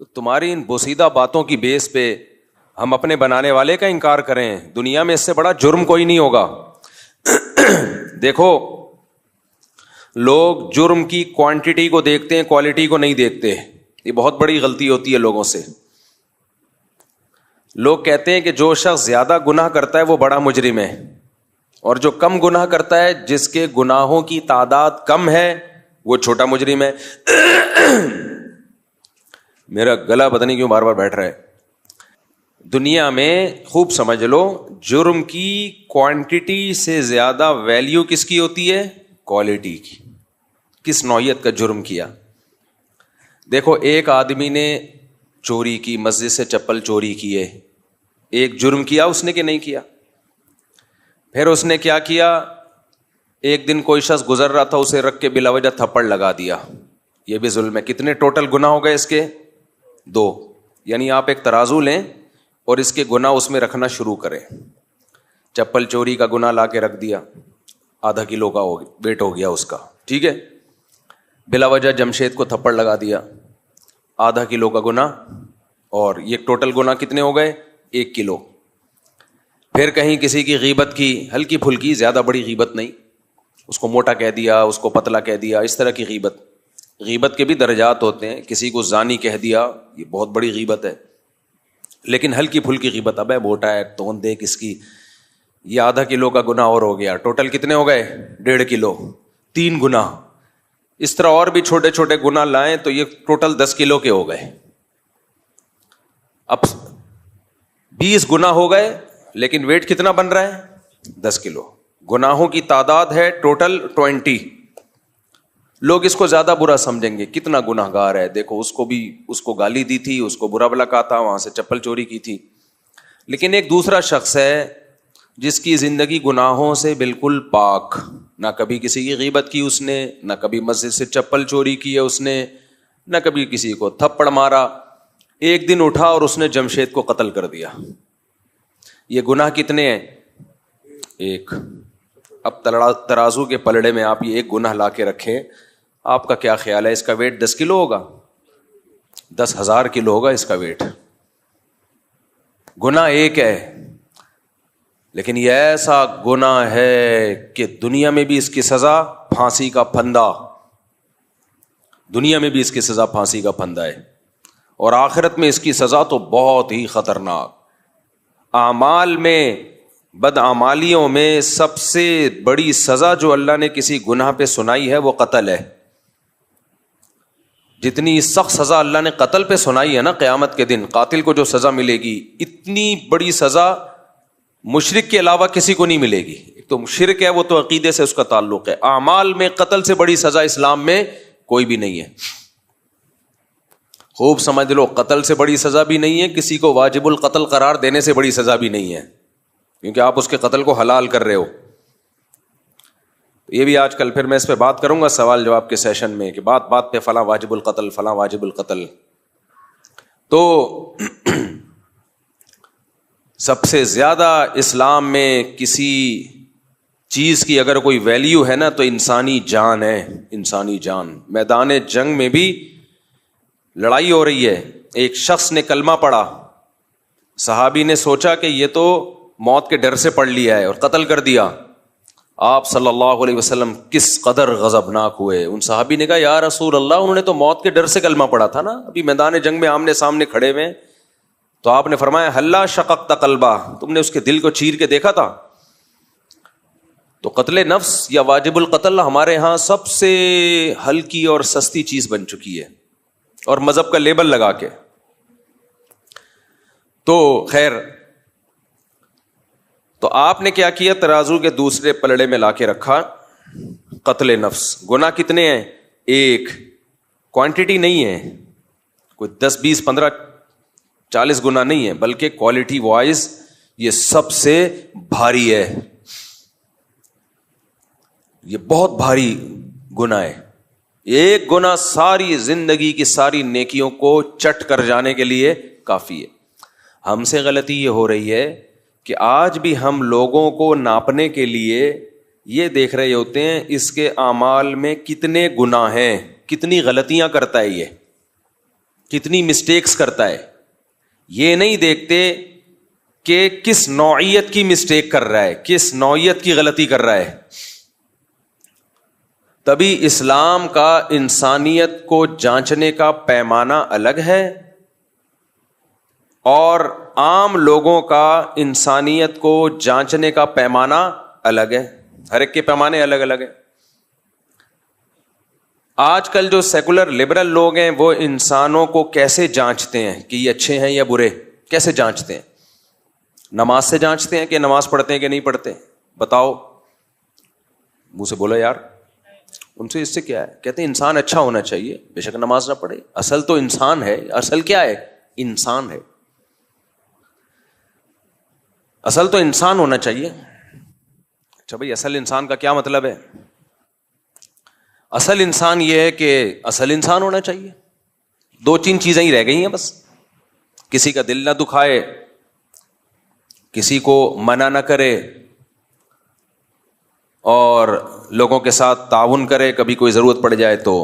تو تمہاری ان بوسیدہ باتوں کی بیس پہ ہم اپنے بنانے والے کا انکار کریں؟ دنیا میں اس سے بڑا جرم کوئی نہیں ہوگا. دیکھو لوگ جرم کی کوانٹٹی کو دیکھتے ہیں, کوالٹی کو نہیں دیکھتے. یہ بہت بڑی غلطی ہوتی ہے لوگوں سے. لوگ کہتے ہیں کہ جو شخص زیادہ گناہ کرتا ہے وہ بڑا مجرم ہے, اور جو کم گناہ کرتا ہے, جس کے گناہوں کی تعداد کم ہے, وہ چھوٹا مجرم ہے. میرا گلا پتہ نہیں کیوں بار بار بیٹھ رہا ہے. دنیا میں خوب سمجھ لو, جرم کی کوانٹٹی سے زیادہ ویلیو کس کی ہوتی ہے؟ کوالٹی کی. کس نوعیت کا جرم کیا. دیکھو ایک آدمی نے چوری کی, مسجد سے چپل چوری کی ہے, ایک جرم کیا اس نے کہ نہیں کیا. پھر اس نے کیا کیا, ایک دن کوئی شخص گزر رہا تھا, اسے رکھ کے بلا وجہ تھپڑ لگا دیا. یہ بھی ظلم ہے. کتنے ٹوٹل گناہ ہو گئے اس کے؟ 2. یعنی آپ ایک ترازو لیں اور اس کے گناہ اس میں رکھنا شروع کریں. چپل چوری کا گناہ لا کے رکھ دیا, آدھا کلو کا ویٹ ہو گیا اس کا, ٹھیک ہے. بلا وجہ جمشید کو تھپڑ لگا دیا, آدھا کلو کا گناہ, اور یہ ٹوٹل گناہ کتنے ہو گئے؟ 1 کلو. پھر کہیں کسی کی غیبت کی, ہلکی پھلکی, زیادہ بڑی غیبت نہیں, اس کو موٹا کہہ دیا, اس کو پتلا کہہ دیا, اس طرح کی غیبت. غیبت کے بھی درجات ہوتے ہیں. کسی کو زانی کہہ دیا, یہ بہت بڑی غیبت ہے. لیکن ہلکی پھلکی غیبت, ابے موٹا ہے, توند دیکھ اس کی, یہ آدھا کلو کا گناہ اور ہو گیا. ٹوٹل کتنے ہو گئے؟ 1.5 کلو. 3 گناہ. اس طرح اور بھی چھوٹے چھوٹے گناہ لائیں تو یہ ٹوٹل 10 کلو کے ہو گئے. اب 20 گناہ ہو گئے, لیکن ویٹ کتنا بن رہا ہے؟ 10 کلو. گناہوں کی تعداد ہے ٹوٹل 20. لوگ اس کو زیادہ برا سمجھیں گے, کتنا گناہ گار ہے, دیکھو اس کو گالی دی تھی, اس کو برا بلا کہا تھا, وہاں سے چپل چوری کی تھی. لیکن ایک دوسرا شخص ہے جس کی زندگی گناہوں سے بالکل پاک, نہ کبھی کسی کی غیبت کی اس نے, نہ کبھی مسجد سے چپل چوری کی ہے اس نے, نہ کبھی کسی کو تھپڑ مارا. ایک دن اٹھا اور اس نے جمشید کو قتل کر دیا. یہ گناہ کتنے ہیں؟ 1. اب ترازو کے پلڑے میں آپ یہ ایک گناہ لا کے رکھیں, آپ کا کیا خیال ہے, اس کا ویٹ 10 کلو ہوگا؟ 10,000 کلو ہوگا اس کا ویٹ. گناہ ایک ہے, لیکن یہ ایسا گناہ ہے کہ دنیا میں بھی اس کی سزا پھانسی کا پھندا. دنیا میں بھی اس کی سزا پھانسی کا پھندا ہے, اور آخرت میں اس کی سزا تو بہت ہی خطرناک. اعمال میں, بدعمالیوں میں سب سے بڑی سزا جو اللہ نے کسی گناہ پہ سنائی ہے وہ قتل ہے. جتنی سخت سزا اللہ نے قتل پہ سنائی ہے نا, قیامت کے دن قاتل کو جو سزا ملے گی, اتنی بڑی سزا مشرک کے علاوہ کسی کو نہیں ملے گی. ایک تو شرک ہے, وہ تو عقیدے سے اس کا تعلق ہے. اعمال میں قتل سے بڑی سزا اسلام میں کوئی بھی نہیں ہے. خوب سمجھ لو, قتل سے بڑی سزا بھی نہیں ہے, کسی کو واجب القتل قرار دینے سے بڑی سزا بھی نہیں ہے, کیونکہ آپ اس کے قتل کو حلال کر رہے ہو. یہ بھی آج کل پھر میں اس پہ بات کروں گا سوال جواب کے سیشن میں, کہ بات بات پہ فلاں واجب القتل, فلاں واجب القتل. تو سب سے زیادہ اسلام میں کسی چیز کی اگر کوئی ویلیو ہے نا تو انسانی جان ہے. انسانی جان. میدان جنگ میں بھی لڑائی ہو رہی ہے, ایک شخص نے کلمہ پڑھا, صحابی نے سوچا کہ یہ تو موت کے ڈر سے پڑھ لیا ہے اور قتل کر دیا. آپ صلی اللہ علیہ وسلم کس قدر غضبناک ہوئے. ان صحابی نے کہا یا رسول اللہ, انہوں نے تو موت کے ڈر سے کلمہ پڑھا تھا نا, ابھی میدان جنگ میں آمنے سامنے کھڑے ہوئے. تو آپ نے فرمایا ہلا شققت قلبہ, تم نے اس کے دل کو چیر کے دیکھا تھا. تو قتل نفس یا واجب القتل ہمارے ہاں سب سے ہلکی اور سستی چیز بن چکی ہے, اور مذہب کا لیبل لگا کے. تو خیر, تو آپ نے کیا کیا, ترازو کے دوسرے پلڑے میں لا کے رکھا قتل نفس. گناہ کتنے ہیں؟ 1. کوانٹٹی نہیں ہے, کوئی 10 20 15 40 گناہ نہیں ہے, بلکہ کوالٹی وائز یہ سب سے بھاری ہے. یہ بہت بھاری گناہ ہے. ایک گناہ ساری زندگی کی ساری نیکیوں کو چٹ کر جانے کے لیے کافی ہے. ہم سے غلطی یہ ہو رہی ہے کہ آج بھی ہم لوگوں کو ناپنے کے لیے یہ دیکھ رہے ہوتے ہیں اس کے اعمال میں کتنے گناہ ہیں, کتنی غلطیاں کرتا ہے, یہ کتنی مسٹیکس کرتا ہے، یہ نہیں دیکھتے کہ کس نوعیت کی مسٹیک کر رہا ہے، کس نوعیت کی غلطی کر رہا ہے. تبھی اسلام کا انسانیت کو جانچنے کا پیمانہ الگ ہے اور عام لوگوں کا انسانیت کو جانچنے کا پیمانہ الگ ہے. ہر ایک کے پیمانے الگ الگ ہیں. آج کل جو سیکولر لبرل لوگ ہیں وہ انسانوں کو کیسے جانچتے ہیں کہ یہ اچھے ہیں یا برے؟ کیسے جانچتے ہیں؟ نماز سے جانچتے ہیں کہ نماز پڑھتے ہیں کہ نہیں پڑھتے؟ بتاؤ، منہ سے بولو یار. ان سے اس سے کیا ہے؟ کہتے ہیں انسان اچھا ہونا چاہیے، بے شک نماز نہ پڑھے. اصل تو انسان ہے. اصل کیا ہے؟ انسان ہے. اصل تو انسان ہونا چاہیے. اچھا بھائی، اصل انسان کا کیا مطلب ہے؟ اصل انسان یہ ہے کہ اصل انسان ہونا چاہیے. 2-3 چیزیں ہی رہ گئی ہیں بس. کسی کا دل نہ دکھائے، کسی کو منع نہ کرے، اور لوگوں کے ساتھ تعاون کرے. کبھی کوئی ضرورت پڑ جائے تو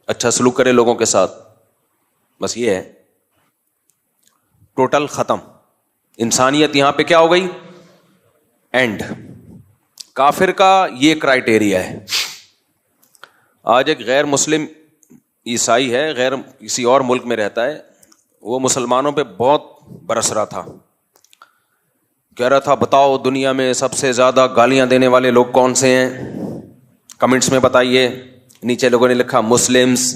اچھا سلوک کرے لوگوں کے ساتھ. بس یہ ہے. ٹوٹل ختم. انسانیت یہاں پہ کیا ہو گئی؟ اینڈ. کافر کا یہ کرائٹیریا ہے. آج ایک غیر مسلم عیسائی ہے، غیر کسی اور ملک میں رہتا ہے، وہ مسلمانوں پہ بہت برس رہا تھا. کہہ رہا تھا بتاؤ دنیا میں سب سے زیادہ گالیاں دینے والے لوگ کون سے ہیں؟ کمنٹس میں بتائیے. نیچے لوگوں نے لکھا مسلمز.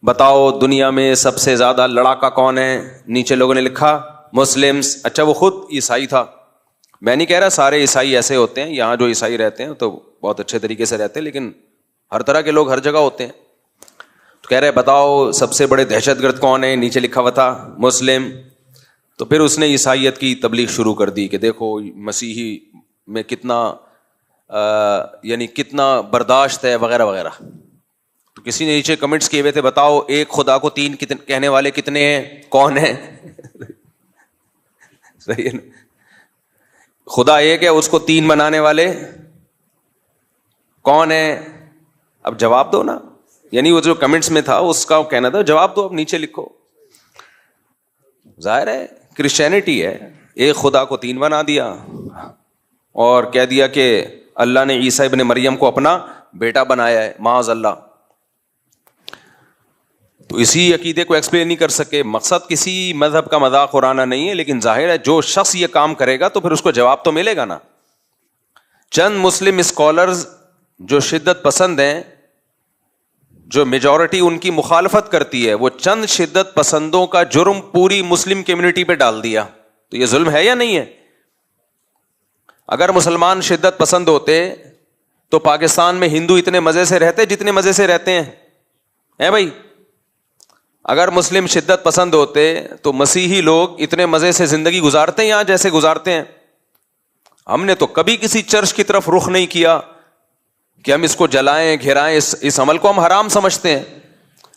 بتاؤ دنیا میں سب سے زیادہ لڑاکا کون ہے؟ نیچے لوگوں نے لکھا مسلمز. اچھا وہ خود عیسائی تھا. میں نہیں کہہ رہا سارے عیسائی ایسے ہوتے ہیں، یہاں جو عیسائی رہتے ہیں تو بہت اچھے طریقے سے رہتے ہیں، لیکن ہر طرح کے لوگ ہر جگہ ہوتے ہیں. تو کہہ رہے بتاؤ سب سے بڑے دہشت گرد کون ہیں؟ نیچے لکھا ہوا تھا مسلم. تو پھر اس نے عیسائیت کی تبلیغ شروع کر دی کہ دیکھو مسیحی میں کتنا یعنی کتنا برداشت ہے وغیرہ وغیرہ. تو کسی نے نیچے کمنٹس کیے ہوئے تھے بتاؤ ایک خدا کو 3 کہنے والے کتنے ہیں؟ کون ہیں؟ صحیح ہے نا؟ خدا ایک ہے، اس کو 3 بنانے والے کون ہیں؟ اب جواب دو نا. یعنی وہ جو کمنٹس میں تھا اس کا کہنا تھا جواب دو، اب نیچے لکھو. ظاہر ہے کرسچینٹی ہے، ایک خدا کو 3 بنا دیا اور کہہ دیا کہ اللہ نے عیسیٰ ابن مریم کو اپنا بیٹا بنایا ہے. معاذ اللہ. تو اسی عقیدے کو ایکسپلین نہیں کر سکے. مقصد کسی مذہب کا مذاق اڑانا نہیں ہے، لیکن ظاہر ہے جو شخص یہ کام کرے گا تو پھر اس کو جواب تو ملے گا نا. چند مسلم اسکالرز جو شدت پسند ہیں، جو میجورٹی ان کی مخالفت کرتی ہے، وہ چند شدت پسندوں کا جرم پوری مسلم کمیونٹی پہ ڈال دیا. تو یہ ظلم ہے یا نہیں ہے؟ اگر مسلمان شدت پسند ہوتے تو پاکستان میں ہندو اتنے مزے سے رہتے جتنے مزے سے رہتے ہیں بھائی. اگر مسلم شدت پسند ہوتے تو مسیحی لوگ اتنے مزے سے زندگی گزارتے ہیں یہاں جیسے گزارتے ہیں. ہم نے تو کبھی کسی چرچ کی طرف رخ نہیں کیا کہ ہم اس کو جلائیں گھرائیں. اس عمل کو ہم حرام سمجھتے ہیں.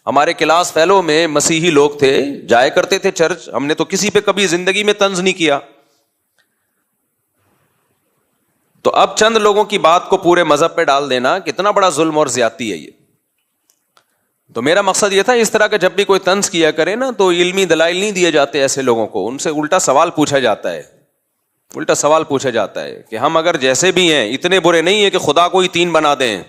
ہمارے کلاس فیلو میں مسیحی لوگ تھے، جایا کرتے تھے چرچ. ہم نے تو کسی پہ کبھی زندگی میں طنز نہیں کیا. تو اب چند لوگوں کی بات کو پورے مذہب پہ ڈال دینا کتنا بڑا ظلم اور زیادتی ہے یہ. تو میرا مقصد یہ تھا اس طرح کا جب بھی کوئی طنز کیا کرے نا تو علمی دلائل نہیں دیے جاتے ایسے لوگوں کو. ان سے الٹا سوال پوچھا جاتا ہے. الٹا سوال پوچھا جاتا ہے کہ ہم اگر جیسے بھی ہیں اتنے برے نہیں ہیں کہ خدا کو ہی 3 بنا دیں.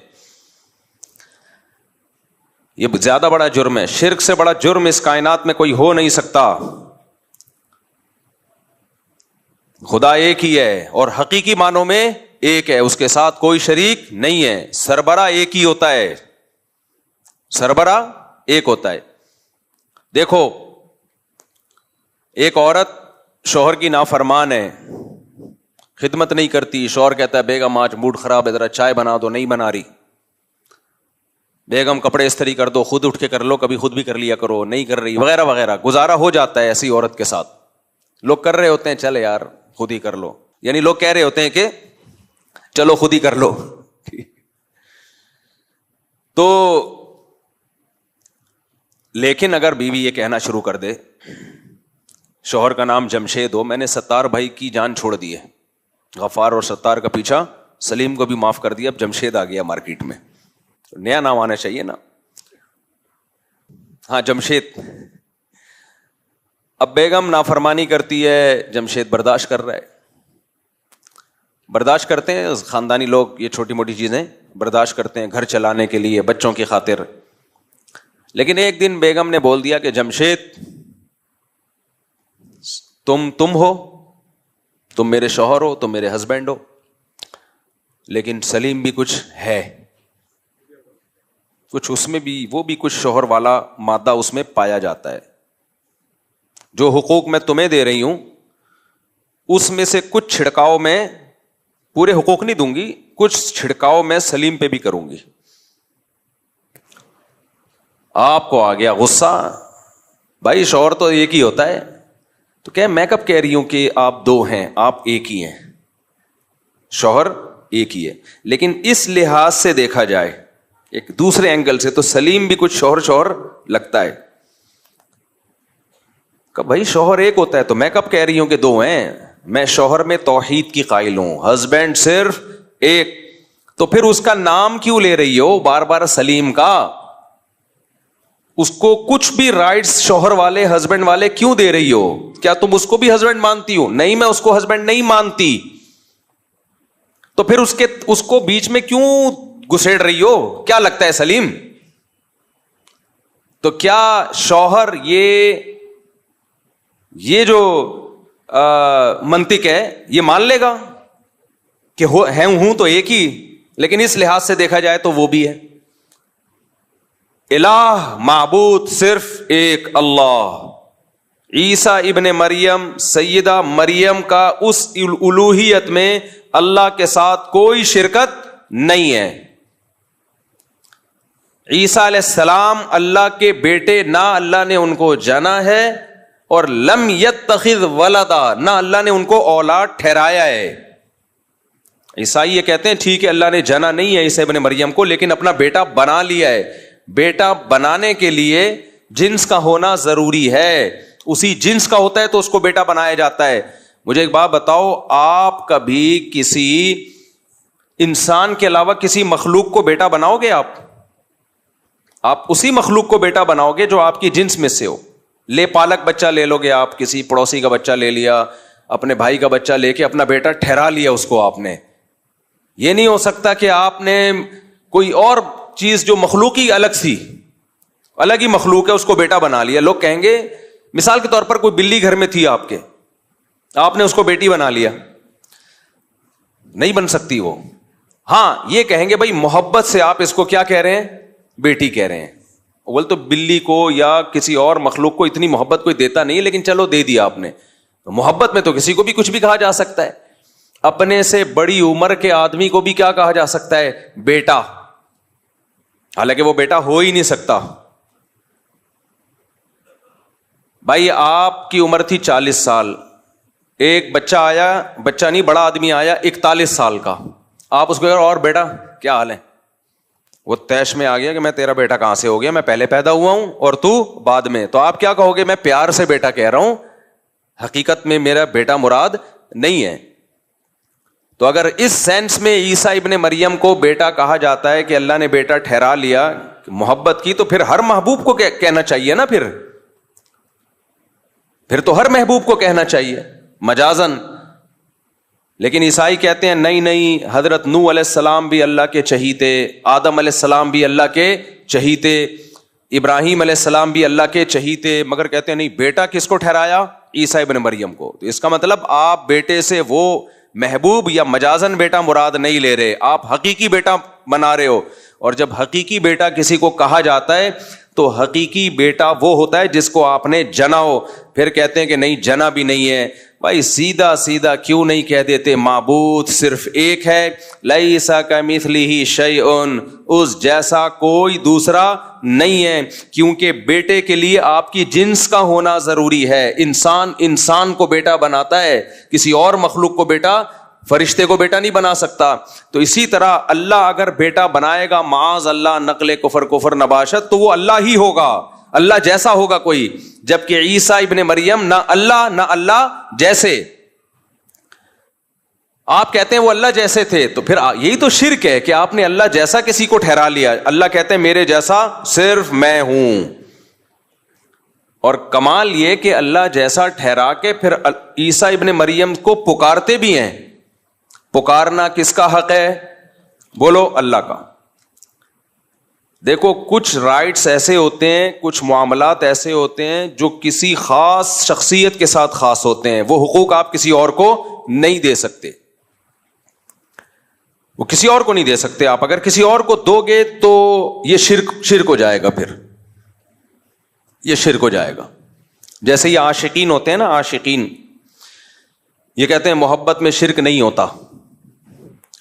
یہ زیادہ بڑا جرم ہے. شرک سے بڑا جرم اس کائنات میں کوئی ہو نہیں سکتا. خدا ایک ہی ہے اور حقیقی معنوں میں ایک ہے، اس کے ساتھ کوئی شریک نہیں ہے. سربراہ ایک ہی ہوتا ہے. سربراہ ایک ہوتا ہے. دیکھو ایک عورت شوہر کی نافرمان ہے، خدمت نہیں کرتی. شوہر کہتا ہے بیگم آج موڈ خراب ہے، ذرا چائے بنا دو، نہیں بنا رہی. بیگم کپڑے استری کر دو، خود اٹھ کے کر لو، کبھی خود بھی کر لیا کرو، نہیں کر رہی وغیرہ وغیرہ. گزارا ہو جاتا ہے ایسی عورت کے ساتھ. لوگ کر رہے ہوتے ہیں چل یار خود ہی کر لو، یعنی لوگ کہہ رہے ہوتے ہیں کہ چلو خود ہی کر لو. تو لیکن اگر بیوی یہ کہنا شروع کر دے شوہر کا نام جمشید ہو، میں نے ستار بھائی کی جان چھوڑ دی ہے، غفار اور ستار کا پیچھا سلیم کو بھی معاف کر دیا، اب جمشید آ گیا مارکیٹ میں، نیا نام آنا چاہیے نا. ہاں جمشید. اب بیگم نافرمانی کرتی ہے, جمشید برداشت کر رہا ہے. برداشت کرتے ہیں خاندانی لوگ, یہ چھوٹی موٹی چیزیں برداشت کرتے ہیں گھر چلانے کے لیے, بچوں کی خاطر. لیکن ایک دن بیگم نے بول دیا کہ جمشید تم ہو, تم میرے شوہر ہو, تم میرے ہسبینڈ ہو, لیکن سلیم بھی کچھ ہے, کچھ اس میں بھی, وہ بھی کچھ شوہر والا مادہ اس میں پایا جاتا ہے. جو حقوق میں تمہیں دے رہی ہوں اس میں سے کچھ چھڑکاؤ میں, پورے حقوق نہیں دوں گی, کچھ چھڑکاؤ میں سلیم پہ بھی کروں گی. آپ کو آ گیا غصہ, بھائی شوہر تو ایک ہی ہوتا ہے. تو کہ میں کب کہہ رہی ہوں کہ آپ دو ہیں, آپ ایک ہی ہیں, شوہر ایک ہی ہے. لیکن اس لحاظ سے دیکھا جائے ایک دوسرے اینگل سے تو سلیم بھی کچھ شوہر لگتا ہے. کہ بھائی شوہر ایک ہوتا ہے, تو میں کب کہہ رہی ہوں کہ دو ہیں. میں شوہر میں توحید کی قائل ہوں, ہسبینڈ صرف ایک. تو پھر اس کا نام کیوں لے رہی ہو بار بار سلیم کا؟ اس کو کچھ بھی رائٹس شوہر والے, ہسبینڈ والے کیوں دے رہی ہو؟ کیا تم اس کو بھی ہسبینڈ مانتی ہو؟ نہیں, میں اس کو ہسبینڈ نہیں مانتی. تو پھر اس کو بیچ میں کیوں گھسیڑ رہی ہو؟ کیا لگتا ہے سلیم؟ تو کیا شوہر یہ جو منطق ہے یہ مان لے گا کہ ہوں تو ایک ہی, لیکن اس لحاظ سے دیکھا جائے تو وہ بھی ہے. الہ معبود صرف ایک اللہ. عیسیٰ ابن مریم, سیدہ مریم کا اس الوہیت میں اللہ کے ساتھ کوئی شرکت نہیں ہے. عیسیٰ علیہ السلام اللہ کے بیٹے, نہ اللہ نے ان کو جنا ہے, اور لم یتخذ ولدا, نہ اللہ نے ان کو اولاد ٹھہرایا ہے. عیسائی یہ کہتے ہیں ٹھیک ہے اللہ نے جنا نہیں ہے عیسیٰ ابن مریم کو, لیکن اپنا بیٹا بنا لیا ہے. بیٹا بنانے کے لیے جنس کا ہونا ضروری ہے, اسی جنس کا ہوتا ہے تو اس کو بیٹا بنایا جاتا ہے. مجھے ایک بات بتاؤ, آپ کبھی کسی انسان کے علاوہ کسی مخلوق کو بیٹا بناؤ گے؟ آپ اسی مخلوق کو بیٹا بناؤ گے جو آپ کی جنس میں سے ہو. لے پالک بچہ لے لو گے آپ, کسی پڑوسی کا بچہ لے لیا, اپنے بھائی کا بچہ لے کے اپنا بیٹا ٹھہرا لیا اس کو آپ نے. یہ نہیں ہو سکتا کہ آپ نے کوئی اور چیز جو مخلوقی الگ سی, الگ ہی مخلوق ہے, اس کو بیٹا بنا لیا. لوگ کہیں گے مثال کے طور پر کوئی بلی گھر میں تھی آپ کے, آپ نے اس کو بیٹی بنا لیا, نہیں بن سکتی وہ. ہاں یہ کہیں گے بھائی محبت سے آپ اس کو کیا کہہ رہے ہیں, بیٹی کہہ رہے ہیں. اول تو بلی کو یا کسی اور مخلوق کو اتنی محبت کوئی دیتا نہیں, لیکن چلو دے دیا آپ نے. محبت میں تو کسی کو بھی کچھ بھی کہا جا سکتا ہے. اپنے سے بڑی عمر کے آدمی کو بھی کیا کہا جا سکتا ہے, بیٹا, حالانکہ وہ بیٹا ہو ہی نہیں سکتا. بھائی آپ کی عمر تھی 40 سال, ایک بچہ آیا, بچہ نہیں بڑا آدمی آیا 41 سال کا, آپ اس کو اور بیٹا کیا حال ہے, وہ تیش میں آ گیا کہ میں تیرا بیٹا کہاں سے ہو گیا, میں پہلے پیدا ہوا ہوں اور تو بعد میں. تو آپ کیا کہو گے, میں پیار سے بیٹا کہہ رہا ہوں, حقیقت میں میرا بیٹا مراد نہیں ہے. تو اگر اس سینس میں عیسیٰ ابن مریم کو بیٹا کہا جاتا ہے کہ اللہ نے بیٹا ٹھہرا لیا محبت کی, تو پھر ہر محبوب کو کہنا چاہیے نا, پھر تو ہر محبوب کو کہنا چاہیے مجازن. لیکن عیسائی کہتے ہیں نہیں, حضرت نوح علیہ السلام بھی اللہ کے چہیتے, آدم علیہ السلام بھی اللہ کے چہیتے, ابراہیم علیہ السلام بھی اللہ کے چہیتے, مگر کہتے ہیں نہیں, بیٹا کس کو ٹھہرایا, عیسیٰ ابن مریم کو. تو اس کا مطلب آپ بیٹے سے وہ محبوب یا مجازن بیٹا مراد نہیں لے رہے, آپ حقیقی بیٹا بنا رہے ہو. اور جب حقیقی بیٹا کسی کو کہا جاتا ہے تو حقیقی بیٹا وہ ہوتا ہے جس کو آپ نے جنا ہو. پھر کہتے ہیں کہ نہیں جنا بھی نہیں ہے. بھائی سیدھا کیوں نہیں کہہ دیتے معبود صرف ایک ہے, لیس کمثلہ شیء, اس جیسا کوئی دوسرا نہیں ہے. کیونکہ بیٹے کے لیے آپ کی جنس کا ہونا ضروری ہے. انسان کو بیٹا بناتا ہے, کسی اور مخلوق کو بیٹا, فرشتے کو بیٹا نہیں بنا سکتا. تو اسی طرح اللہ اگر بیٹا بنائے گا معاذ اللہ نقل کفر نباشت, تو وہ اللہ ہی ہوگا, اللہ جیسا ہوگا کوئی. جبکہ عیسیٰ ابن مریم نہ اللہ جیسے, آپ کہتے ہیں وہ اللہ جیسے تھے, تو پھر یہی تو شرک ہے کہ آپ نے اللہ جیسا کسی کو ٹھہرا لیا. اللہ کہتے ہیں میرے جیسا صرف میں ہوں. اور کمال یہ کہ اللہ جیسا ٹھہرا کے پھر عیسیٰ ابن مریم کو پکارتے بھی ہیں. پکارنا کس کا حق ہے؟ بولو اللہ کا. دیکھو کچھ رائٹس ایسے ہوتے ہیں, کچھ معاملات ایسے ہوتے ہیں جو کسی خاص شخصیت کے ساتھ خاص ہوتے ہیں, وہ حقوق آپ کسی اور کو نہیں دے سکتے, وہ کسی اور کو نہیں دے سکتے. آپ اگر کسی اور کو دو گے تو یہ شرک ہو جائے گا, پھر یہ شرک ہو جائے گا. جیسے یہ عاشقین ہوتے ہیں نا, عاشقین یہ کہتے ہیں محبت میں شرک نہیں ہوتا.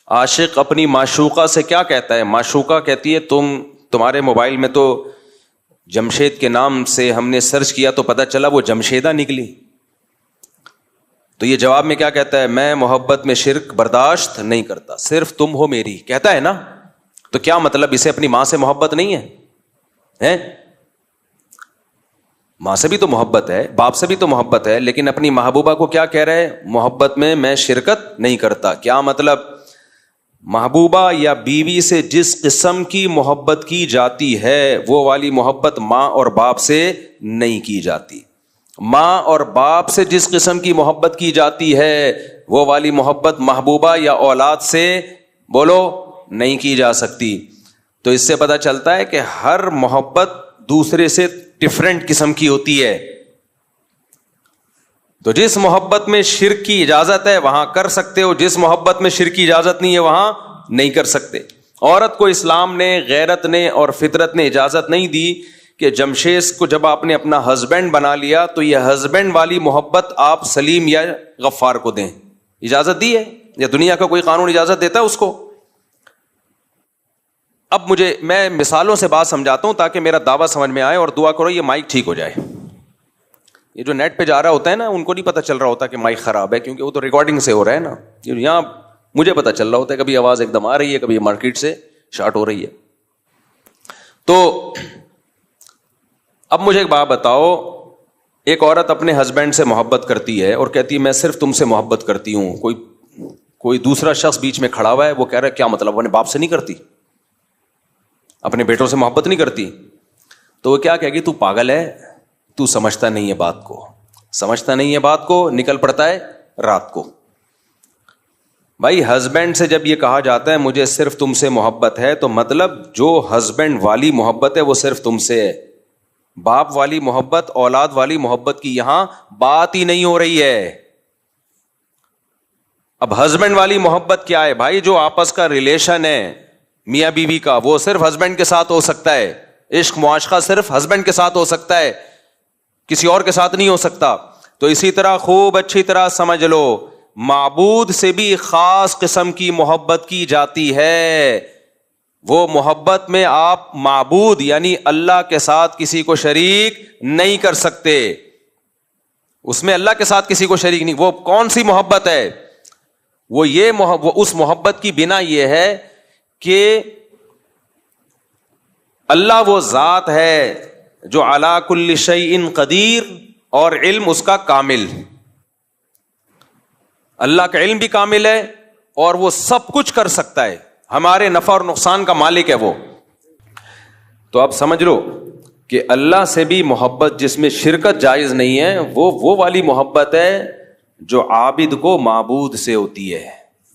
عاشق اپنی معشوقہ سے کیا کہتا ہے؟ معشوقہ کہتی ہے تمہارے موبائل میں تو جمشید کے نام سے ہم نے سرچ کیا تو پتہ چلا وہ جمشیدہ نکلی. تو یہ جواب میں کیا کہتا ہے؟ میں محبت میں شرک برداشت نہیں کرتا, صرف تم ہو میری. کہتا ہے نا, تو کیا مطلب اسے اپنی ماں سے محبت نہیں ہے؟ ماں سے بھی تو محبت ہے, باپ سے بھی تو محبت ہے, لیکن اپنی محبوبہ کو کیا کہہ رہے ہیں؟ محبت میں شرکت نہیں کرتا. کیا مطلب؟ محبوبہ یا بیوی سے جس قسم کی محبت کی جاتی ہے وہ والی محبت ماں اور باپ سے نہیں کی جاتی. ماں اور باپ سے جس قسم کی محبت کی جاتی ہے وہ والی محبت محبوبہ یا اولاد سے بولو نہیں کی جا سکتی. تو اس سے پتہ چلتا ہے کہ ہر محبت دوسرے سے ڈفرینٹ قسم کی ہوتی ہے. تو جس محبت میں شرک کی اجازت ہے وہاں کر سکتے ہو, جس محبت میں شرک کی اجازت نہیں ہے وہاں نہیں کر سکتے. عورت کو اسلام نے, غیرت نے اور فطرت نے اجازت نہیں دی کہ جمشید کو جب آپ نے اپنا ہسبینڈ بنا لیا تو یہ ہسبینڈ والی محبت آپ سلیم یا غفار کو دیں. اجازت دی ہے؟ یا دنیا کا کوئی قانون اجازت دیتا ہے اس کو؟ اب میں مثالوں سے بات سمجھاتا ہوں تاکہ میرا دعویٰ سمجھ میں آئے, اور دعا کرو یہ مائک ٹھیک ہو جائے. یہ جو نیٹ پہ جا رہا ہوتا ہے نا, ان کو نہیں پتا چل رہا ہوتا کہ مائک خراب ہے, کیونکہ وہ تو ریکارڈنگ سے ہو رہا ہے نا. یہاں مجھے پتا چل رہا ہوتا ہے کبھی آواز ایک دم آ رہی ہے, کبھی مارکیٹ سے شارٹ ہو رہی ہے. تو اب مجھے ایک بات بتاؤ, ایک عورت اپنے ہسبینڈ سے محبت کرتی ہے اور کہتی ہے میں صرف تم سے محبت کرتی ہوں, کوئی دوسرا شخص بیچ میں کھڑا ہوا ہے, وہ کہہ رہا ہے کیا مطلب وہ اپنے باپ سے نہیں کرتی, اپنے بیٹوں سے محبت نہیں کرتی؟ تو وہ کیا کہے گی؟ تو پاگل ہے, تو سمجھتا نہیں ہے بات کو, سمجھتا نہیں ہے بات کو, نکل پڑتا ہے رات کو. بھائی ہسبینڈ سے جب یہ کہا جاتا ہے مجھے صرف تم سے محبت ہے, تو مطلب جو ہسبینڈ والی محبت ہے وہ صرف تم سے ہے. باپ والی محبت, اولاد والی محبت کی یہاں بات ہی نہیں ہو رہی ہے. اب ہسبینڈ والی محبت کیا ہے بھائی؟ جو آپس کا ریلیشن ہے میاں بیوی کا, وہ صرف ہسبینڈ کے ساتھ ہو سکتا ہے. عشق معاشقہ صرف ہسبینڈ کے ساتھ ہو سکتا ہے, کسی اور کے ساتھ نہیں ہو سکتا. تو اسی طرح خوب اچھی طرح سمجھ لو, معبود سے بھی خاص قسم کی محبت کی جاتی ہے. وہ محبت میں آپ معبود یعنی اللہ کے ساتھ کسی کو شریک نہیں کر سکتے, اس میں اللہ کے ساتھ کسی کو شریک نہیں. وہ کون سی محبت ہے؟ وہ اس محبت کی بنا یہ ہے کہ اللہ وہ ذات ہے جو علی کل شیء قدیر اور علم اس کا کامل. اللہ کا علم بھی کامل ہے اور وہ سب کچھ کر سکتا ہے, ہمارے نفع اور نقصان کا مالک ہے وہ. تو آپ سمجھ لو کہ اللہ سے بھی محبت جس میں شرکت جائز نہیں ہے, وہ والی محبت ہے جو عابد کو معبود سے ہوتی ہے,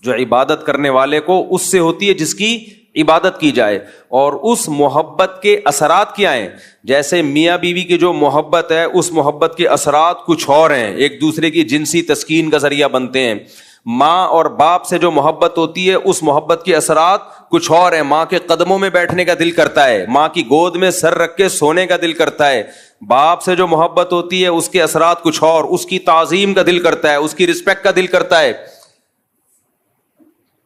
جو عبادت کرنے والے کو اس سے ہوتی ہے جس کی عبادت کی جائے. اور اس محبت کے اثرات کیا ہیں؟ جیسے میاں بیوی کی جو محبت ہے اس محبت کے اثرات کچھ اور ہیں, ایک دوسرے کی جنسی تسکین کا ذریعہ بنتے ہیں. ماں اور باپ سے جو محبت ہوتی ہے اس محبت کے اثرات کچھ اور ہیں. ماں کے قدموں میں بیٹھنے کا دل کرتا ہے, ماں کی گود میں سر رکھ کے سونے کا دل کرتا ہے. باپ سے جو محبت ہوتی ہے اس کے اثرات کچھ اور, اس کی تعظیم کا دل کرتا ہے, اس کی رسپیکٹ کا دل کرتا ہے.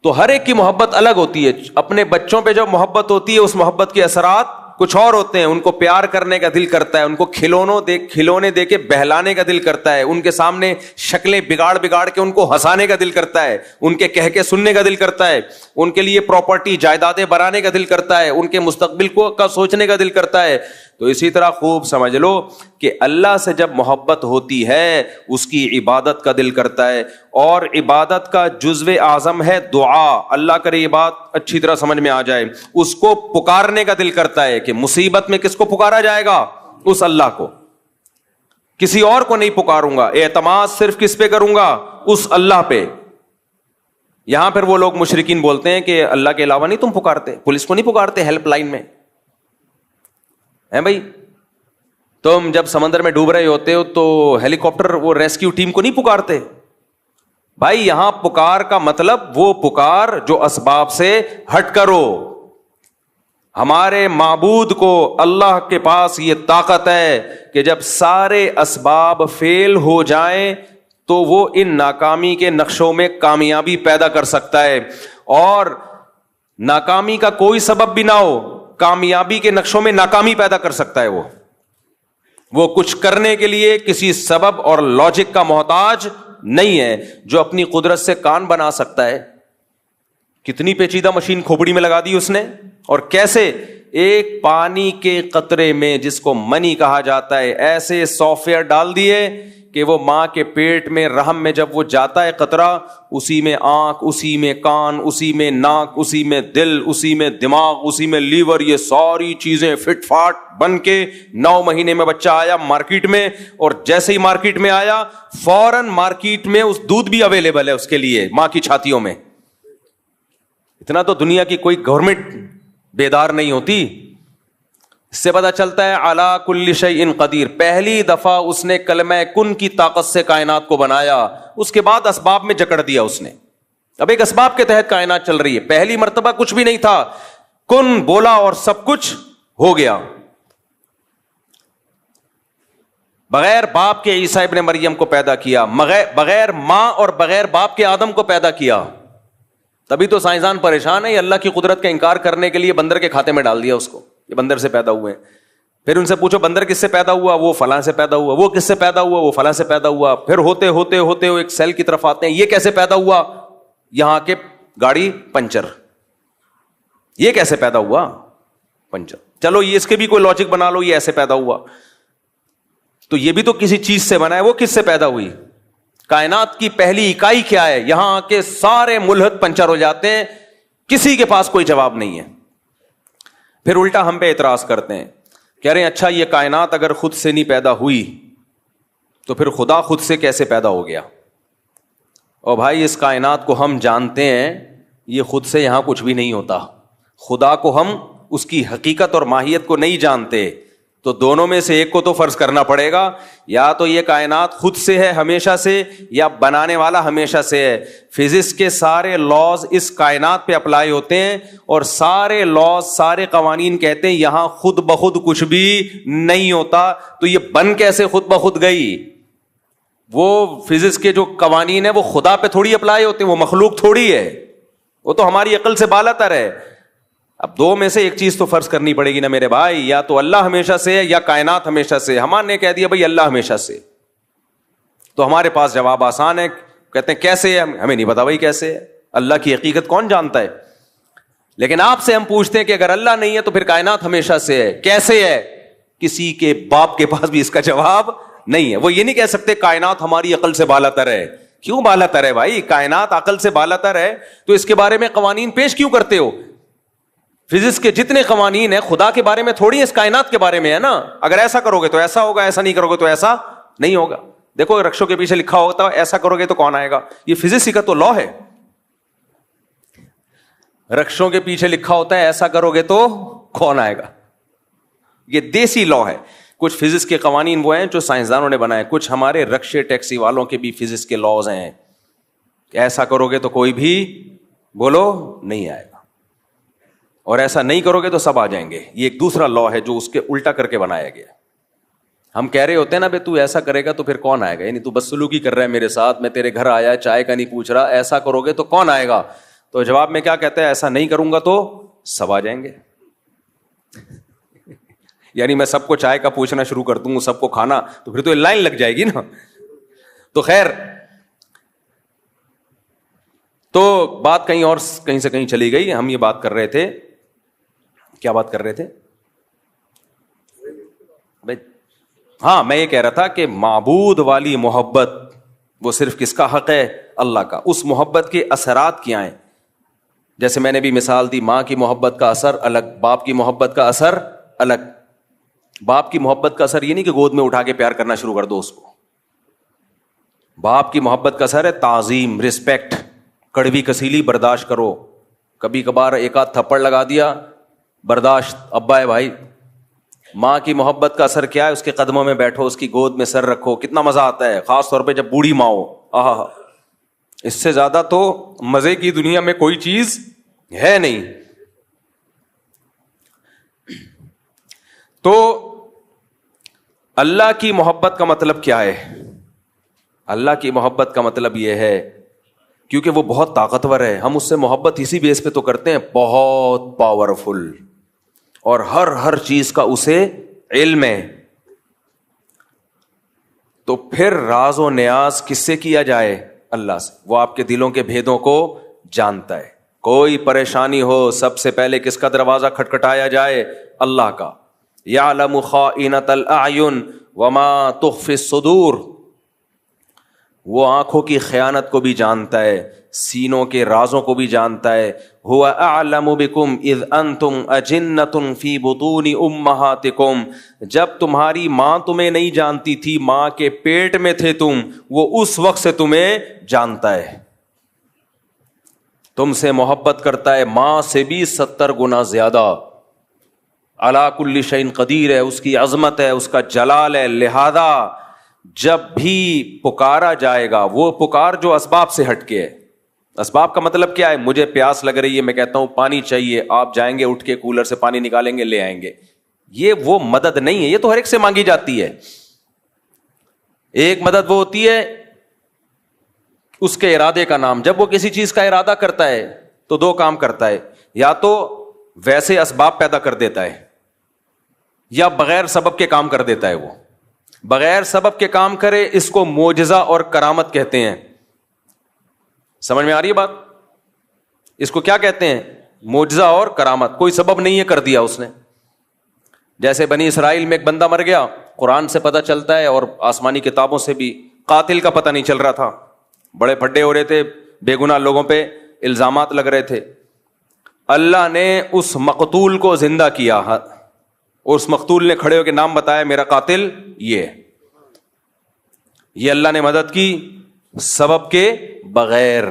تو ہر ایک کی محبت الگ ہوتی ہے. اپنے بچوں پہ جو محبت ہوتی ہے اس محبت کے اثرات کچھ اور ہوتے ہیں. ان کو پیار کرنے کا دل کرتا ہے, ان کو کھلونے دے کے بہلانے کا دل کرتا ہے, ان کے سامنے شکلیں بگاڑ کے ان کو ہنسانے کا دل کرتا ہے, ان کے کہہ کے سننے کا دل کرتا ہے, ان کے لیے پراپرٹی جائیدادیں بنانے کا دل کرتا ہے, ان کے مستقبل کا سوچنے کا دل کرتا ہے. تو اسی طرح خوب سمجھ لو کہ اللہ سے جب محبت ہوتی ہے اس کی عبادت کا دل کرتا ہے, اور عبادت کا جزو اعظم ہے دعا. اللہ کرے یہ بات اچھی طرح سمجھ میں آ جائے. اس کو پکارنے کا دل کرتا ہے کہ مصیبت میں کس کو پکارا جائے گا؟ اس اللہ کو. کسی اور کو نہیں پکاروں گا، اعتماد صرف کس پہ کروں گا؟ اس اللہ پہ. یہاں پھر وہ لوگ مشرکین بولتے ہیں کہ اللہ کے علاوہ نہیں تم پکارتے، پولیس کو نہیں پکارتے ہیلپ لائن میں؟ ہیں بھائی، تم جب سمندر میں ڈوب رہے ہوتے ہو تو ہیلی کاپٹر وہ ریسکیو ٹیم کو نہیں پکارتے؟ بھائی یہاں پکار کا مطلب وہ پکار جو اسباب سے ہٹ کرو. ہمارے معبود کو، اللہ کے پاس یہ طاقت ہے کہ جب سارے اسباب فیل ہو جائیں تو وہ ان ناکامی کے نقشوں میں کامیابی پیدا کر سکتا ہے، اور ناکامی کا کوئی سبب بھی نہ ہو، کامیابی کے نقشوں میں ناکامی پیدا کر سکتا ہے. وہ کچھ کرنے کے لیے کسی سبب اور لاجک کا محتاج نہیں ہے. جو اپنی قدرت سے کان بنا سکتا ہے، کتنی پیچیدہ مشین کھوپڑی میں لگا دی اس نے، اور کیسے ایک پانی کے قطرے میں جس کو منی کہا جاتا ہے ایسے سافٹ ویئر ڈال دیے کہ وہ ماں کے پیٹ میں رحم میں جب وہ جاتا ہے قطرہ، اسی میں آنکھ، اسی میں کان، اسی میں ناک، اسی میں دل، اسی میں دماغ، اسی میں لیور، یہ ساری چیزیں فٹ فاٹ بن کے 9 مہینے میں بچہ آیا مارکیٹ میں، اور جیسے ہی مارکیٹ میں آیا فوراً مارکیٹ میں اس دودھ بھی اویلیبل ہے اس کے لیے ماں کی چھاتیوں میں. اتنا تو دنیا کی کوئی گورنمنٹ بیدار نہیں ہوتی. اس سے پتہ چلتا ہے علی کل شیء قدیر. پہلی دفعہ اس نے کلمہ کن کی طاقت سے کائنات کو بنایا، اس کے بعد اسباب میں جکڑ دیا اس نے. اب ایک اسباب کے تحت کائنات چل رہی ہے. پہلی مرتبہ کچھ بھی نہیں تھا، کن بولا اور سب کچھ ہو گیا. بغیر باپ کے عیسیٰ ابن مریم کو پیدا کیا، بغیر ماں اور بغیر باپ کے آدم کو پیدا کیا. تبھی تو سائنسدان پریشان ہے، یہ اللہ کی قدرت کا انکار کرنے کے لیے بندر کے کھاتے میں ڈال دیا اس کو، یہ بندر سے پیدا ہوئے ہیں. پھر ان سے پوچھو بندر کس سے پیدا ہوا؟ وہ فلاں سے پیدا ہوا. وہ کس سے پیدا ہوا؟ وہ فلاں سے پیدا ہوا. پھر ہوتے ہوتے ہوتے وہ ایک سیل کی طرف آتے ہیں، یہ کیسے پیدا ہوا؟ یہاں کے گاڑی پنچر. یہ کیسے پیدا ہوا؟ پنچر. چلو یہ اس کے بھی کوئی لاجک بنا لو، یہ ایسے پیدا ہوا تو یہ بھی تو کسی چیز سے بنا ہے. وہ کس سے پیدا ہوئی؟ کائنات کی پہلی اکائی کیا ہے؟ یہاں کے سارے ملحد پنچر ہو جاتے ہیں، کسی کے پاس کوئی جواب نہیں ہے. پھر الٹا ہم پہ اعتراض کرتے ہیں، کہہ رہے ہیں اچھا یہ کائنات اگر خود سے نہیں پیدا ہوئی تو پھر خدا خود سے کیسے پیدا ہو گیا؟ اور بھائی اس کائنات کو ہم جانتے ہیں، یہ خود سے یہاں کچھ بھی نہیں ہوتا. خدا کو ہم اس کی حقیقت اور ماہیت کو نہیں جانتے، تو دونوں میں سے ایک کو تو فرض کرنا پڑے گا. یا تو یہ کائنات خود سے ہے ہمیشہ سے، یا بنانے والا ہمیشہ سے ہے. فزکس کے سارے لاز اس کائنات پہ اپلائی ہوتے ہیں، اور سارے لاز، سارے قوانین کہتے ہیں یہاں خود بخود کچھ بھی نہیں ہوتا. تو یہ بن کیسے خود بخود گئی؟ وہ فزکس کے جو قوانین ہیں وہ خدا پہ تھوڑی اپلائی ہوتے ہیں، وہ مخلوق تھوڑی ہے، وہ تو ہماری عقل سے بالا تر ہے. اب دو میں سے ایک چیز تو فرض کرنی پڑے گی نا میرے بھائی، یا تو اللہ ہمیشہ سے ہے یا کائنات ہمیشہ سے. ہمارے نے کہہ دیا بھائی اللہ ہمیشہ سے، تو ہمارے پاس جواب آسان ہے. کہتے ہیں کیسے ہے؟ ہمیں نہیں پتا بھائی کیسے ہے، اللہ کی حقیقت کون جانتا ہے. لیکن آپ سے ہم پوچھتے ہیں کہ اگر اللہ نہیں ہے تو پھر کائنات ہمیشہ سے ہے، کیسے ہے؟ کسی کے باپ کے پاس بھی اس کا جواب نہیں ہے. وہ یہ نہیں کہہ سکتے کائنات ہماری عقل سے بالا تر ہے. کیوں بالا تر ہے بھائی؟ کائنات عقل سے بالا تر ہے تو اس کے بارے میں قوانین پیش کیوں کرتے ہو؟ فزکس کے جتنے قوانین ہیں خدا کے بارے میں تھوڑی، اس کائنات کے بارے میں ہے نا. اگر ایسا کرو گے تو ایسا ہوگا، ایسا نہیں کرو گے تو ایسا نہیں ہوگا. دیکھو رکشوں کے پیچھے لکھا ہوتا ہے ایسا کرو گے تو کون آئے گا. یہ فزکس کا تو لا ہے. رکشوں کے پیچھے لکھا ہوتا ہے ایسا کرو گے تو کون آئے گا. یہ دیسی لا ہے. کچھ فزکس کے قوانین وہ ہیں جو سائنسدانوں نے بنائے، کچھ ہمارے رکشے ٹیکسی والوں کے بھی فزکس کے لاز ہیں. ایسا کرو گے تو کوئی بھی بولو نہیں آئے گا، اور ایسا نہیں کرو گے تو سب آ جائیں گے. یہ ایک دوسرا لا ہے جو اس کے الٹا کر کے بنایا گیا. ہم کہہ رہے ہوتے ہیں نا بھائی تو ایسا کرے گا تو پھر کون آئے گا، یعنی تو بس سلوکی کر رہا ہے میرے ساتھ، میں تیرے گھر آیا چائے کا نہیں پوچھ رہا، ایسا کرو گے تو کون آئے گا. تو جواب میں کیا کہتا ہے؟ ایسا نہیں کروں گا تو سب آ جائیں گے. یعنی میں سب کو چائے کا پوچھنا شروع کر دوں، سب کو کھانا، تو پھر تو لائن لگ جائے گی نا. تو خیر، تو بات کہیں اور کہیں سے کہیں چلی گئی. ہم یہ بات کر رہے تھے، کیا بات کر رہے تھے بھائی؟ ہاں میں یہ کہہ رہا تھا کہ معبود والی محبت وہ صرف کس کا حق ہے؟ اللہ کا. اس محبت کے اثرات کیا ہیں؟ جیسے میں نے بھی مثال دی، ماں کی محبت کا اثر الگ، باپ کی محبت کا اثر الگ. باپ کی محبت کا اثر یہ نہیں کہ گود میں اٹھا کے پیار کرنا شروع کر دو اس کو. باپ کی محبت کا اثر ہے تعظیم, رسپیکٹ, کڑوی کسیلی برداشت کرو. کبھی کبھار ایک آدھ تھپڑ لگا دیا, برداشت, ابا ہے بھائی. ماں کی محبت کا اثر کیا ہے؟ اس کے قدموں میں بیٹھو, اس کی گود میں سر رکھو, کتنا مزہ آتا ہے, خاص طور پہ جب بوڑھی ماں ہو. آہا, اس سے زیادہ تو مزے کی دنیا میں کوئی چیز ہے نہیں. تو اللہ کی محبت کا مطلب کیا ہے؟ اللہ کی محبت کا مطلب یہ ہے, کیونکہ وہ بہت طاقتور ہے, ہم اس سے محبت اسی بیس پہ تو کرتے ہیں, بہت پاورفل, اور ہر چیز کا اسے علم ہے. تو پھر راز و نیاز کس سے کیا جائے؟ اللہ سے. وہ آپ کے دلوں کے بھیدوں کو جانتا ہے. کوئی پریشانی ہو سب سے پہلے کس کا دروازہ کھٹکھٹایا جائے؟ اللہ کا. یعلم خائنۃ الاعین وما تخفی الصدور. وہ آنکھوں کی خیانت کو بھی جانتا ہے, سینوں کے رازوں کو بھی جانتا ہے. هو اعلم بكم اذ انتم اجنۃ فی بطون امہاتکم. جب تمہاری ماں تمہیں نہیں جانتی تھی, ماں کے پیٹ میں تھے تم, وہ اس وقت سے تمہیں جانتا ہے, تم سے محبت کرتا ہے, ماں سے بھی 70 گنا زیادہ. علی کل شیء قدیر ہے, اس کی عظمت ہے, اس کا جلال ہے. لہذا جب بھی پکارا جائے گا, وہ پکار جو اسباب سے ہٹ کے ہے. اسباب کا مطلب کیا ہے؟ مجھے پیاس لگ رہی ہے, میں کہتا ہوں پانی چاہیے, آپ جائیں گے اٹھ کے کولر سے پانی نکالیں گے لے آئیں گے. یہ وہ مدد نہیں ہے, یہ تو ہر ایک سے مانگی جاتی ہے. ایک مدد وہ ہوتی ہے اس کے ارادے کا نام. جب وہ کسی چیز کا ارادہ کرتا ہے تو 2 کام کرتا ہے, یا تو ویسے اسباب پیدا کر دیتا ہے, یا بغیر سبب کے کام کر دیتا ہے. وہ بغیر سبب کے کام کرے, اس کو معجزہ اور کرامت کہتے ہیں. سمجھ میں آ رہی ہے بات؟ اس کو کیا کہتے ہیں؟ معجزہ اور کرامت. کوئی سبب نہیں ہے, کر دیا اس نے. جیسے بنی اسرائیل میں ایک بندہ مر گیا, قرآن سے پتہ چلتا ہے اور آسمانی کتابوں سے بھی, قاتل کا پتہ نہیں چل رہا تھا, بڑے پھڈے ہو رہے تھے, بے گناہ لوگوں پہ الزامات لگ رہے تھے. اللہ نے اس مقتول کو زندہ کیا, اس مقتول نے کھڑے ہو کے نام بتایا, میرا قاتل یہ اللہ نے مدد کی سبب کے بغیر.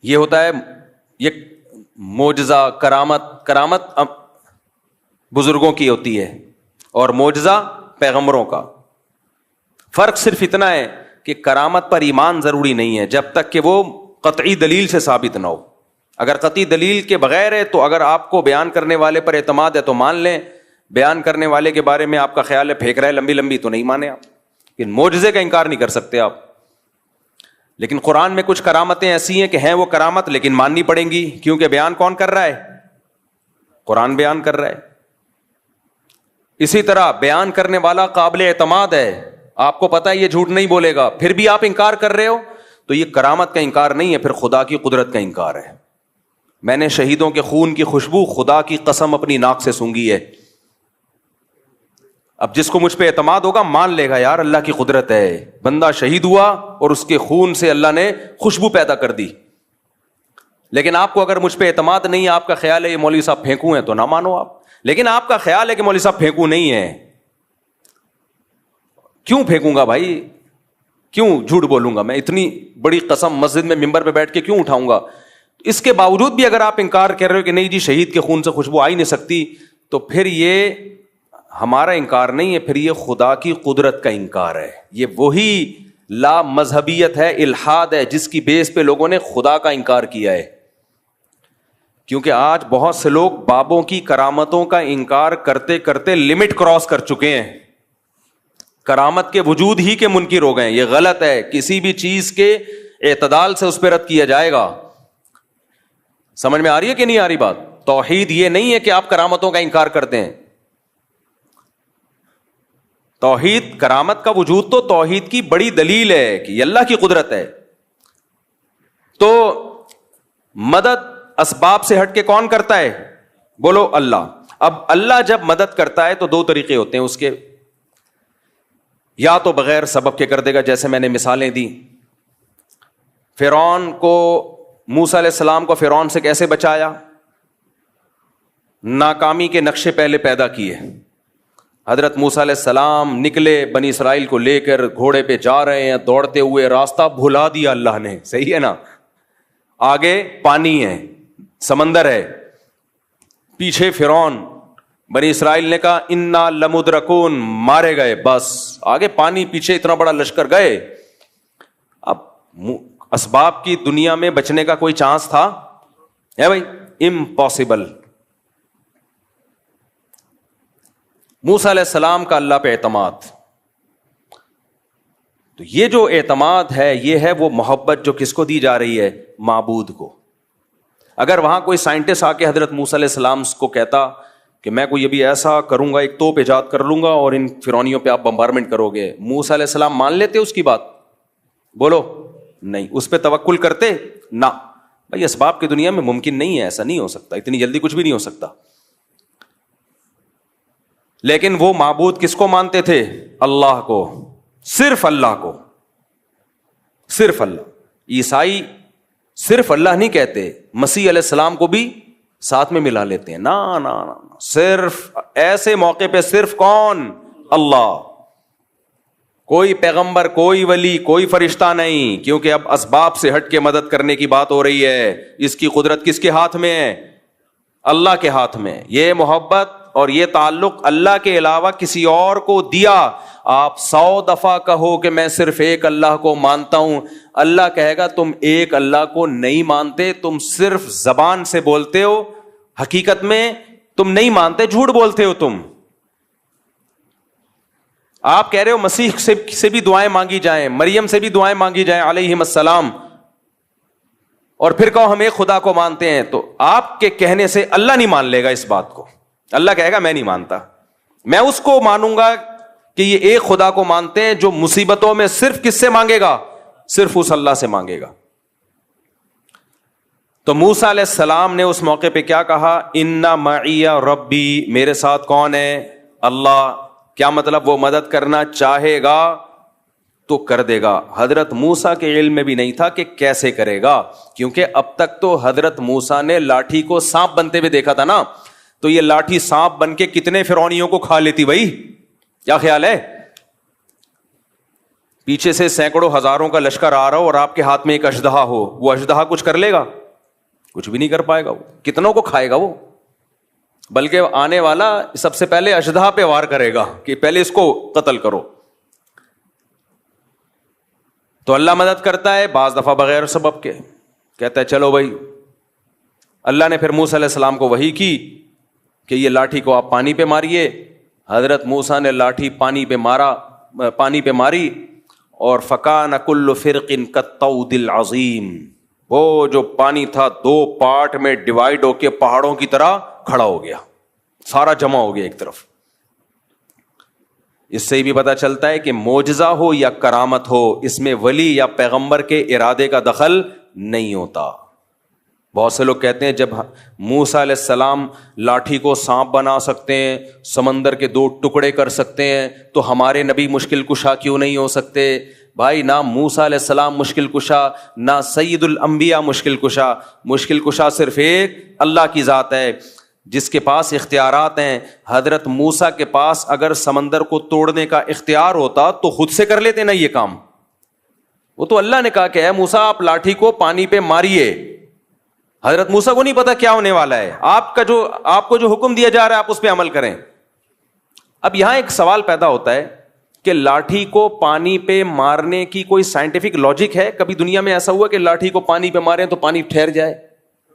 یہ ہوتا ہے یہ معجزہ. کرامت بزرگوں کی ہوتی ہے اور معجزہ پیغمبروں کا. فرق صرف اتنا ہے کہ کرامت پر ایمان ضروری نہیں ہے جب تک کہ وہ قطعی دلیل سے ثابت نہ ہو. اگر قطعی دلیل کے بغیر ہے تو اگر آپ کو بیان کرنے والے پر اعتماد ہے تو مان لیں, بیان کرنے والے کے بارے میں آپ کا خیال ہے پھینک رہا ہے لمبی لمبی, تو نہیں مانے آپ. لیکن معجزے کا انکار نہیں کر سکتے آپ. لیکن قرآن میں کچھ کرامتیں ایسی ہیں کہ ہیں وہ کرامت لیکن ماننی پڑیں گی, کیونکہ بیان کون کر رہا ہے؟ قرآن بیان کر رہا ہے. اسی طرح بیان کرنے والا قابل اعتماد ہے, آپ کو پتا ہے یہ جھوٹ نہیں بولے گا, پھر بھی آپ انکار کر رہے ہو, تو یہ کرامت کا انکار نہیں ہے, پھر خدا کی قدرت کا انکار ہے. میں نے شہیدوں کے خون کی خوشبو خدا کی قسم اپنی ناک سے سونگھی ہے. اب جس کو مجھ پہ اعتماد ہوگا مان لے گا یار اللہ کی قدرت ہے, بندہ شہید ہوا اور اس کے خون سے اللہ نے خوشبو پیدا کر دی. لیکن آپ کو اگر مجھ پہ اعتماد نہیں ہے, آپ کا خیال ہے یہ مولوی صاحب پھینکو ہیں, تو نہ مانو آپ. لیکن آپ کا خیال ہے کہ مولوی صاحب پھینکو نہیں ہے, کیوں پھینکوں گا بھائی, کیوں جھوٹ بولوں گا میں, اتنی بڑی قسم مسجد میں ممبر پہ بیٹھ کے کیوں اٹھاؤں گا. اس کے باوجود بھی اگر آپ انکار کر رہے ہو کہ نہیں جی شہید کے خون سے خوشبو آ ہی نہیں سکتی, تو پھر یہ ہمارا انکار نہیں ہے, پھر یہ خدا کی قدرت کا انکار ہے. یہ وہی لا مذہبیت ہے, الحاد ہے, جس کی بیس پہ لوگوں نے خدا کا انکار کیا ہے. کیونکہ آج بہت سے لوگ بابوں کی کرامتوں کا انکار کرتے کرتے لمٹ کراس کر چکے ہیں, کرامت کے وجود ہی کے منکر ہو گئے. یہ غلط ہے, کسی بھی چیز کے اعتدال سے اس پہ رد کیا جائے گا. سمجھ میں آ رہی ہے کہ نہیں آ رہی بات؟ توحید یہ نہیں ہے کہ آپ کرامتوں کا انکار کرتے ہیں. توحید, کرامت کا وجود تو توحید کی بڑی دلیل ہے کہ یہ اللہ کی قدرت ہے. تو مدد اسباب سے ہٹ کے کون کرتا ہے؟ بولو اللہ. اب اللہ جب مدد کرتا ہے تو 2 طریقے ہوتے ہیں اس کے, یا تو بغیر سبب کے کر دے گا, جیسے میں نے مثالیں دی. فرعون کو, موسیٰ علیہ السلام کو فرعون سے کیسے بچایا؟ ناکامی کے نقشے پہلے پیدا کیے. حضرت موسیٰ علیہ السلام نکلے, بنی اسرائیل کو لے کر گھوڑے پہ جا رہے ہیں, دوڑتے ہوئے راستہ بھلا دیا اللہ نے, صحیح ہے نا, آگے پانی ہے, سمندر ہے, پیچھے فرعون, بنی اسرائیل نے کہا انا لمدرکون, مارے گئے, بس آگے پانی, پیچھے اتنا بڑا لشکر گئے. اب اسباب کی دنیا میں بچنے کا کوئی چانس تھا ہے بھائی؟ امپاسبل. موسیٰ علیہ السلام کا اللہ پہ اعتماد, تو یہ جو اعتماد ہے یہ ہے وہ محبت جو کس کو دی جا رہی ہے؟ معبود کو. اگر وہاں کوئی سائنٹسٹ آ کے حضرت موسیٰ علیہ السلام کو کہتا کہ میں کوئی ابھی ایسا کروں گا, ایک توپ ایجاد کر لوں گا اور ان فرعونیوں پہ آپ بمبارمنٹ کرو گے, موسیٰ علیہ السلام مان لیتے اس کی بات؟ بولو نہیں. اس پہ توکل کرتے؟ نہ بھائی, اسباب کی دنیا میں ممکن نہیں ہے, ایسا نہیں ہو سکتا, اتنی جلدی کچھ بھی نہیں ہو سکتا. لیکن وہ معبود کس کو مانتے تھے؟ اللہ کو, صرف اللہ کو, صرف اللہ. عیسائی صرف اللہ نہیں کہتے, مسیح علیہ السلام کو بھی ساتھ میں ملا لیتے ہیں. نا نا نا, صرف ایسے موقع پہ صرف کون؟ اللہ. کوئی پیغمبر, کوئی ولی, کوئی فرشتہ نہیں, کیونکہ اب اسباب سے ہٹ کے مدد کرنے کی بات ہو رہی ہے. اس کی قدرت کس کے ہاتھ میں ہے؟ اللہ کے ہاتھ میں. یہ محبت اور یہ تعلق اللہ کے علاوہ کسی اور کو دیا, آپ 100 دفعہ کہو کہ میں صرف ایک اللہ کو مانتا ہوں, اللہ کہے گا تم ایک اللہ کو نہیں مانتے, تم صرف زبان سے بولتے ہو, حقیقت میں تم نہیں مانتے, جھوٹ بولتے ہو تم. آپ کہہ رہے ہو مسیح سے بھی دعائیں مانگی جائیں, مریم سے بھی دعائیں مانگی جائیں علیہم السلام, اور پھر کہو ہم ایک خدا کو مانتے ہیں, تو آپ کے کہنے سے اللہ نہیں مان لے گا اس بات کو. اللہ کہے گا میں نہیں مانتا, میں اس کو مانوں گا کہ یہ ایک خدا کو مانتے ہیں جو مصیبتوں میں صرف کس سے مانگے گا؟ صرف اس اللہ سے مانگے گا. تو موسیٰ علیہ السلام نے اس موقع پہ کیا کہا؟ ان معی ربی, میرے ساتھ کون ہے؟ اللہ. کیا مطلب؟ وہ مدد کرنا چاہے گا تو کر دے گا. حضرت موسیٰ کے علم میں بھی نہیں تھا کہ کیسے کرے گا, کیونکہ اب تک تو حضرت موسیٰ نے لاٹھی کو سانپ بنتے ہوئے دیکھا تھا نا, تو یہ لاٹھی سانپ بن کے کتنے فرعونیوں کو کھا لیتی بھائی, کیا خیال ہے؟ پیچھے سے سینکڑوں ہزاروں کا لشکر آ رہا ہو اور آپ کے ہاتھ میں ایک اژدہا ہو, وہ اژدہا کچھ کر لے گا؟ کچھ بھی نہیں کر پائے گا. وہ کتنوں کو کھائے گا وہ؟ بلکہ آنے والا سب سے پہلے اژدہا پہ وار کرے گا کہ پہلے اس کو قتل کرو. تو اللہ مدد کرتا ہے بعض دفعہ بغیر سبب کے, کہتا ہے چلو بھائی. اللہ نے پھر موسیٰ علیہ السلام کو وحی کی کہ یہ لاٹھی کو آپ پانی پہ ماریے. حضرت موسیٰ نے لاٹھی پانی پہ ماری اور فکان کل فرق کالطود العظیم, وہ جو پانی تھا 2 پارٹ میں ڈیوائڈ ہو کے پہاڑوں کی طرح کھڑا ہو گیا, سارا جمع ہو گیا ایک طرف. اس سے بھی پتہ چلتا ہے کہ معجزہ ہو یا کرامت ہو, اس میں ولی یا پیغمبر کے ارادے کا دخل نہیں ہوتا. بہت سے لوگ کہتے ہیں جب موسیٰ علیہ السلام لاٹھی کو سانپ بنا سکتے ہیں, سمندر کے 2 ٹکڑے کر سکتے ہیں, تو ہمارے نبی مشکل کشا کیوں نہیں ہو سکتے؟ بھائی نہ موسیٰ علیہ السلام مشکل کشا, نہ سید الانبیاء مشکل کشا. مشکل کشا صرف ایک اللہ کی ذات ہے جس کے پاس اختیارات ہیں. حضرت موسیٰ کے پاس اگر سمندر کو توڑنے کا اختیار ہوتا تو خود سے کر لیتے نا یہ کام. وہ تو اللہ نے کہا کہ اے موسیٰ آپ لاٹھی کو پانی پہ ماریے. حضرت موسیٰ کو نہیں پتا کیا ہونے والا ہے, آپ کو جو حکم دیا جا رہا ہے آپ اس پہ عمل کریں. اب یہاں ایک سوال پیدا ہوتا ہے کہ لاٹھی کو پانی پہ مارنے کی کوئی سائنٹیفک لاجک ہے؟ کبھی دنیا میں ایسا ہوا کہ لاٹھی کو پانی پہ ماریں تو پانی ٹھہر جائے؟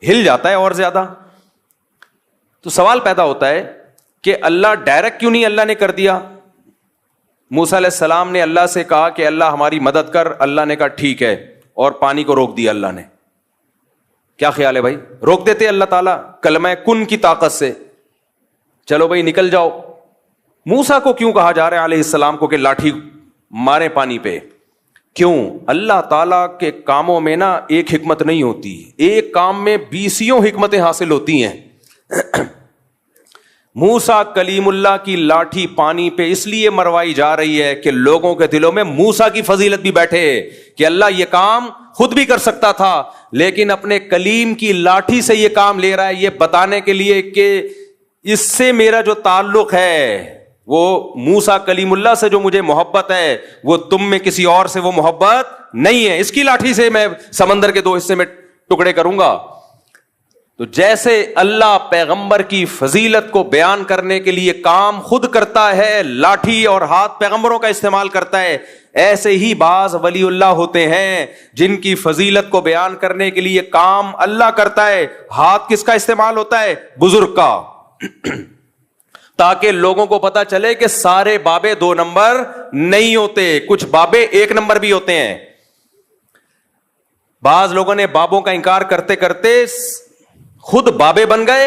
ہل جاتا ہے اور زیادہ. تو سوال پیدا ہوتا ہے کہ اللہ ڈائریکٹ کیوں نہیں اللہ نے کر دیا؟ موسیٰ علیہ السلام نے اللہ سے کہا کہ اللہ ہماری مدد کر, اللہ نے کہا ٹھیک ہے, اور پانی کو روک دیا اللہ نے. کیا خیال ہے بھائی؟ روک دیتے اللہ تعالیٰ کلمہ کن کی طاقت سے, چلو بھائی نکل جاؤ. موسیٰ کو کیوں کہا جا رہا ہے علیہ السلام کو کہ لاٹھی مارے پانی پہ؟ کیوں؟ اللہ تعالیٰ کے کاموں میں نا ایک حکمت نہیں ہوتی, ایک کام میں 20 حکمتیں حاصل ہوتی ہیں. موسیٰ کلیم اللہ کی لاٹھی پانی پہ اس لیے مروائی جا رہی ہے کہ لوگوں کے دلوں میں موسیٰ کی فضیلت بھی بیٹھے کہ اللہ یہ کام خود بھی کر سکتا تھا لیکن اپنے کلیم کی لاٹھی سے یہ کام لے رہا ہے, یہ بتانے کے لیے کہ اس سے میرا جو تعلق ہے وہ موسیٰ کلیم اللہ سے جو مجھے محبت ہے وہ تم میں کسی اور سے وہ محبت نہیں ہے. اس کی لاٹھی سے میں سمندر کے 2 حصے میں ٹکڑے کروں گا. تو جیسے اللہ پیغمبر کی فضیلت کو بیان کرنے کے لیے کام خود کرتا ہے, لاٹھی اور ہاتھ پیغمبروں کا استعمال کرتا ہے, ایسے ہی بعض ولی اللہ ہوتے ہیں جن کی فضیلت کو بیان کرنے کے لیے کام اللہ کرتا ہے. ہاتھ کس کا استعمال ہوتا ہے؟ بزرگ کا, تاکہ لوگوں کو پتا چلے کہ سارے بابے 2 نمبر نہیں ہوتے, کچھ بابے 1 نمبر بھی ہوتے ہیں. بعض لوگوں نے بابوں کا انکار کرتے کرتے خود بابے بن گئے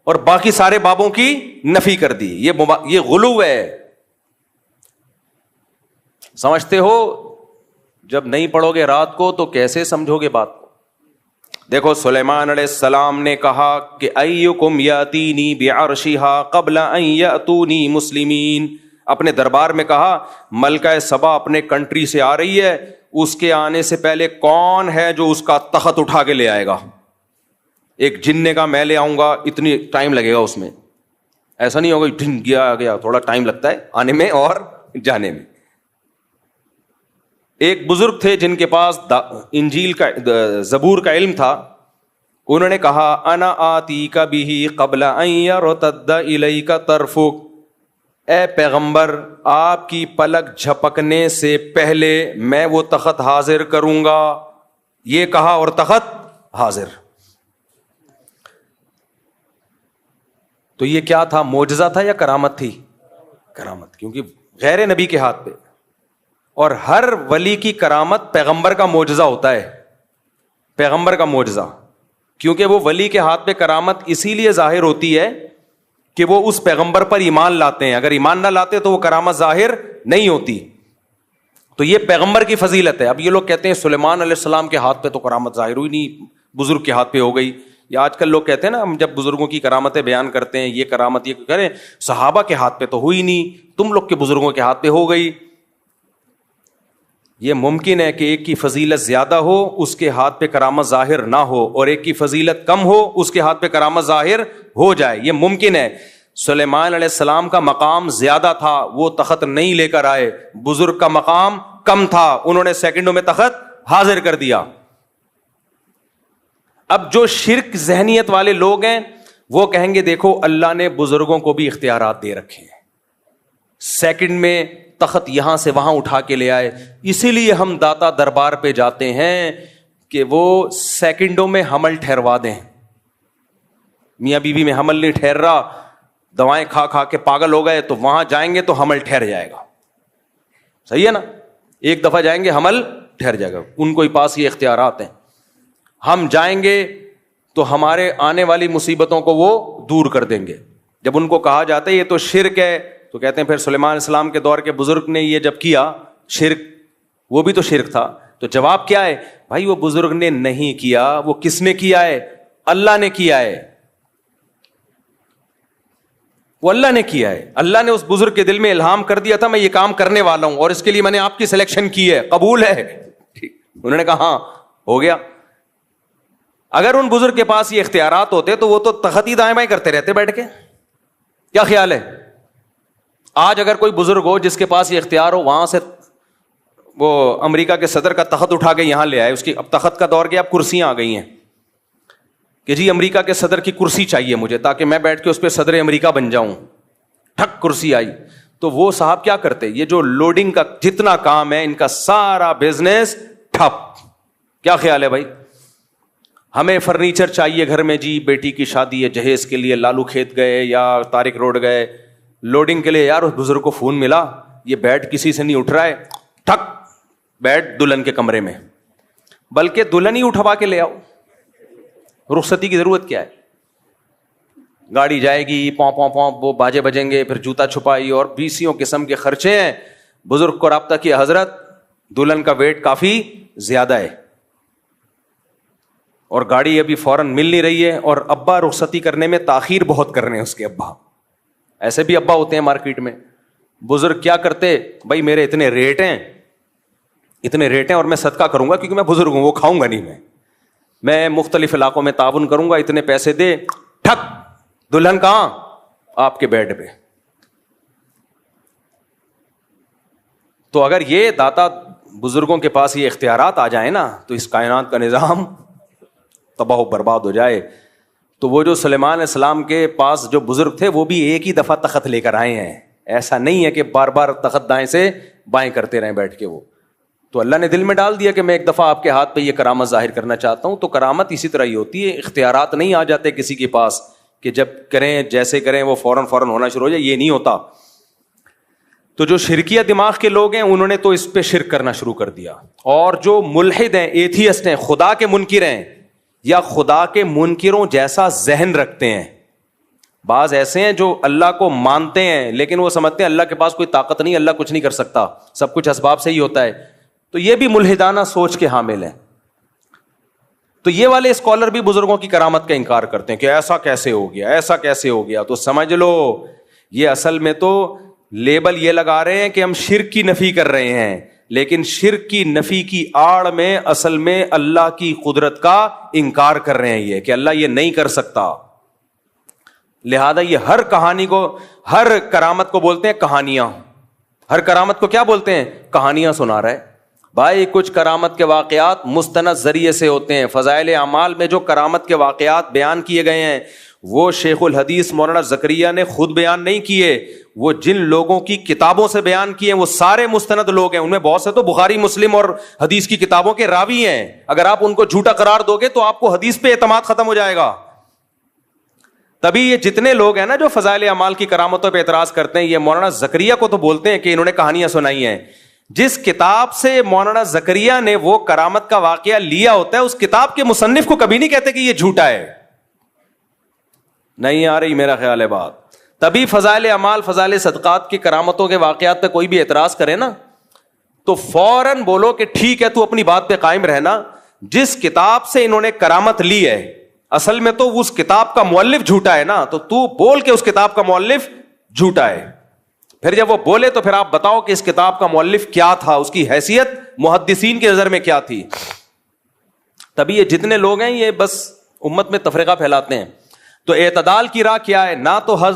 اور باقی سارے بابوں کی نفی کر دی. یہ غلو ہے. سمجھتے ہو؟ جب نہیں پڑھو گے رات کو تو کیسے سمجھو گے بات کو؟ دیکھو سلیمان علیہ السلام نے کہا کہ ایکم یاتینی بعرشھا قبل ان یاتونی مسلمین. اپنے دربار میں کہا ملکہ سبا اپنے کنٹری سے آ رہی ہے, اس کے آنے سے پہلے کون ہے جو اس کا تخت اٹھا کے لے آئے گا؟ ایک جننے کا میں لے آؤں گا, اتنی ٹائم لگے گا اس میں. ایسا نہیں ہوگا ڈھن گیا, تھوڑا ٹائم لگتا ہے آنے میں اور جانے میں. ایک بزرگ تھے جن کے پاس انجیل کا زبور کا علم تھا. انہوں نے کہا انا آتیک بہ قبل ان یرتد الیک طرفک, اے پیغمبر آپ کی پلک جھپکنے سے پہلے میں وہ تخت حاضر کروں گا. یہ کہا اور تخت حاضر. تو یہ کیا تھا؟ معجزہ تھا یا کرامت تھی؟ کرامت, کیونکہ غیر نبی کے ہاتھ پہ. اور ہر ولی کی کرامت پیغمبر کا معجزہ ہوتا ہے, پیغمبر کا معجزہ, کیونکہ وہ ولی کے ہاتھ پہ کرامت اسی لیے ظاہر ہوتی ہے کہ وہ اس پیغمبر پر ایمان لاتے ہیں. اگر ایمان نہ لاتے تو وہ کرامت ظاہر نہیں ہوتی. تو یہ پیغمبر کی فضیلت ہے. اب یہ لوگ کہتے ہیں سلیمان علیہ السلام کے ہاتھ پہ تو کرامت ظاہر ہوئی نہیں, بزرگ کے ہاتھ پہ ہو گئی. یا آج کل لوگ کہتے ہیں نا, ہم جب بزرگوں کی کرامتیں بیان کرتے ہیں, یہ کرامت یہ کریں, صحابہ کے ہاتھ پہ تو ہوئی نہیں, تم لوگ کے بزرگوں کے ہاتھ پہ ہو گئی. یہ ممکن ہے کہ ایک کی فضیلت زیادہ ہو, اس کے ہاتھ پہ کرامت ظاہر نہ ہو, اور ایک کی فضیلت کم ہو, اس کے ہاتھ پہ کرامت ظاہر ہو جائے. یہ ممکن ہے. سلیمان علیہ السلام کا مقام زیادہ تھا, وہ تخت نہیں لے کر آئے. بزرگ کا مقام کم تھا, انہوں نے سیکنڈوں میں تخت حاضر کر دیا. اب جو شرک ذہنیت والے لوگ ہیں وہ کہیں گے دیکھو اللہ نے بزرگوں کو بھی اختیارات دے رکھے ہیں, سیکنڈ میں تخت یہاں سے وہاں اٹھا کے لے آئے. اسی لیے ہم داتا دربار پہ جاتے ہیں کہ وہ سیکنڈوں میں حمل ٹھہروا دیں. میاں بیوی میں حمل نہیں ٹھہر رہا, دوائیں کھا کھا کے پاگل ہو گئے, تو وہاں جائیں گے تو حمل ٹھہر جائے گا. صحیح ہے نا؟ ایک دفعہ جائیں گے حمل ٹھہر جائے گا. ان کو ہی پاس یہ اختیارات ہیں. ہم جائیں گے تو ہمارے آنے والی مصیبتوں کو وہ دور کر دیں گے. جب ان کو کہا جاتا ہے یہ تو شرک ہے, تو کہتے ہیں پھر سلیمان علیہ السلام کے دور کے بزرگ نے یہ جب کیا شرک, وہ بھی تو شرک تھا. تو جواب کیا ہے بھائی؟ وہ بزرگ نے نہیں کیا, وہ کس نے کیا ہے؟ اللہ نے کیا ہے. وہ اللہ نے کیا ہے. اللہ نے اس بزرگ کے دل میں الہام کر دیا تھا میں یہ کام کرنے والا ہوں, اور اس کے لیے میں نے آپ کی سلیکشن کی ہے, قبول ہے؟ ٹھیک. انہوں نے کہا ہاں ہو گیا. اگر ان بزرگ کے پاس یہ اختیارات ہوتے تو وہ تو تخت ہی دائیں بائیں کرتے رہتے بیٹھ کے. کیا خیال ہے؟ آج اگر کوئی بزرگ ہو جس کے پاس یہ اختیار ہو, وہاں سے وہ امریکہ کے صدر کا تخت اٹھا کے یہاں لے آئے, اس کی اب تخت کا دور گیا, اب کرسیاں آ گئی ہیں کہ جی امریکہ کے صدر کی کرسی چاہیے مجھے تاکہ میں بیٹھ کے اس پہ صدر امریکہ بن جاؤں. ٹھک کرسی آئی. تو وہ صاحب کیا کرتے, یہ جو لوڈنگ کا جتنا کام ہے ان کا سارا بزنس ٹھپ. کیا خیال ہے بھائی؟ ہمیں فرنیچر چاہیے گھر میں, جی بیٹی کی شادی ہے, جہیز کے لیے لالو کھیت گئے یا طارق روڈ گئے لوڈنگ کے لیے, یار اس بزرگ کو فون ملا, یہ بیڈ کسی سے نہیں اٹھ رہا ہے, ٹھک بیڈ دلہن کے کمرے میں. بلکہ دلہن ہی اٹھوا کے لے آؤ, رخصتی کی ضرورت کیا ہے؟ گاڑی جائے گی, پوں پوں پوں, وہ باجے بجیں گے, پھر جوتا چھپائی اور 20 قسم کے خرچے ہیں. بزرگ کو رابطہ کیا, حضرت دلہن کا ویٹ کافی زیادہ ہے اور گاڑی ابھی فوراً مل نہیں رہی ہے, اور ابا رخصتی کرنے میں تاخیر بہت کر رہے ہیں اس کے ابا. ایسے بھی ابا ہوتے ہیں مارکیٹ میں. بزرگ کیا کرتے, بھائی میرے اتنے ریٹ ہیں اور میں صدقہ کروں گا کیونکہ میں بزرگ ہوں, وہ کھاؤں گا نہیں, میں مختلف علاقوں میں تعاون کروں گا, اتنے پیسے دے. ٹھک, دلہن کہاں؟ آپ کے بیڈ پہ. تو اگر یہ داتا بزرگوں کے پاس یہ اختیارات آ جائیں نا تو اس کائنات کا نظام تباہ و برباد ہو جائے. تو وہ جو سلیمان علیہ السلام کے پاس جو بزرگ تھے وہ بھی ایک ہی دفعہ تخت لے کر آئے ہیں. ایسا نہیں ہے کہ بار بار تخت دائیں سے بائیں کرتے رہیں بیٹھ کے. وہ تو اللہ نے دل میں ڈال دیا کہ میں ایک دفعہ آپ کے ہاتھ پہ یہ کرامت ظاہر کرنا چاہتا ہوں. تو کرامت اسی طرح ہی ہوتی ہے, اختیارات نہیں آ جاتے کسی کے پاس کہ جب کریں جیسے کریں وہ فوراً ہونا شروع ہو جائے, یہ نہیں ہوتا. تو جو شرکیہ دماغ کے لوگ ہیں انہوں نے تو اس پہ شرک کرنا شروع کر دیا. اور جو ملحد ہیں, ایتھیسٹ ہیں, خدا کے منکر ہیں یا خدا کے منکروں جیسا ذہن رکھتے ہیں, بعض ایسے ہیں جو اللہ کو مانتے ہیں لیکن وہ سمجھتے ہیں اللہ کے پاس کوئی طاقت نہیں, اللہ کچھ نہیں کر سکتا, سب کچھ اسباب سے ہی ہوتا ہے. تو یہ بھی ملحدانہ سوچ کے حامل ہیں. تو یہ والے اسکالر بھی بزرگوں کی کرامت کا انکار کرتے ہیں کہ ایسا کیسے ہو گیا, ایسا کیسے ہو گیا. تو سمجھ لو یہ اصل میں تو لیبل یہ لگا رہے ہیں کہ ہم شرک کی نفی کر رہے ہیں, لیکن شرک کی نفی کی آڑ میں اصل میں اللہ کی قدرت کا انکار کر رہے ہیں, یہ کہ اللہ یہ نہیں کر سکتا. لہذا یہ ہر کہانی کو, ہر کرامت کو بولتے ہیں کہانیاں. ہر کرامت کو کیا بولتے ہیں؟ کہانیاں سنا رہا ہے. بھائی کچھ کرامت کے واقعات مستند ذریعے سے ہوتے ہیں. فضائل اعمال میں جو کرامت کے واقعات بیان کیے گئے ہیں وہ شیخ الحدیث مولانا زکریا نے خود بیان نہیں کیے, وہ جن لوگوں کی کتابوں سے بیان کیے ہیں وہ سارے مستند لوگ ہیں. ان میں بہت سے تو بخاری مسلم اور حدیث کی کتابوں کے راوی ہیں. اگر آپ ان کو جھوٹا قرار دو گے تو آپ کو حدیث پہ اعتماد ختم ہو جائے گا. تبھی یہ جتنے لوگ ہیں نا جو فضائل اعمال کی کرامتوں پہ اعتراض کرتے ہیں, یہ مولانا زکریا کو تو بولتے ہیں کہ انہوں نے کہانیاں سنائی ہیں. جس کتاب سے مولانا زکریا نے وہ کرامت کا واقعہ لیا ہوتا ہے اس کتاب کے مصنف کو کبھی نہیں کہتے کہ یہ جھوٹا ہے. نہیں آ رہی میرا خیال ہے بات. تبھی فضائل اعمال, فضائل صدقات کی کرامتوں کے واقعات پہ کوئی بھی اعتراض کرے نا تو فوراً بولو کہ ٹھیک ہے تو اپنی بات پہ قائم رہنا. جس کتاب سے انہوں نے کرامت لی ہے اصل میں تو اس کتاب کا مؤلف جھوٹا ہے نا, تو بول کہ اس کتاب کا مؤلف جھوٹا ہے. پھر جب وہ بولے تو پھر آپ بتاؤ کہ اس کتاب کا مؤلف کیا تھا, اس کی حیثیت محدثین کی نظر میں کیا تھی. تبھی یہ جتنے لوگ ہیں یہ بس امت میں تفرقہ پھیلاتے ہیں. تو اعتدال کی راہ کیا ہے؟ نہ تو ہر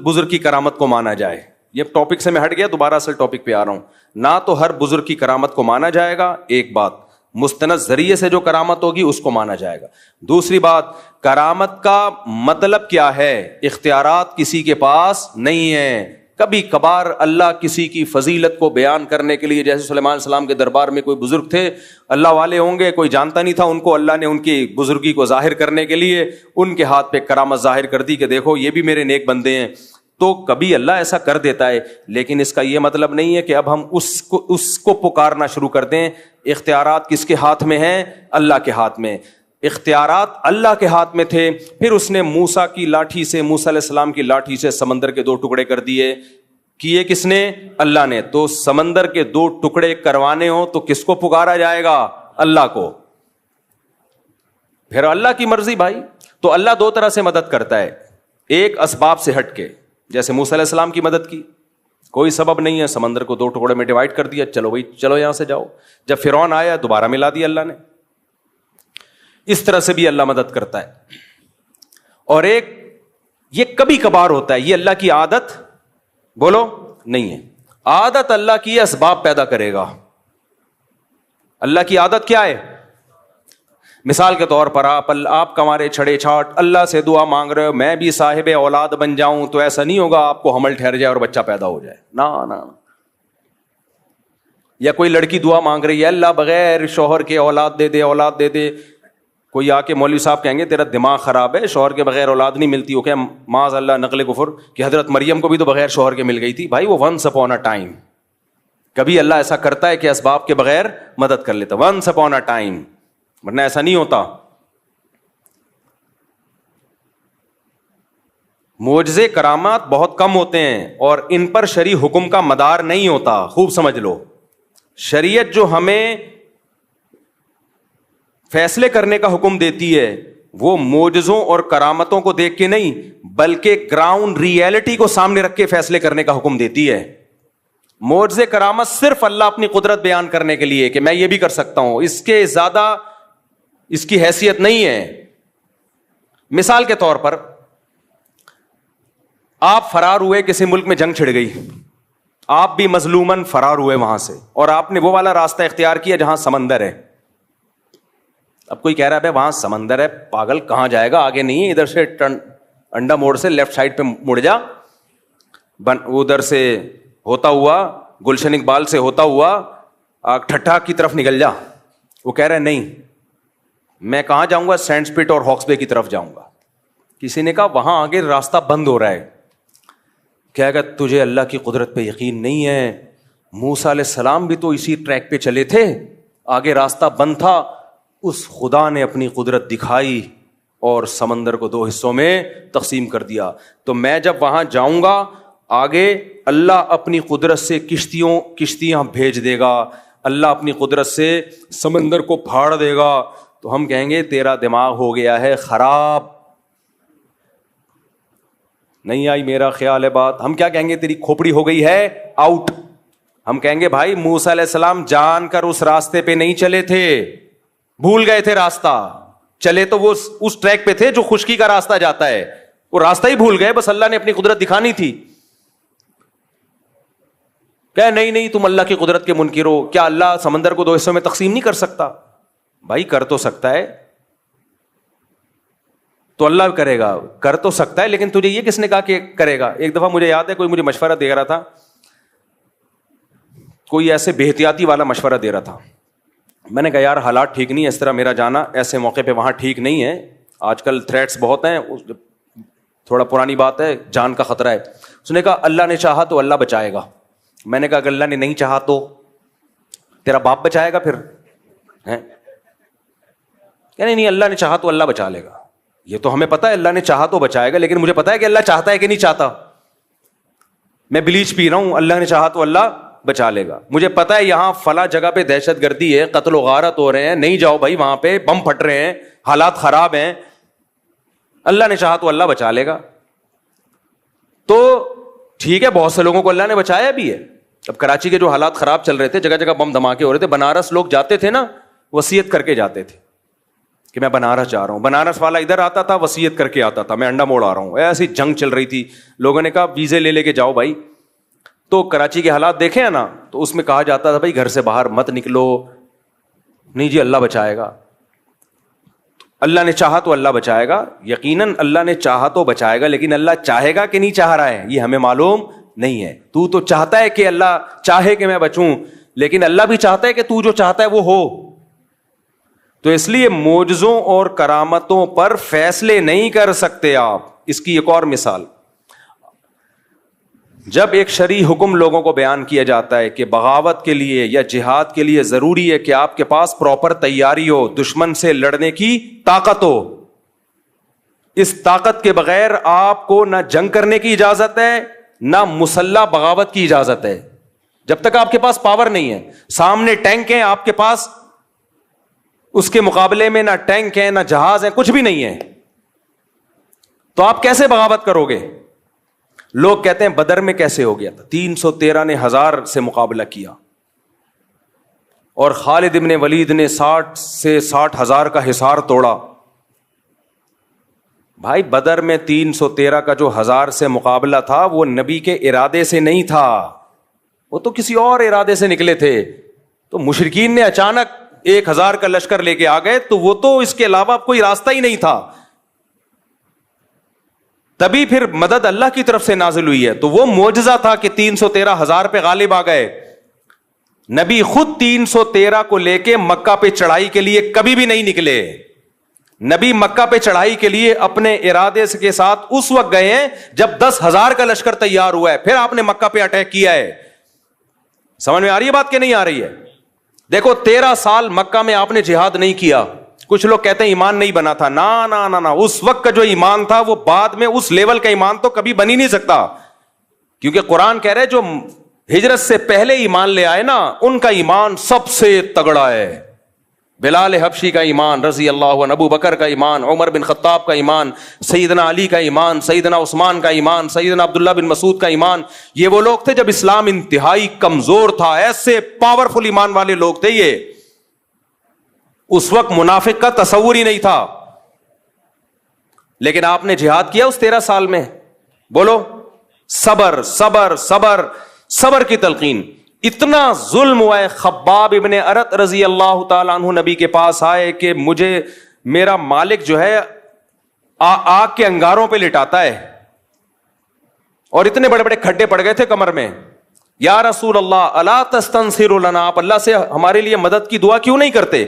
بزرگ کی کرامت کو مانا جائے, یہ ٹاپک سے میں ہٹ گیا, دوبارہ اصل ٹاپک پہ آ رہا ہوں. نہ تو ہر بزرگ کی کرامت کو مانا جائے گا, ایک بات. مستند ذریعے سے جو کرامت ہوگی اس کو مانا جائے گا. دوسری بات, کرامت کا مطلب کیا ہے؟ اختیارات کسی کے پاس نہیں ہے. کبھی کبھار اللہ کسی کی فضیلت کو بیان کرنے کے لیے, جیسے سلیمان علیہ السلام کے دربار میں کوئی بزرگ تھے, اللہ والے ہوں گے, کوئی جانتا نہیں تھا ان کو, اللہ نے ان کی بزرگی کو ظاہر کرنے کے لیے ان کے ہاتھ پہ کرامت ظاہر کر دی کہ دیکھو یہ بھی میرے نیک بندے ہیں. تو کبھی اللہ ایسا کر دیتا ہے, لیکن اس کا یہ مطلب نہیں ہے کہ اب ہم اس کو پکارنا شروع کر دیں. اختیارات کس کے ہاتھ میں ہیں؟ اللہ کے ہاتھ میں. اختیارات اللہ کے ہاتھ میں تھے, پھر اس نے موسیٰ کی لاٹھی سے, موسیٰ علیہ السلام کی لاٹھی سے سمندر کے 2 ٹکڑے کر دیے. کیے کس نے؟ اللہ نے. تو سمندر کے 2 ٹکڑے کروانے ہو تو کس کو پکارا جائے گا؟ اللہ کو. پھر اللہ کی مرضی بھائی. تو اللہ 2 طرح سے مدد کرتا ہے, ایک اسباب سے ہٹ کے, جیسے موسیٰ علیہ السلام کی مدد کی, کوئی سبب نہیں ہے, سمندر کو 2 ٹکڑے میں ڈیوائڈ کر دیا, چلو بھائی چلو یہاں سے جاؤ. جب فرعون آیا دوبارہ ملا دیا اللہ نے. اس طرح سے بھی اللہ مدد کرتا ہے. اور ایک یہ کبھی کبھار ہوتا ہے, یہ اللہ کی عادت بولو نہیں ہے. عادت اللہ کی اسباب پیدا کرے گا. اللہ کی عادت کیا ہے؟ مثال کے طور پر آپ کمارے چھڑے چھاٹ اللہ سے دعا مانگ رہے ہو میں بھی صاحب اولاد بن جاؤں, تو ایسا نہیں ہوگا آپ کو حمل ٹھہر جائے اور بچہ پیدا ہو جائے. نا. یا کوئی لڑکی دعا مانگ رہی ہے اللہ بغیر شوہر کے اولاد دے دے, اولاد دے دے. کوئی آ کے مولوی صاحب کہیں گے تیرا دماغ خراب ہے, شوہر کے بغیر اولاد نہیں ملتی. ہو کیا معاذ اللہ نقل کفر کہ حضرت مریم کو بھی تو بغیر شوہر کے مل گئی تھی. بھائی وہ ونس اپون اے ٹائم. کبھی اللہ ایسا کرتا ہے کہ اسباب کے بغیر مدد کر لیتا, ونس اپون اے ٹائم, ورنہ ایسا نہیں ہوتا. معجزے کرامات بہت کم ہوتے ہیں اور ان پر شرعی حکم کا مدار نہیں ہوتا. خوب سمجھ لو, شریعت جو ہمیں فیصلے کرنے کا حکم دیتی ہے وہ معجزوں اور کرامتوں کو دیکھ کے نہیں بلکہ گراؤنڈ ریئلٹی کو سامنے رکھ کے فیصلے کرنے کا حکم دیتی ہے. معجزے کرامت صرف اللہ اپنی قدرت بیان کرنے کے لیے کہ میں یہ بھی کر سکتا ہوں, اس کے زیادہ اس کی حیثیت نہیں ہے. مثال کے طور پر آپ فرار ہوئے, کسی ملک میں جنگ چھڑ گئی, آپ بھی مظلومن فرار ہوئے وہاں سے, اور آپ نے وہ والا راستہ اختیار کیا جہاں سمندر ہے. اب کوئی کہہ رہا ہے وہاں سمندر ہے, پاگل کہاں جائے گا, آگے نہیں ہے, ادھر سے انڈا موڑ سے لیفٹ سائڈ پہ مڑ جا, ادھر سے ہوتا ہوا گلشن اقبال سے ہوتا ہوا ٹھٹھا کی طرف نکل جا. وہ کہہ رہا ہے نہیں, میں کہاں جاؤں گا, سینڈ سپٹ اور ہاکس بے کی طرف جاؤں گا. کسی نے کہا وہاں آگے راستہ بند ہو رہا ہے. کہا کہ تجھے اللہ کی قدرت پہ یقین نہیں ہے, موسیٰ علیہ السلام بھی تو اسی ٹریک پہ چلے تھے, آگے راستہ بند تھا, اس خدا نے اپنی قدرت دکھائی اور سمندر کو 2 حصوں میں تقسیم کر دیا. تو میں جب وہاں جاؤں گا آگے اللہ اپنی قدرت سے کشتیاں بھیج دے گا, اللہ اپنی قدرت سے سمندر کو پھاڑ دے گا. تو ہم کہیں گے تیرا دماغ ہو گیا ہے خراب, نہیں آئی میرا خیال ہے بات. ہم کیا کہیں گے, تیری کھوپڑی ہو گئی ہے آؤٹ. ہم کہیں گے بھائی موسیٰ علیہ السلام جان کر اس راستے پہ نہیں چلے تھے, بھول گئے تھے راستہ, چلے تو وہ اس ٹریک پہ تھے جو خشکی کا راستہ جاتا ہے, وہ راستہ ہی بھول گئے, بس اللہ نے اپنی قدرت دکھانی تھی. کہ نہیں تم اللہ کی قدرت کے منکر ہو, کیا اللہ سمندر کو 2 حصوں میں تقسیم نہیں کر سکتا؟ بھائی کر تو سکتا ہے, تو اللہ کرے گا, کر تو سکتا ہے, لیکن تجھے یہ کس نے کہا کہ کرے گا؟ ایک دفعہ مجھے یاد ہے کوئی مجھے مشورہ دے رہا تھا, کوئی ایسے بے احتیاطی والا مشورہ دے رہا تھا. میں نے کہا یار حالات ٹھیک نہیں ہے, اس طرح میرا جانا ایسے موقع پہ وہاں ٹھیک نہیں ہے, آج کل تھریٹس بہت ہیں, تھوڑا پرانی بات ہے, جان کا خطرہ ہے. اس نے کہا اللہ نے چاہا تو اللہ بچائے گا. میں نے کہا اگر اللہ نے نہیں چاہا تو تیرا باپ بچائے گا پھر؟ کہ نہیں اللہ نے چاہا تو اللہ بچا لے گا. یہ تو ہمیں پتا ہے اللہ نے چاہا تو بچائے گا, لیکن مجھے پتا ہے کہ اللہ چاہتا ہے کہ نہیں چاہتا. میں بلیچ پی رہا ہوں, اللہ نے چاہا تو اللہ بچا لے گا. مجھے پتا ہے یہاں فلاں جگہ پہ دہشت گردی ہے, قتل و غارت ہو رہے ہیں, نہیں جاؤ بھائی, وہاں پہ بم پھٹ رہے ہیں, حالات خراب ہیں, اللہ نے چاہا تو اللہ بچا لے گا. تو ٹھیک ہے, بہت سے لوگوں کو اللہ نے بچایا بھی ہے. اب کراچی کے جو حالات خراب چل رہے تھے, جگہ جگہ بم دھماکے ہو رہے تھے, بنارس لوگ جاتے تھے نا, وصیت کر کے جاتے تھے کہ میں بنارس جا رہا ہوں. بنارس والا ادھر آتا تھا, وصیت کر کے آتا تھا میں انڈا موڑ آ رہا ہوں. ایسی جنگ چل رہی تھی, لوگوں نے کہا ویزے لے کے جاؤ بھائی. تو کراچی کے حالات دیکھے ہیں نا, تو اس میں کہا جاتا تھا بھائی گھر سے باہر مت نکلو, نہیں جی اللہ بچائے گا. اللہ نے چاہا تو اللہ بچائے گا, یقیناً اللہ نے چاہا تو بچائے گا, لیکن اللہ چاہے گا کہ نہیں چاہ رہا ہے یہ ہمیں معلوم نہیں ہے. تو چاہتا ہے کہ اللہ چاہے کہ میں بچوں, لیکن اللہ بھی چاہتا ہے کہ تو جو چاہتا ہے وہ ہو. تو اس لیے معجزوں اور کرامتوں پر فیصلے نہیں کر سکتے آپ. اس کی ایک اور مثال, جب ایک شرعی حکم لوگوں کو بیان کیا جاتا ہے کہ بغاوت کے لیے یا جہاد کے لیے ضروری ہے کہ آپ کے پاس پراپر تیاری ہو, دشمن سے لڑنے کی طاقت ہو. اس طاقت کے بغیر آپ کو نہ جنگ کرنے کی اجازت ہے, نہ مسلح بغاوت کی اجازت ہے. جب تک آپ کے پاس پاور نہیں ہے, سامنے ٹینک ہیں آپ کے پاس, اس کے مقابلے میں نہ ٹینک ہے نہ جہاز ہے, کچھ بھی نہیں ہے, تو آپ کیسے بغاوت کرو گے؟ لوگ کہتے ہیں بدر میں کیسے ہو گیا تھا, 313 نے 1000 سے مقابلہ کیا, اور خالد ابن ولید نے 60 سے 60,000 کا حصار توڑا. بھائی بدر میں 313 کا جو 1000 سے مقابلہ تھا وہ نبی کے ارادے سے نہیں تھا, وہ تو کسی اور ارادے سے نکلے تھے. تو مشرکین نے اچانک 1000 کا لشکر لے کے آ گئے, تو وہ تو اس کے علاوہ کوئی راستہ ہی نہیں تھا. تبھی پھر مدد اللہ کی طرف سے نازل ہوئی ہے. تو وہ معجزہ تھا کہ 313,000 پہ غالب آ گئے. نبی خود 313 کو لے کے مکہ پہ چڑھائی کے لیے کبھی بھی نہیں نکلے. نبی مکہ پہ چڑھائی کے لیے اپنے ارادے کے ساتھ اس وقت گئے ہیں جب 10,000 کا لشکر تیار ہوا ہے, پھر آپ نے مکہ پہ اٹیک کیا ہے. سمجھ میں آ رہی ہے بات کہ نہیں آ رہی ہے؟ دیکھو 13 سال مکہ میں آپ نے جہاد نہیں کیا. کچھ لوگ کہتے ہیں ایمان نہیں بنا تھا, نا اس وقت کا جو ایمان تھا وہ بعد میں اس لیول کا ایمان تو کبھی بن ہی نہیں سکتا, کیونکہ قرآن کہہ رہے جو ہجرت سے پہلے ایمان لے آئے نا ان کا ایمان سب سے تگڑا ہے. بلال حبشی کا ایمان رضی اللہ عنہ, ابو بکر کا ایمان, عمر بن خطاب کا ایمان, سیدنا علی کا ایمان, سیدنا عثمان کا ایمان, سیدنا عبداللہ بن مسعود کا ایمان. یہ وہ لوگ تھے جب اسلام انتہائی کمزور تھا, ایسے پاورفل ایمان والے لوگ تھے یہ. اس وقت منافق کا تصور ہی نہیں تھا, لیکن آپ نے جہاد کیا اس 13 سال میں؟ بولو صبر صبر صبر صبر کی تلقین. اتنا ظلم ہوا ہے. خباب ابن ارت رضی اللہ تعالیٰ عنہ نبی کے پاس آئے کہ مجھے میرا مالک جو ہے آگ کے انگاروں پہ لٹاتا ہے اور اتنے بڑے بڑے کھڈے پڑ گئے تھے کمر میں. یا رسول اللہ الا تستنصر لنا, آپ اللہ سے ہمارے لیے مدد کی دعا کیوں نہیں کرتے؟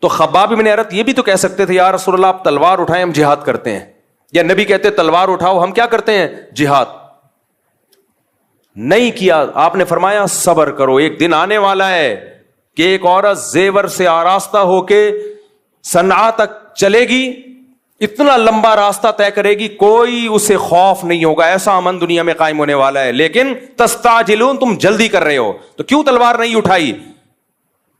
تو خباب ابن ارت یہ بھی تو کہہ سکتے تھے یا رسول اللہ آپ تلوار اٹھائیں ہم جہاد کرتے ہیں, یا نبی کہتے تلوار اٹھاؤ ہم کیا کرتے ہیں جہاد. نہیں کیا. آپ نے فرمایا صبر کرو, ایک دن آنے والا ہے کہ ایک عورت زیور سے آراستہ ہو کے صنعاء تک چلے گی, اتنا لمبا راستہ طے کرے گی, کوئی اسے خوف نہیں ہوگا, ایسا امن دنیا میں قائم ہونے والا ہے. لیکن تستعجلون, تم جلدی کر رہے ہو. تو کیوں تلوار نہیں اٹھائی؟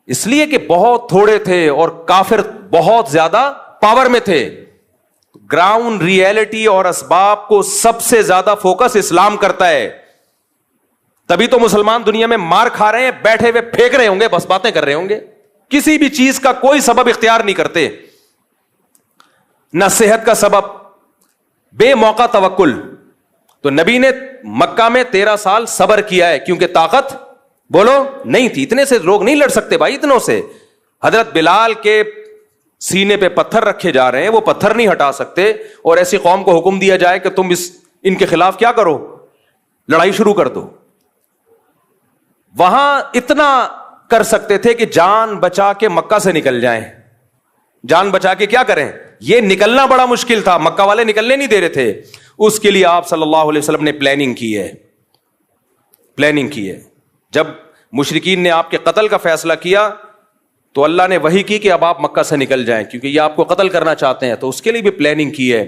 اس لیے کہ بہت تھوڑے تھے اور کافر بہت زیادہ پاور میں تھے. گراؤنڈ ریئلٹی اور اسباب کو سب سے زیادہ فوکس اسلام کرتا ہے. تبھی تو مسلمان دنیا میں مار کھا رہے ہیں, بیٹھے ہوئے پھینک رہے ہوں گے, بس باتیں کر رہے ہوں گے, کسی بھی چیز کا کوئی سبب اختیار نہیں کرتے, نہ صحت کا سبب, بے موقع توکل. تو نبی نے مکہ میں 13 سال صبر کیا ہے کیونکہ طاقت بولو نہیں تھی. اتنے سے لوگ نہیں لڑ سکتے بھائی, اتنوں سے. حضرت بلال کے سینے پہ پتھر رکھے جا رہے ہیں, وہ پتھر نہیں ہٹا سکتے, اور ایسی قوم کو حکم دیا جائے کہ تم ان کے خلاف کیا کرو, لڑائی شروع کر دو. وہاں اتنا کر سکتے تھے کہ جان بچا کے مکہ سے نکل جائیں. جان بچا کے کیا کریں؟ یہ نکلنا بڑا مشکل تھا, مکہ والے نکلنے نہیں دے رہے تھے. اس کے لیے آپ صلی اللہ علیہ وسلم نے پلاننگ کی ہے. جب مشرکین نے آپ کے قتل کا فیصلہ کیا تو اللہ نے وحی کی کہ اب آپ مکہ سے نکل جائیں کیونکہ یہ آپ کو قتل کرنا چاہتے ہیں. تو اس کے لیے بھی پلاننگ کی ہے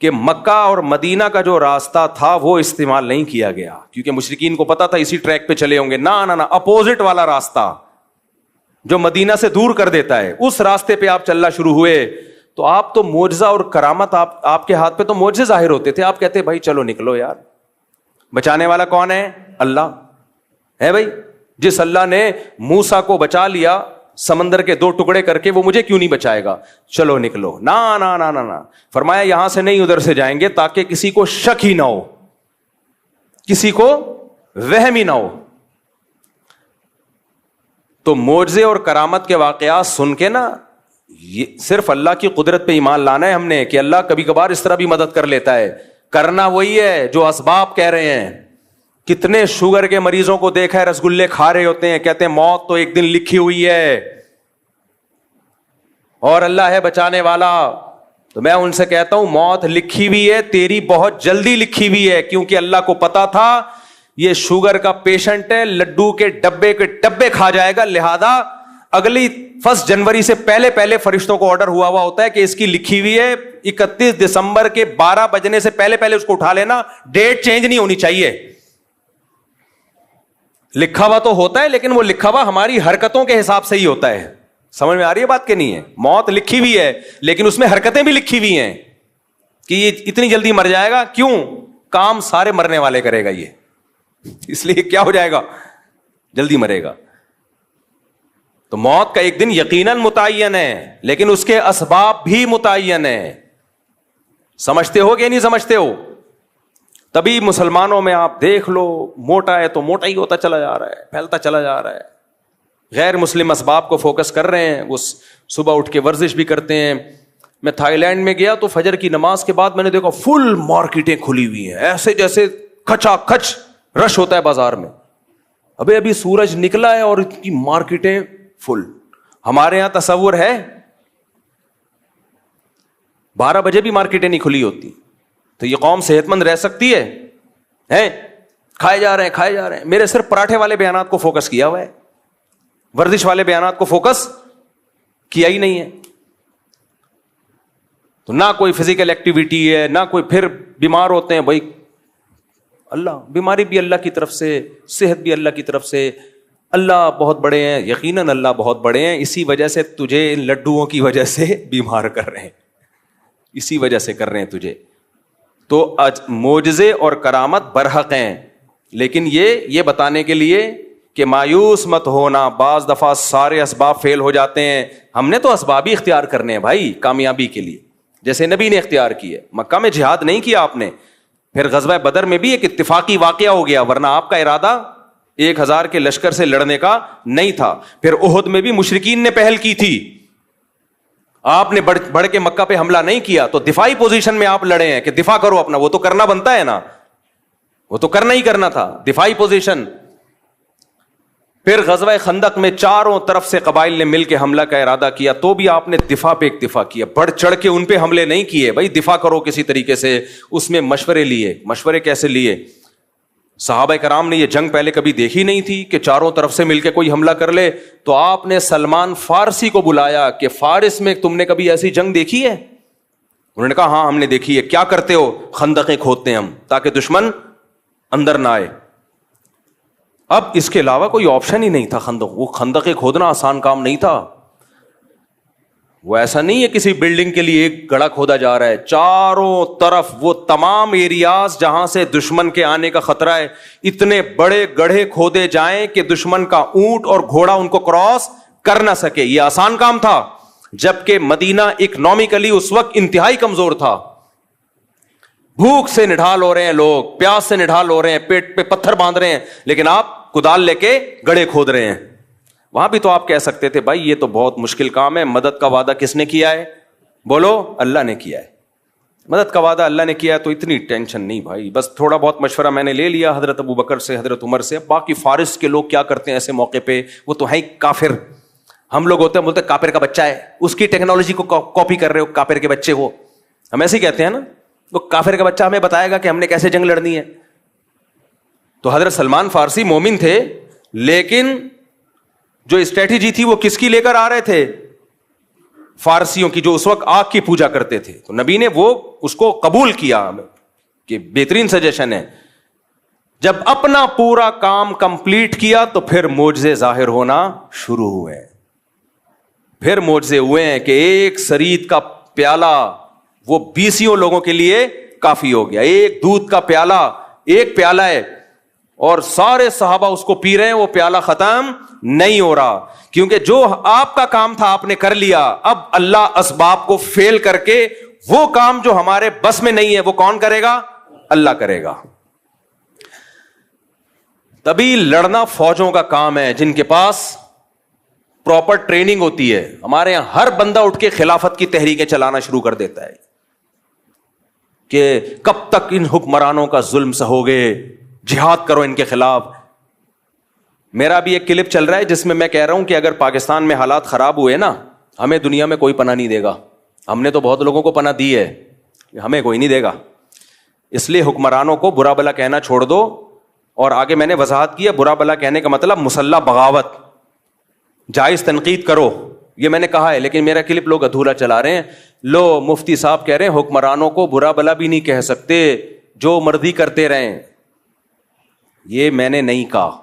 کہ مکہ اور مدینہ کا جو راستہ تھا وہ استعمال نہیں کیا گیا کیونکہ مشرکین کو پتا تھا اسی ٹریک پہ چلے ہوں گے. نہ اپوزٹ والا راستہ جو مدینہ سے دور کر دیتا ہے, اس راستے پہ آپ چلنا شروع ہوئے. تو آپ تو معجزہ اور کرامت, آپ کے ہاتھ پہ تو معجزے ظاہر ہوتے تھے. آپ کہتے بھائی چلو نکلو یار, بچانے والا کون ہے؟ اللہ ہے بھائی. جس اللہ نے موسیٰ کو بچا لیا سمندر کے 2 ٹکڑے کر کے, وہ مجھے کیوں نہیں بچائے گا؟ چلو نکلو. نہ فرمایا یہاں سے نہیں ادھر سے جائیں گے تاکہ کسی کو شک ہی نہ ہو, کسی کو وہم ہی نہ ہو. تو معجزے اور کرامت کے واقعات سن کے نا, یہ صرف اللہ کی قدرت پہ ایمان لانا ہے ہم نے کہ اللہ کبھی کبھار اس طرح بھی مدد کر لیتا ہے. کرنا وہی ہے جو اسباب کہہ رہے ہیں. کتنے شوگر کے مریضوں کو دیکھا ہے رسگلے کھا رہے ہوتے ہیں, کہتے ہیں موت تو ایک دن لکھی ہوئی ہے اور اللہ ہے بچانے والا. تو میں ان سے کہتا ہوں موت لکھی ہوئی ہے, تیری بہت جلدی لکھی ہوئی ہے, کیونکہ اللہ کو پتا تھا یہ شوگر کا پیشنٹ ہے, لڈو کے ڈبے کھا جائے گا, لہذا اگلی 1 جنوری سے پہلے فرشتوں کو آرڈر ہوا ہوتا ہے کہ اس کی لکھی ہوئی ہے 31 دسمبر کے 12 بجنے سے پہلے اس کو اٹھا لینا, ڈیٹ چینج نہیں ہونی چاہیے. لکھا ہوا تو ہوتا ہے لیکن وہ لکھا ہوا ہماری حرکتوں کے حساب سے ہی ہوتا ہے. سمجھ میں آ رہی ہے بات کہ نہیں ہے؟ موت لکھی ہوئی ہے لیکن اس میں حرکتیں بھی لکھی ہوئی ہیں کہ یہ اتنی جلدی مر جائے گا. کیوں؟ کام سارے مرنے والے کرے گا یہ, اس لیے کیا ہو جائے گا, جلدی مرے گا. تو موت کا ایک دن یقیناً متعین ہے لیکن اس کے اسباب بھی متعین ہیں. سمجھتے ہو کہ نہیں سمجھتے ہو؟ تبھی مسلمانوں میں آپ دیکھ لو, موٹا ہے تو موٹا ہی ہوتا چلا جا رہا ہے, پھیلتا چلا جا رہا ہے. غیر مسلم اسباب کو فوکس کر رہے ہیں, وہ صبح اٹھ کے ورزش بھی کرتے ہیں. میں تھائی لینڈ میں گیا تو فجر کی نماز کے بعد میں نے دیکھا فل مارکیٹیں کھلی ہوئی ہیں, ایسے جیسے کھچا کھچ رش ہوتا ہے بازار میں. ابھی سورج نکلا ہے اور ان کی مارکیٹیں فل. ہمارے یہاں تصور ہے 12 بجے بھی مارکیٹیں نہیں کھلی ہوتی. تو یہ قوم صحت مند رہ سکتی ہے؟ کھائے جا رہے ہیں. میرے صرف پراٹھے والے بیانات کو فوکس کیا ہوا ہے, ورزش والے بیانات کو فوکس کیا ہی نہیں ہے. تو نہ کوئی فزیکل ایکٹیویٹی ہے, نہ کوئی, پھر بیمار ہوتے ہیں. بھائی اللہ, بیماری بھی اللہ کی طرف سے, صحت بھی اللہ کی طرف سے. اللہ بہت بڑے ہیں, یقیناً اللہ بہت بڑے ہیں, اسی وجہ سے تجھے ان لڈوؤں کی وجہ سے بیمار کر رہے ہیں, اسی وجہ سے کر رہے ہیں تجھے. تو معجزے اور کرامت برحق ہیں, لیکن یہ بتانے کے لیے کہ مایوس مت ہونا. بعض دفعہ سارے اسباب فیل ہو جاتے ہیں. ہم نے تو اسباب ہی اختیار کرنے ہیں بھائی کامیابی کے لیے, جیسے نبی نے اختیار کیے. مکہ میں جہاد نہیں کیا آپ نے, پھر غزوہ بدر میں بھی ایک اتفاقی واقعہ ہو گیا، ورنہ آپ کا ارادہ 1000 کے لشکر سے لڑنے کا نہیں تھا. پھر احد میں بھی مشرکین نے پہل کی تھی، آپ نے بڑھ کے مکہ پہ حملہ نہیں کیا، تو دفاعی پوزیشن میں آپ لڑے ہیں کہ دفاع کرو اپنا، وہ تو کرنا بنتا ہے نا، وہ تو کرنا ہی کرنا تھا، دفاعی پوزیشن. پھر غزوہ خندق میں چاروں طرف سے قبائل نے مل کے حملہ کا ارادہ کیا، تو بھی آپ نے دفاع پہ اکتفا کیا، بڑھ چڑھ کے ان پہ حملے نہیں کیے. بھائی دفاع کرو کسی طریقے سے، اس میں مشورے لیے. مشورے کیسے لیے؟ صحابہ کرام نے یہ جنگ پہلے کبھی دیکھی نہیں تھی کہ چاروں طرف سے مل کے کوئی حملہ کر لے. تو آپ نے سلمان فارسی کو بلایا کہ فارس میں تم نے کبھی ایسی جنگ دیکھی ہے؟ انہوں نے کہا ہاں ہم نے دیکھی ہے. کیا کرتے ہو؟ خندقیں کھودتے ہیں ہم تاکہ دشمن اندر نہ آئے. اب اس کے علاوہ کوئی آپشن ہی نہیں تھا. وہ خندقیں کھودنا آسان کام نہیں تھا. وہ ایسا نہیں ہے کسی بلڈنگ کے لیے ایک گڑھا کھودا جا رہا ہے، چاروں طرف وہ تمام ایریاز جہاں سے دشمن کے آنے کا خطرہ ہے، اتنے بڑے گڑھے کھودے جائیں کہ دشمن کا اونٹ اور گھوڑا ان کو کراس کر نہ سکے. یہ آسان کام تھا، جبکہ مدینہ اکنامکلی اس وقت انتہائی کمزور تھا. بھوک سے نڈھال ہو رہے ہیں لوگ، پیاس سے نڈھال ہو رہے ہیں، پیٹ پہ پتھر باندھ رہے ہیں، لیکن آپ کدال لے کے گڑھے کھود رہے ہیں. وہاں بھی تو آپ کہہ سکتے تھے بھائی یہ تو بہت مشکل کام ہے. مدد کا وعدہ کس نے کیا ہے؟ بولو، اللہ نے کیا ہے. مدد کا وعدہ اللہ نے کیا ہے تو اتنی ٹینشن نہیں بھائی. بس تھوڑا بہت مشورہ میں نے لے لیا حضرت ابو بکر سے، حضرت عمر سے. باقی فارس کے لوگ کیا کرتے ہیں ایسے موقع پہ؟ وہ تو ہیں کافر. ہم لوگ ہوتے ہیں بولتے کافر کا بچہ ہے، اس کی ٹیکنالوجی کو کاپی کر رہے ہو، کافر کے بچے ہو. ہم ایسے ہی کہتے ہیں نا، وہ کافر کا بچہ ہمیں بتائے گا کہ ہم نے کیسے جنگ لڑنی ہے. تو حضرت سلمان فارسی مومن تھے، لیکن جو اسٹریٹجی تھی وہ کس کی لے کر آ رہے تھے؟ فارسیوں کی، جو اس وقت آگ کی پوجا کرتے تھے. تو نبی نے وہ اس کو قبول کیا کہ بہترین سجیشن ہے. جب اپنا پورا کام کمپلیٹ کیا تو پھر معجزے ظاہر ہونا شروع ہوئے. پھر معجزے ہوئے ہیں کہ ایک سرید کا پیالہ وہ 20 لوگوں کے لیے کافی ہو گیا. ایک دودھ کا پیالہ، ایک پیالہ ہے اور سارے صحابہ اس کو پی رہے ہیں، وہ پیالہ ختم نہیں ہو رہا. کیونکہ جو آپ کا کام تھا آپ نے کر لیا. اب اللہ اسباب کو فیل کر کے وہ کام جو ہمارے بس میں نہیں ہے وہ کون کرے گا؟ اللہ کرے گا. تبھی لڑنا فوجوں کا کام ہے جن کے پاس پراپر ٹریننگ ہوتی ہے. ہمارے یہاں ہر بندہ اٹھ کے خلافت کی تحریکیں چلانا شروع کر دیتا ہے کہ کب تک ان حکمرانوں کا ظلم سہو گے، جہاد کرو ان کے خلاف. میرا بھی ایک کلپ چل رہا ہے جس میں میں کہہ رہا ہوں کہ اگر پاکستان میں حالات خراب ہوئے نا، ہمیں دنیا میں کوئی پناہ نہیں دے گا. ہم نے تو بہت لوگوں کو پناہ دی ہے، ہمیں کوئی نہیں دے گا. اس لیے حکمرانوں کو برا بلا کہنا چھوڑ دو. اور آگے میں نے وضاحت کی ہے، برا بلا کہنے کا مطلب مسلح بغاوت، جائز تنقید کرو، یہ میں نے کہا ہے. لیکن میرا کلپ لوگ ادھورا چلا رہے ہیں. لو مفتی صاحب کہہ رہے ہیں حکمرانوں کو برا بلا بھی نہیں کہہ سکتے، جو مرضی کرتے رہیں. یہ میں نے نہیں کہا.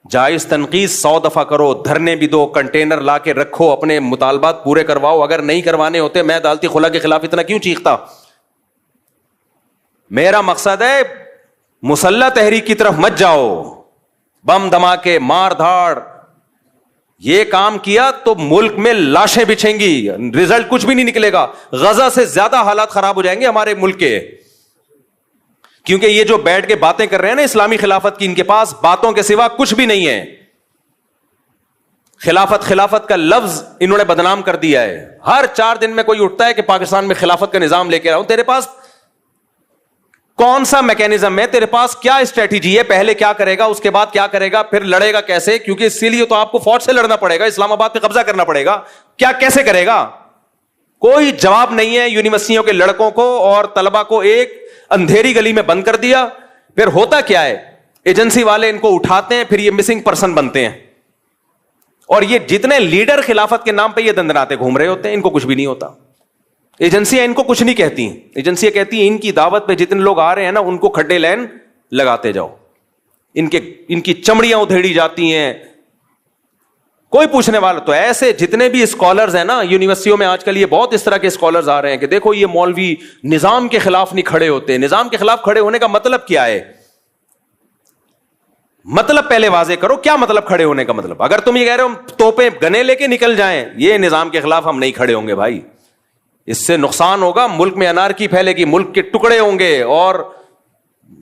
جائز تنقید 100 دفعہ کرو، دھرنے بھی دو، کنٹینر لا کے رکھو، اپنے مطالبات پورے کرواؤ. اگر نہیں کروانے ہوتے میں عدالتی خلا کے خلاف اتنا کیوں چیختا؟ میرا مقصد ہے مسلح تحریک کی طرف مت جاؤ، بم دھماکے، مار دھاڑ. یہ کام کیا تو ملک میں لاشیں بچھیں گی، رزلٹ کچھ بھی نہیں نکلے گا. غزہ سے زیادہ حالات خراب ہو جائیں گے ہمارے ملک کے. کیونکہ یہ جو بیٹھ کے باتیں کر رہے ہیں نا اسلامی خلافت کی، ان کے پاس باتوں کے سوا کچھ بھی نہیں ہے. خلافت کا لفظ انہوں نے بدنام کر دیا ہے. ہر 4 دن میں کوئی اٹھتا ہے کہ پاکستان میں خلافت کا نظام لے کے آؤں. تیرے پاس کون سا میکینزم ہے؟ تیرے پاس کیا اسٹریٹجی ہے؟ پہلے کیا کرے گا، اس کے بعد کیا کرے گا، پھر لڑے گا کیسے؟ کیونکہ اسی لیے تو آپ کو فوج سے لڑنا پڑے گا، اسلام آباد پہ قبضہ کرنا پڑے گا. کیا کیسے کرے گا؟ کوئی جواب نہیں ہے. یونیورسٹیوں کے لڑکوں کو اور طلبہ کو ایک اندھیری گلی میں بند کر دیا. پھر ہوتا کیا ہے؟ ایجنسی والے ان کو اٹھاتے ہیں، پھر یہ مسنگ پرسن بنتے ہیں. اور یہ جتنے لیڈر خلافت کے نام پہ یہ دندناتے گھوم رہے ہوتے ہیں، ان کو کچھ بھی نہیں ہوتا. ایجنسیاں ان کو کچھ نہیں کہتی. ایجنسیاں کہتی ہیں ان کی دعوت پہ جتنے لوگ آ رہے ہیں نا ان کو کھڈے لین لگاتے جاؤ. ان کی چمڑیاں ادھیڑی جاتی ہیں، کوئی پوچھنے والا. تو ایسے جتنے بھی اسکالرز ہیں نا یونیورسٹیوں میں آج کل، یہ بہت اس طرح کے اسکالرز آ رہے ہیں کہ دیکھو یہ مولوی نظام کے خلاف نہیں کھڑے ہوتے. نظام کے خلاف کھڑے ہونے کا مطلب کیا ہے؟ مطلب پہلے واضح کرو، کیا مطلب کھڑے ہونے کا مطلب؟ اگر تم یہ کہہ رہے ہو توپیں گنے لے کے نکل جائیں، یہ نظام کے خلاف ہم نہیں کھڑے ہوں گے بھائی. اس سے نقصان ہوگا, ملک میں انارکی پھیلے گی, ملک کے ٹکڑے ہوں گے, اور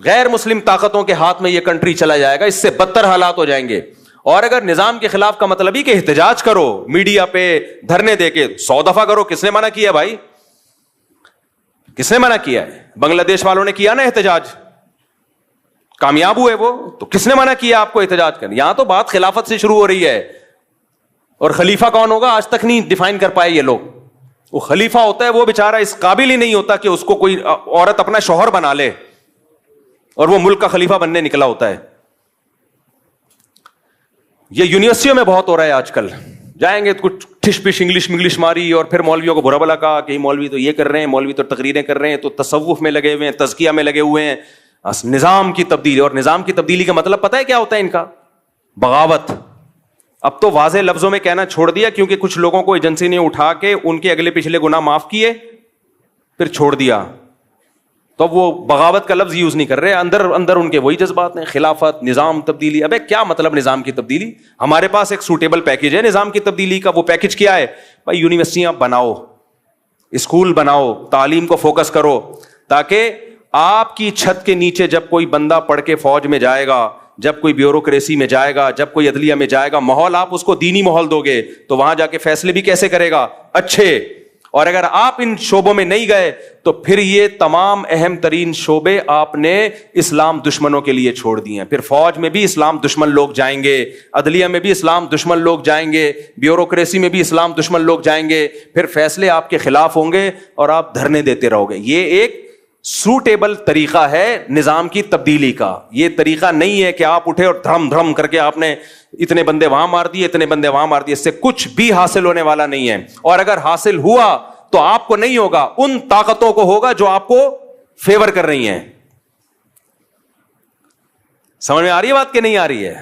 غیر مسلم طاقتوں کے ہاتھ میں یہ کنٹری چلا جائے گا, اس سے بدتر حالات ہو جائیں گے. اور اگر نظام کے خلاف کا مطلب ہی کہ احتجاج کرو, میڈیا پہ دھرنے دے کے 100 دفعہ کرو, کس نے منع کیا بھائی؟ کس نے منع کیا ہے؟ بنگلہ دیش والوں نے کیا نا احتجاج, کامیاب ہوئے وہ, تو کس نے منع کیا آپ کو احتجاج کرنے؟ یہاں تو بات خلافت سے شروع ہو رہی ہے, اور خلیفہ کون ہوگا آج تک نہیں ڈیفائن کر پائے یہ لوگ. وہ خلیفہ ہوتا ہے وہ بیچارہ اس قابل ہی نہیں ہوتا کہ اس کو کوئی عورت اپنا شوہر بنا لے, اور وہ ملک کا خلیفہ بننے نکلا ہوتا ہے. یہ یونیورسٹیوں میں بہت ہو رہا ہے آج کل, جائیں گے کچھ ٹھش پش انگلش ماری, اور پھر مولویوں کو برا بلا کہا کہ مولوی تو یہ کر رہے ہیں, مولوی تو تقریریں کر رہے ہیں, تو تصوف میں لگے ہوئے ہیں, تزکیہ میں لگے ہوئے ہیں, نظام کی تبدیلی. اور نظام کی تبدیلی کا مطلب پتہ ہے کیا ہوتا ہے ان کا؟ بغاوت. اب تو واضح لفظوں میں کہنا چھوڑ دیا, کیونکہ کچھ لوگوں کو ایجنسی نے اٹھا کے ان کے اگلے پچھلے گناہ معاف کیے پھر چھوڑ دیا, تو وہ بغاوت کا لفظ یوز نہیں کر رہے. اندر ان کے وہی جذبات ہیں, خلافت, نظام تبدیلی. ابے کیا مطلب نظام کی تبدیلی؟ ہمارے پاس ایک سوٹیبل پیکج ہے نظام کی تبدیلی کا. وہ پیکج کیا ہے بھائی؟ یونیورسٹیاں بناؤ, اسکول بناؤ, تعلیم کو فوکس کرو, تاکہ آپ کی چھت کے نیچے جب کوئی بندہ پڑھ کے فوج میں جائے گا, جب کوئی بیوروکریسی میں جائے گا, جب کوئی عدلیہ میں جائے گا, ماحول آپ اس کو دینی ماحول دو گے تو وہاں جا کے فیصلے بھی کیسے کرے گا؟ اچھے. اور اگر آپ ان شعبوں میں نہیں گئے تو پھر یہ تمام اہم ترین شعبے آپ نے اسلام دشمنوں کے لیے چھوڑ دیے ہیں. پھر فوج میں بھی اسلام دشمن لوگ جائیں گے, عدلیہ میں بھی اسلام دشمن لوگ جائیں گے, بیوروکریسی میں بھی اسلام دشمن لوگ جائیں گے, پھر فیصلے آپ کے خلاف ہوں گے اور آپ دھرنے دیتے رہو گے. یہ ایک سوٹیبل طریقہ ہے نظام کی تبدیلی کا. یہ طریقہ نہیں ہے کہ آپ اٹھے اور دھرم کر کے آپ نے اتنے بندے وہاں مار دیے, اتنے بندے وہاں مار دیے. اس سے کچھ بھی حاصل ہونے والا نہیں ہے, اور اگر حاصل ہوا تو آپ کو نہیں ہوگا, ان طاقتوں کو ہوگا جو آپ کو فیور کر رہی ہیں. سمجھ میں آ رہی ہے بات کہ نہیں آ رہی ہے؟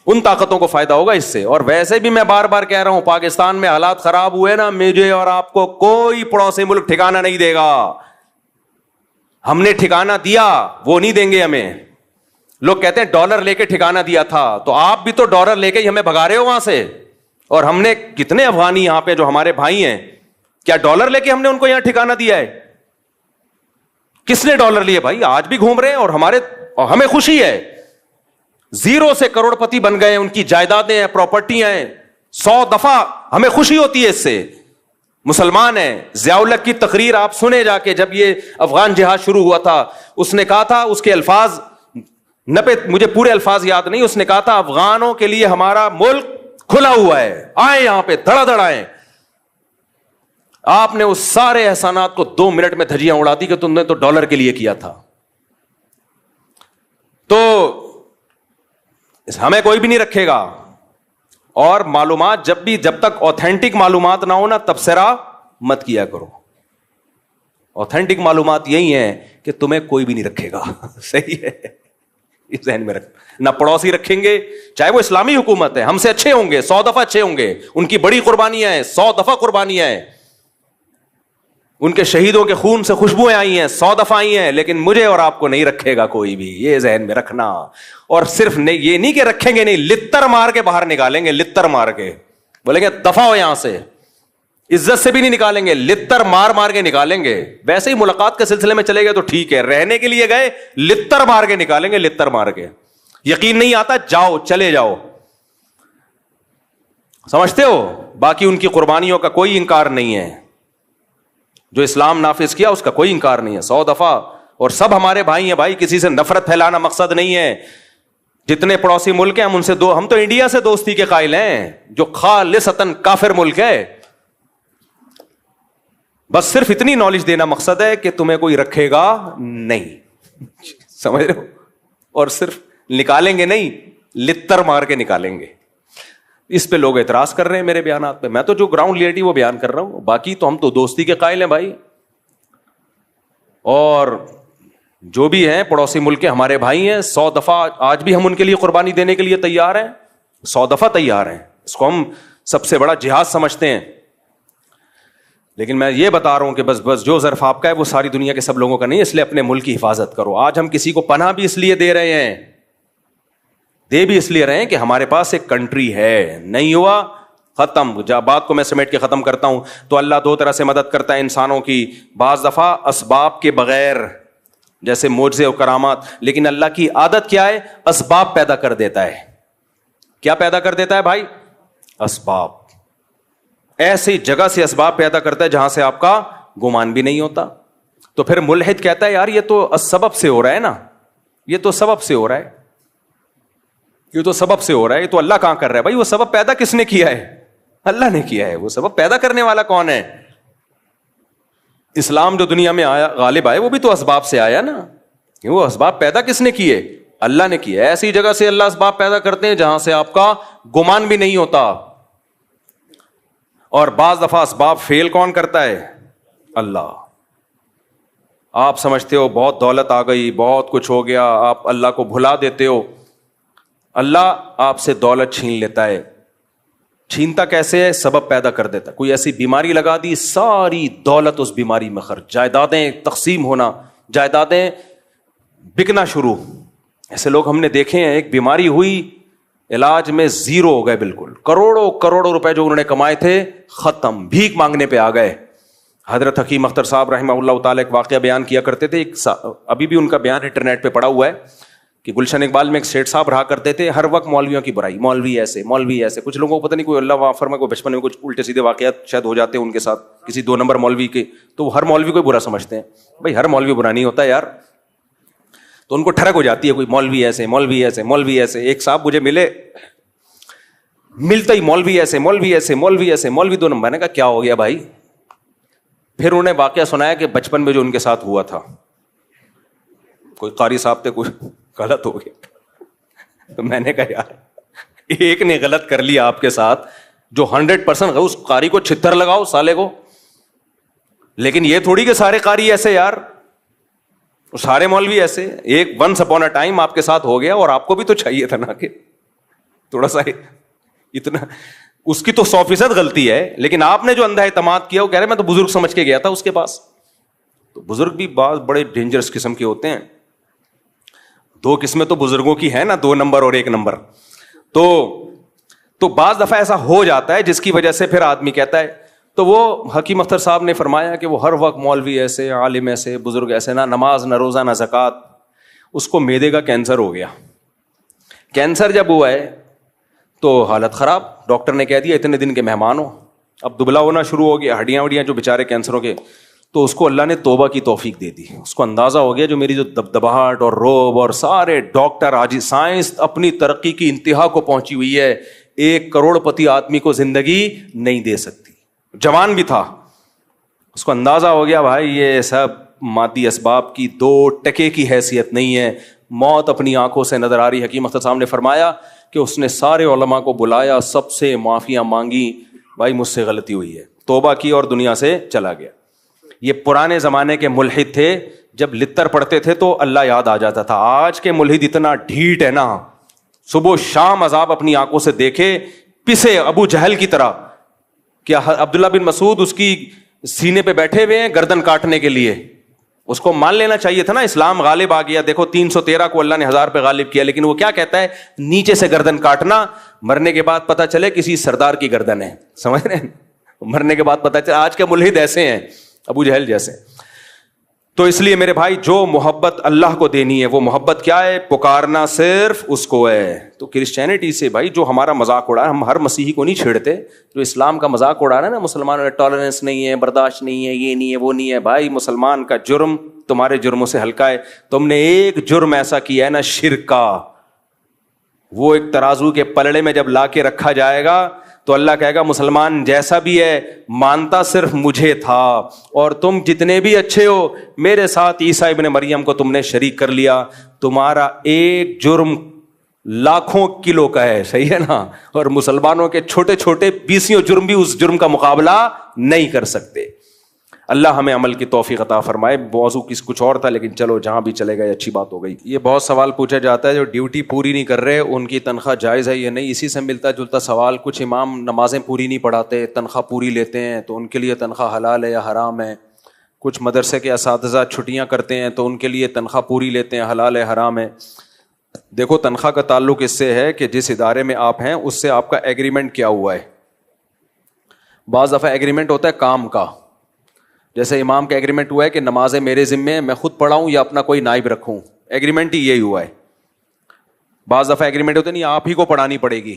ان طاقتوں کو فائدہ ہوگا اس سے. اور ویسے بھی میں بار بار کہہ رہا ہوں, پاکستان میں حالات خراب ہوئے نا, مجھے اور آپ کو کوئی پڑوسی ملک ٹھکانہ نہیں دے گا. ہم نے ٹھکانہ دیا, وہ نہیں دیں گے ہمیں. لوگ کہتے ہیں ڈالر لے کے ٹھکانہ دیا تھا, تو آپ بھی تو ڈالر لے کے ہی ہمیں بھگا رہے ہو وہاں سے. اور ہم نے کتنے افغانی یہاں پہ جو ہمارے بھائی ہیں, کیا ڈالر لے کے ہم نے ان کو یہاں ٹھکانہ دیا ہے؟ کس نے ڈالر لیے بھائی؟ آج بھی گھوم رہے ہیں, اور ہمیں خوشی ہے. 0 سے کروڑ پتی بن گئے, ان کی جائیدادیں ہیں, پراپرٹیاں ہیں, 100 دفعہ ہمیں خوشی ہوتی ہے اس سے. مسلمان ہیں. ضیاء الحق کی تقریر آپ سنے جا کے, جب یہ افغان جہاد شروع ہوا تھا, اس نے کہا تھا, اس کے الفاظ مجھے پورے الفاظ یاد نہیں, اس نے کہا تھا افغانوں کے لیے ہمارا ملک کھلا ہوا ہے, آئے یہاں پہ دھڑا دھڑ آئے. آپ نے اس سارے احسانات کو 2 منٹ میں دھجیاں اڑا دی کہ تم نے تو ڈالر کے لیے کیا تھا. تو ہمیں کوئی بھی نہیں رکھے گا. اور معلومات جب تک آتھینٹک معلومات نہ ہو نا, تبصرہ مت کیا کرو. آتھینٹک معلومات یہی ہیں کہ تمہیں کوئی بھی نہیں رکھے گا. صحیح ہے, اس ذہن میں رکھ. نہ پڑوسی رکھیں گے, چاہے وہ اسلامی حکومت ہے, ہم سے اچھے ہوں گے, 100 دفعہ اچھے ہوں گے, ان کی بڑی قربانیاں ہیں, 100 دفعہ قربانیاں ہیں, ان کے شہیدوں کے خون سے خوشبوئیں آئی ہیں, 100 دفعہ آئی ہیں, لیکن مجھے اور آپ کو نہیں رکھے گا کوئی بھی. یہ ذہن میں رکھنا. اور صرف یہ نہیں کہ رکھیں گے نہیں, لتر مار کے باہر نکالیں گے, لتر مار کے بولیں گے دفع ہو یہاں سے. عزت سے بھی نہیں نکالیں گے, لتر مار کے نکالیں گے. ویسے ہی ملاقات کے سلسلے میں چلے گئے تو ٹھیک ہے, رہنے کے لیے گئے, لتر مار کے نکالیں گے, لتر مار کے. یقین نہیں آتا, جاؤ, چلے جاؤ. سمجھتے ہو؟ باقی ان کی قربانیوں کا کوئی انکار نہیں ہے, جو اسلام نافذ کیا اس کا کوئی انکار نہیں ہے, 100 دفعہ. اور سب ہمارے بھائی ہیں بھائی, کسی سے نفرت پھیلانا مقصد نہیں ہے. جتنے پڑوسی ملک ہیں ہم ان سے ہم تو انڈیا سے دوستی کے قائل ہیں, جو خالصتاً کافر ملک ہے. بس صرف اتنی نالج دینا مقصد ہے کہ تمہیں کوئی رکھے گا نہیں. سمجھ رہے ہو؟ اور صرف نکالیں گے نہیں, لتر مار کے نکالیں گے. اس پہ لوگ اعتراض کر رہے ہیں میرے بیانات پہ. میں تو جو گراؤنڈ ریئلٹی وہ بیان کر رہا ہوں, باقی تو ہم تو دوستی کے قائل ہیں بھائی. اور جو بھی ہیں پڑوسی ملک کے ہمارے بھائی ہیں, 100 دفعہ آج بھی ہم ان کے لیے قربانی دینے کے لیے تیار ہیں, 100 دفعہ تیار ہیں. اس کو ہم سب سے بڑا جہاد سمجھتے ہیں. لیکن میں یہ بتا رہا ہوں کہ بس جو ظرف آپ کا ہے وہ ساری دنیا کے سب لوگوں کا نہیں, اس لیے اپنے ملک کی حفاظت کرو. آج ہم کسی کو پناہ بھی اس لیے دے رہے ہیں, دے بھی اس لیے رہے ہیں کہ ہمارے پاس ایک کنٹری ہے. نہیں ہوا ختم. بات کو میں سمیٹ کے ختم کرتا ہوں. تو اللہ دو طرح سے مدد کرتا ہے انسانوں کی. بعض دفعہ اسباب کے بغیر, جیسے معجزے و کرامات, لیکن اللہ کی عادت کیا ہے؟ اسباب پیدا کر دیتا ہے. کیا پیدا کر دیتا ہے بھائی؟ اسباب. ایسی جگہ سے اسباب پیدا کرتا ہے جہاں سے آپ کا گمان بھی نہیں ہوتا. تو پھر ملحد کہتا ہے یار یہ تو سبب سے ہو رہا ہے نا, یہ تو سبب سے ہو رہا ہے, یہ تو سبب سے ہو رہا ہے, یہ تو اللہ کہاں کر رہا ہے؟ بھائی وہ سبب پیدا کس نے کیا ہے؟ اللہ نے کیا ہے. وہ سبب پیدا کرنے والا کون ہے؟ اسلام جو دنیا میں آیا, غالب آئے, وہ بھی تو اسباب سے آیا نا. وہ اسباب پیدا کس نے کیے؟ اللہ نے کیا. ایسی جگہ سے اللہ اسباب پیدا کرتے ہیں جہاں سے آپ کا گمان بھی نہیں ہوتا. اور بعض دفعہ اسباب فیل کون کرتا ہے؟ اللہ. آپ سمجھتے ہو بہت دولت آ گئی, بہت کچھ ہو گیا, آپ اللہ کو بھلا دیتے ہو. اللہ آپ سے دولت چھین لیتا ہے. چھینتا کیسے ہے؟ سبب پیدا کر دیتا. کوئی ایسی بیماری لگا دی, ساری دولت اس بیماری میں خرچ, جائیدادیں تقسیم ہونا, جائیدادیں بکنا شروع. ایسے لوگ ہم نے دیکھے ہیں, ایک بیماری ہوئی, علاج میں زیرو ہو گئے بالکل. کروڑوں کروڑوں روپے جو انہوں نے کمائے تھے ختم, بھیک مانگنے پہ آ گئے. حضرت حکیم اختر صاحب رحمہ اللہ تعالیٰ ایک واقعہ بیان کیا کرتے تھے. ابھی بھی ان کا بیان انٹرنیٹ پہ پڑا ہوا ہے کہ گلشن اقبال میں ایک سیٹھ صاحب رہا کرتے تھے, ہر وقت مولویوں کی برائی, مولوی ایسے مولوی ایسے. کچھ لوگوں کو پتہ نہیں, کوئی اللہ معاف فرمائے, کوئی بچپن میں کچھ الٹے سیدھے واقعات شاید ہو جاتے ہیں ان کے ساتھ کسی 2 نمبر مولوی کے, تو وہ ہر مولوی کو برا سمجھتے ہیں. بھائی ہر مولوی برا نہیں ہوتا یار. تو ان کو ٹھڑک ہو جاتی ہے, کوئی مولوی ایسے مولوی ایسے مولوی ایسے. ایک صاحب مجھے ملتا ہی مولوی ایسے مولوی ایسے مولوی ایسے مولوی 2 نمبر. میں نے کہا کیا ہو گیا بھائی؟ پھر انہیں واقعہ سنایا کہ بچپن میں جو ان کے ساتھ ہوا تھا, کوئی قاری صاحب تھے, کچھ غلط ہو گیا. تو میں نے کہا یار ایک نے غلط کر لیا آپ کے ساتھ, جو 100% اس قاری کو چھتر لگاؤ سالے کو. لیکن یہ تھوڑی کہ سارے قاری ایسے یار, سارے مولوی ایسے. ایک ونس اپون اے ٹائم آپ کے ساتھ ہو گیا, اور آپ کو بھی تو چاہیے تھا نا کہ تھوڑا سا اتنا. اس کی تو 100% غلطی ہے, لیکن آپ نے جو اندھا اعتماد کیا, وہ کہہ رہے میں تو بزرگ سمجھ کے گیا تھا اس کے پاس. تو بزرگ بھی بعض بڑے ڈینجرس قسم کے ہوتے ہیں. 2 قسمیں تو بزرگوں کی ہے نا, 2 نمبر اور 1 نمبر. تو بعض دفعہ ایسا ہو جاتا ہے جس کی وجہ سے پھر آدمی کہتا ہے. تو وہ حکیم اختر صاحب نے فرمایا کہ وہ ہر وقت مولوی ایسے, عالم ایسے, بزرگ ایسے, نہ نماز نہ روزہ نہ زکوٰۃ. اس کو معدے کا کینسر ہو گیا. کینسر جب ہوا ہے تو حالت خراب, ڈاکٹر نے کہہ دیا اتنے دن کے مہمان ہو. اب دبلا ہونا شروع ہو گیا, ہڈیاں وڈیاں جو بیچارے کینسروں کے. تو اس کو اللہ نے توبہ کی توفیق دے دی. اس کو اندازہ ہو گیا جو میری جو دبدباہٹ اور روب, اور سارے ڈاکٹر آج سائنس اپنی ترقی کی انتہا کو پہنچی ہوئی ہے, 1 کروڑ پتی آدمی کو زندگی نہیں دے سکتی. جوان بھی تھا. اس کو اندازہ ہو گیا بھائی یہ سب مادی اسباب کی 2 ٹکے کی حیثیت نہیں ہے. موت اپنی آنکھوں سے نظر آ رہی. حکیم اختر صاحب نے فرمایا کہ اس نے سارے علماء کو بلایا, سب سے معافیاں مانگی, بھائی مجھ سے غلطی ہوئی ہے, توبہ کی اور دنیا سے چلا گیا. یہ پرانے زمانے کے ملحد تھے, جب لتر پڑھتے تھے تو اللہ یاد آ جاتا تھا. آج کے ملحد اتنا ڈھیٹ ہے نا, صبح شام عذاب اپنی آنکھوں سے دیکھے, پسے ابو جہل کی طرح. کیا عبداللہ بن مسعود اس کی سینے پہ بیٹھے ہوئے ہیں گردن کاٹنے کے لیے. اس کو مان لینا چاہیے تھا نا, اسلام غالب آ گیا. دیکھو 313 کو اللہ نے 1000 پہ غالب کیا, لیکن وہ کیا کہتا ہے, نیچے سے گردن کاٹنا, مرنے کے بعد پتا چلے کسی سردار کی گردن ہے. سمجھ رہے ہیں, مرنے کے بعد پتا چلے. آج کے ملحد ایسے ہیں, ابو جہل جیسے. تو اس لیے میرے بھائی جو محبت اللہ کو دینی ہے, وہ محبت کیا ہے؟ پکارنا صرف اس کو ہے. تو کرسچینٹی سے بھائی جو ہمارا مذاق اڑا, ہم ہر مسیحی کو نہیں چھیڑتے, جو اسلام کا مذاق اڑا رہا ہے نا, مسلمانوں میں ٹالرنس نہیں ہے, برداشت نہیں ہے, یہ نہیں ہے, وہ نہیں ہے. بھائی مسلمان کا جرم تمہارے جرموں سے ہلکا ہے. تم نے ایک جرم ایسا کیا ہے نا, شرک کا, وہ ایک ترازو کے پلڑے میں جب لا کے رکھا جائے گا تو اللہ کہے گا مسلمان جیسا بھی ہے مانتا صرف مجھے تھا, اور تم جتنے بھی اچھے ہو میرے ساتھ عیسیٰ ابن مریم کو تم نے شریک کر لیا. تمہارا ایک جرم لاکھوں کلو کا ہے, صحیح ہے نا, اور مسلمانوں کے چھوٹے چھوٹے 20 جرم بھی اس جرم کا مقابلہ نہیں کر سکتے. اللہ ہمیں عمل کی توفیق عطا فرمائے. موضوع کچھ اور تھا, لیکن چلو جہاں بھی چلے گئے اچھی بات ہو گئی. یہ بہت سوال پوچھا جاتا ہے جو ڈیوٹی پوری نہیں کر رہے ان کی تنخواہ جائز ہے یا نہیں. اسی سے ملتا جلتا سوال. کچھ امام نمازیں پوری نہیں پڑھاتے, تنخواہ پوری لیتے ہیں, تو ان کے لیے تنخواہ حلال ہے یا حرام ہے. کچھ مدرسے کے اساتذہ چھٹیاں کرتے ہیں تو ان کے لیے تنخواہ پوری لیتے ہیں, حلال ہے حرام ہے. دیکھو تنخواہ کا تعلق اس سے ہے کہ جس ادارے میں آپ ہیں اس سے آپ کا ایگریمنٹ کیا ہوا ہے. بعض دفعہ ایگریمنٹ ہوتا ہے کام کا، جیسے امام کا ایگریمنٹ ہوا ہے کہ نمازیں میرے ذمے ہیں، میں خود پڑھاؤں یا اپنا کوئی نائب رکھوں، ایگریمنٹ ہی یہی ہوا ہے. بعض دفعہ ایگریمنٹ ہوتے نہیں آپ ہی کو پڑھانی پڑے گی.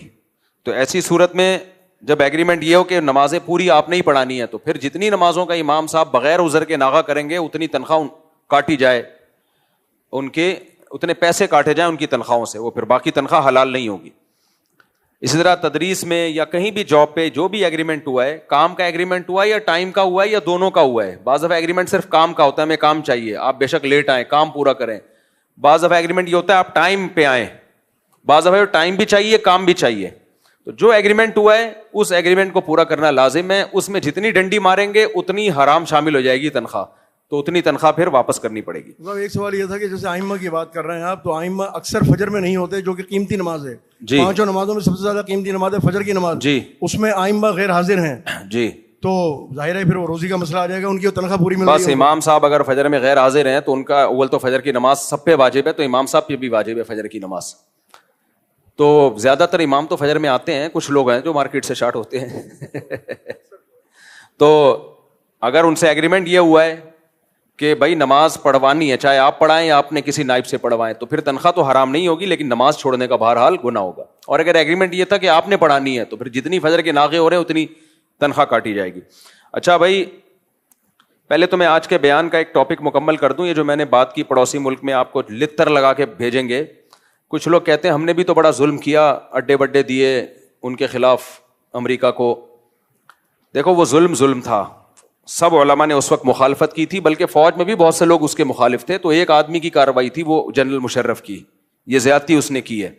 تو ایسی صورت میں جب ایگریمنٹ یہ ہو کہ نمازیں پوری آپ نے ہی پڑھانی ہے، تو پھر جتنی نمازوں کا امام صاحب بغیر عذر کے ناغہ کریں گے اتنی تنخواہ کاٹی جائے، ان کے اتنے پیسے کاٹے جائیں ان کی تنخواہوں سے، وہ پھر باقی تنخواہ حلال نہیں ہوگی. اسی طرح تدریس میں یا کہیں بھی جاب پہ جو بھی ایگریمنٹ ہوا ہے، کام کا ایگریمنٹ ہوا ہے یا ٹائم کا ہوا ہے یا دونوں کا ہوا ہے. بعض دفعہ ایگریمنٹ صرف کام کا ہوتا ہے، ہمیں کام چاہیے، آپ بے شک لیٹ آئیں، کام پورا کریں. بعض دفعہ ایگریمنٹ یہ ہوتا ہے آپ ٹائم پہ آئیں، بعض دفعہ ٹائم بھی چاہیے کام بھی چاہیے. تو جو ایگریمنٹ ہوا ہے اس ایگریمنٹ کو پورا کرنا لازم ہے. اس میں جتنی ڈنڈی ماریں گے اتنی حرام شامل ہو جائے گی تنخواہ، تو اتنی تنخواہ پھر واپس کرنی پڑے گی. ایک سوال یہ تھا کہ جیسے آئمہ کی بات کر رہے ہیں آپ، تو آئمہ اکثر فجر میں نہیں ہوتے جو کہ قیمتی نماز ہے. جی. 5 نمازوں میں سب سے زیادہ قیمتی نماز ہے فجر کی نماز. جی. اس میں آئمہ غیر حاضر ہیں. جی. تو ظاہر ہے پھر وہ روزی کا مسئلہ آ جائے گا، ان کی تنخواہ پوری مل رہی ہے. بس امام صاحب اگر فجر میں غیر حاضر ہیں تو ان کا اول تو فجر کی نماز سب پہ واجب ہے، تو امام صاحب پہ بھی واجب ہے فجر کی نماز. تو زیادہ تر امام تو فجر میں آتے ہیں، کچھ لوگ ہیں جو مارکیٹ سے شارٹ ہوتے ہیں. تو اگر ان سے ایگریمنٹ یہ ہوا ہے کہ بھائی نماز پڑھوانی ہے، چاہے آپ پڑھائیں یا آپ نے کسی نائب سے پڑھوائیں، تو پھر تنخواہ تو حرام نہیں ہوگی، لیکن نماز چھوڑنے کا بہرحال گناہ ہوگا. اور اگر ایگریمنٹ یہ تھا کہ آپ نے پڑھانی ہے تو پھر جتنی فجر کے ناغے ہو رہے ہیں اتنی تنخواہ کاٹی جائے گی. اچھا بھائی، پہلے تو میں آج کے بیان کا ایک ٹاپک مکمل کر دوں. یہ جو میں نے بات کی پڑوسی ملک میں آپ کو لتر لگا کے بھیجیں گے، کچھ لوگ کہتے ہیں ہم نے بھی تو بڑا ظلم کیا، اڈے بڈے دیے ان کے خلاف امریکہ کو. دیکھو وہ ظلم تھا، سب علماء نے اس وقت مخالفت کی تھی، بلکہ فوج میں بھی بہت سے لوگ اس کے مخالف تھے. تو ایک آدمی کی کارروائی تھی، وہ جنرل مشرف کی، یہ زیادتی اس نے کی ہے،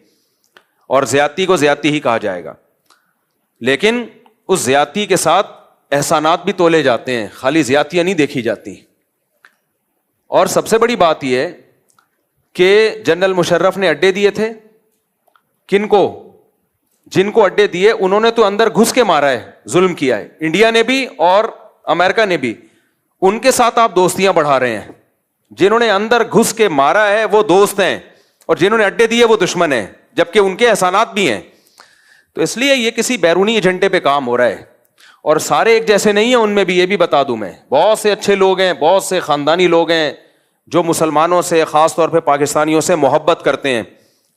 اور زیادتی کو زیادتی ہی کہا جائے گا. لیکن اس زیادتی کے ساتھ احسانات بھی تولے جاتے ہیں، خالی زیادتیاں نہیں دیکھی جاتی. اور سب سے بڑی بات یہ ہے کہ جنرل مشرف نے اڈے دیے تھے. کن کو؟ جن کو اڈے دیے انہوں نے تو اندر گھس کے مارا ہے، ظلم کیا ہے. انڈیا نے بھی اور امریکہ نے بھی. ان کے ساتھ آپ دوستیاں بڑھا رہے ہیں. جنہوں نے اندر گھس کے مارا ہے وہ دوست ہیں، اور جنہوں نے اڈے دیے وہ دشمن ہیں، جبکہ ان کے احسانات بھی ہیں. تو اس لیے یہ کسی بیرونی ایجنڈے پہ کام ہو رہا ہے، اور سارے ایک جیسے نہیں ہیں. ان میں بھی یہ بھی بتا دوں میں، بہت سے اچھے لوگ ہیں، بہت سے خاندانی لوگ ہیں جو مسلمانوں سے، خاص طور پہ پاکستانیوں سے محبت کرتے ہیں.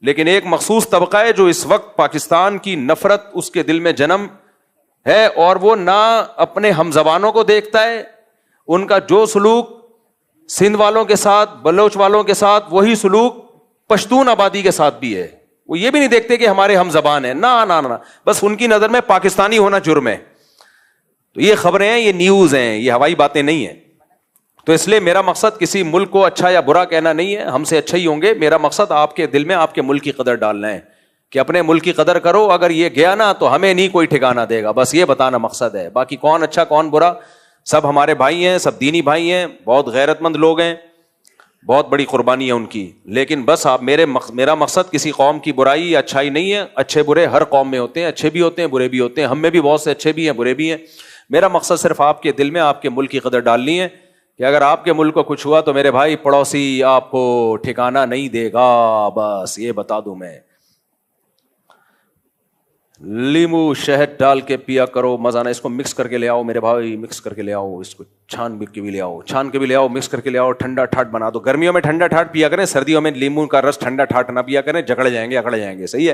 لیکن ایک مخصوص طبقہ ہے جو اس وقت پاکستان کی نفرت اس کے دل میں جنم ہے، اور وہ نہ اپنے ہم زبانوں کو دیکھتا ہے. ان کا جو سلوک سندھ والوں کے ساتھ، بلوچ والوں کے ساتھ، وہی سلوک پشتون آبادی کے ساتھ بھی ہے. وہ یہ بھی نہیں دیکھتے کہ ہمارے ہم زبان ہیں، نہ، بس ان کی نظر میں پاکستانی ہونا جرم ہے. تو یہ خبریں ہیں، یہ نیوز ہیں، یہ ہوائی باتیں نہیں ہیں. تو اس لیے میرا مقصد کسی ملک کو اچھا یا برا کہنا نہیں ہے، ہم سے اچھا ہی ہوں گے. میرا مقصد آپ کے دل میں آپ کے ملک کی قدر ڈالنا ہے، کہ اپنے ملک کی قدر کرو. اگر یہ گیا نا تو ہمیں نہیں کوئی ٹھکانہ دے گا، بس یہ بتانا مقصد ہے. باقی کون اچھا کون برا، سب ہمارے بھائی ہیں، سب دینی بھائی ہیں، بہت غیرت مند لوگ ہیں، بہت بڑی قربانی ہے ان کی. لیکن بس آپ میرا مقصد کسی قوم کی برائی یا اچھائی نہیں ہے. اچھے برے ہر قوم میں ہوتے ہیں، اچھے بھی ہوتے ہیں برے بھی ہوتے ہیں. ہم میں بھی بہت سے اچھے بھی ہیں برے بھی ہیں. میرا مقصد صرف آپ کے دل میں آپ کے ملک کی قدر ڈالنی ہے، کہ اگر آپ کے ملک کو کچھ ہوا تو میرے بھائی پڑوسی آپ کو ٹھکانہ نہیں دے گا. بس یہ بتا دوں میں. لیمو شہد ڈال کے پیا کرو، مزہ نہ. اس کو مکس کر کے لے آؤ میرے بھائی، مکس کر کے لے آؤ. اس کو چھان کے بھی لے آؤ، مکس کر کے لے آؤ. ٹھنڈا ٹھاٹ بنا دو. گرمیوں میں ٹھنڈا ٹھاٹ پیا کریں، سردیوں میں لیمو کا رس ٹھنڈا ٹھاٹ نہ پیا کریں، جھگڑ جائیں گے، اکڑ جائیں گے. صحیح ہے.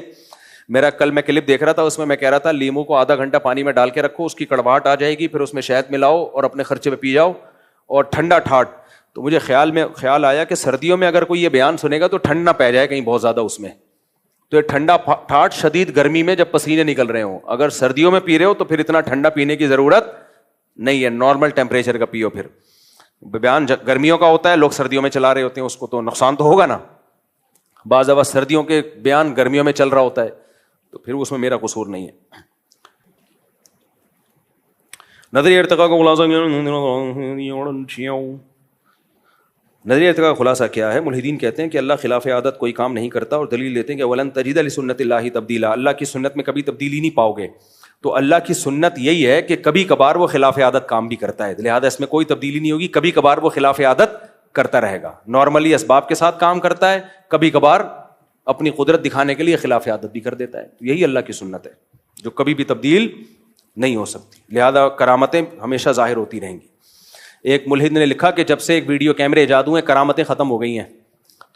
میرا کل میں کلپ دیکھ رہا تھا، اس میں میں کہہ رہا تھا لیمو کو آدھا گھنٹہ پانی میں ڈال کے رکھو، اس کی کڑواہٹ آ جائے گی، پھر اس میں شہد ملاؤ اور اپنے خرچے پہ پی جاؤ، اور ٹھنڈا ٹھاٹ. تو مجھے خیال آیا کہ سردیوں میں اگر کوئی یہ بیان سنے گا تو ٹھنڈ نہ پہ جائے کہیں بہت زیادہ اس میں. تو یہ ٹھنڈا ٹھاٹ شدید گرمی میں جب پسینے نکل رہے ہوں، اگر سردیوں میں پی رہے ہو تو پھر اتنا ٹھنڈا پینے کی ضرورت نہیں ہے، نارمل ٹیمپریچر کا پیو. پھر بیان گرمیوں کا ہوتا ہے، لوگ سردیوں میں چلا رہے ہوتے ہیں، اس کو تو نقصان تو ہوگا نا. بعض اوقات سردیوں کے بیان گرمیوں میں چل رہا ہوتا ہے، تو پھر اس میں میرا قصور نہیں ہے. نظریہ ارتقاء کو نظریہ ارتقاء کا خلاصہ کیا ہے؟ ملحدین کہتے ہیں کہ اللہ خلاف عادت کوئی کام نہیں کرتا، اور دلیل دیتے ہیں کہ ولن تجد لسنت اللہ تبدیلا، اللہ کی سنت میں کبھی تبدیلی نہیں پاؤ گے. تو اللہ کی سنت یہی ہے کہ کبھی کبھار وہ خلاف عادت کام بھی کرتا ہے، لہذا اس میں کوئی تبدیلی نہیں ہوگی. کبھی کبھار وہ خلاف عادت کرتا رہے گا، نارملی اسباب کے ساتھ کام کرتا ہے، کبھی کبھار اپنی قدرت دکھانے کے لیے خلاف عادت بھی کر دیتا ہے. یہی اللہ کی سنت ہے جو کبھی بھی تبدیل نہیں ہو سکتی. لہذا کرامتیں ہمیشہ ظاہر ہوتی رہیں گی. ایک ملحد نے لکھا کہ جب سے ایک ویڈیو کیمرے ایجاد ہوئے کرامتیں ختم ہو گئی ہیں.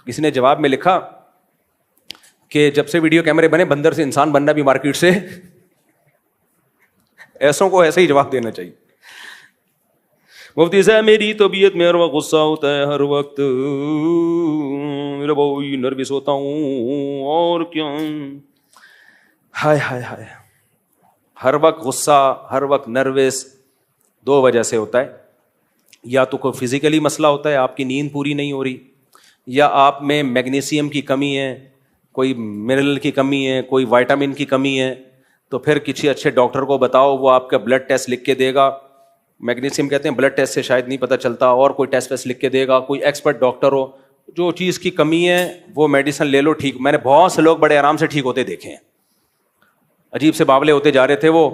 کسی نے جواب میں لکھا کہ جب سے ویڈیو کیمرے بنے بندر سے انسان بننا بھی مارکیٹ سے. ایسوں کو ایسا ہی جواب دینا چاہیے. مفتی صاحب میری طبیعت میں ہر وقت غصہ ہوتا ہے, ہر وقت میرا بہت نروس ہوتا ہوں, اور کیوں؟ ہائے ہائے ہائے, ہر وقت غصہ, ہر وقت نروس 2 وجہ سے ہوتا ہے. یا تو کوئی فزیکلی مسئلہ ہوتا ہے, آپ کی نیند پوری نہیں ہو رہی, یا آپ میں میگنیشیم کی کمی ہے, کوئی منرل کی کمی ہے, کوئی وائٹامن کی کمی ہے. تو پھر کسی اچھے ڈاکٹر کو بتاؤ, وہ آپ کا بلڈ ٹیسٹ لکھ کے دے گا. میگنیشیم کہتے ہیں بلڈ ٹیسٹ سے شاید نہیں پتہ چلتا, اور کوئی ٹیسٹ ویسٹ لکھ کے دے گا. کوئی ایکسپرٹ ڈاکٹر ہو, جو چیز کی کمی ہے وہ میڈیسن لے لو, ٹھیک. میں نے بہت سے لوگ بڑے آرام سے ٹھیک ہوتے دیکھے ہیں. عجیب سے باولے ہوتے جا رہے تھے وہ,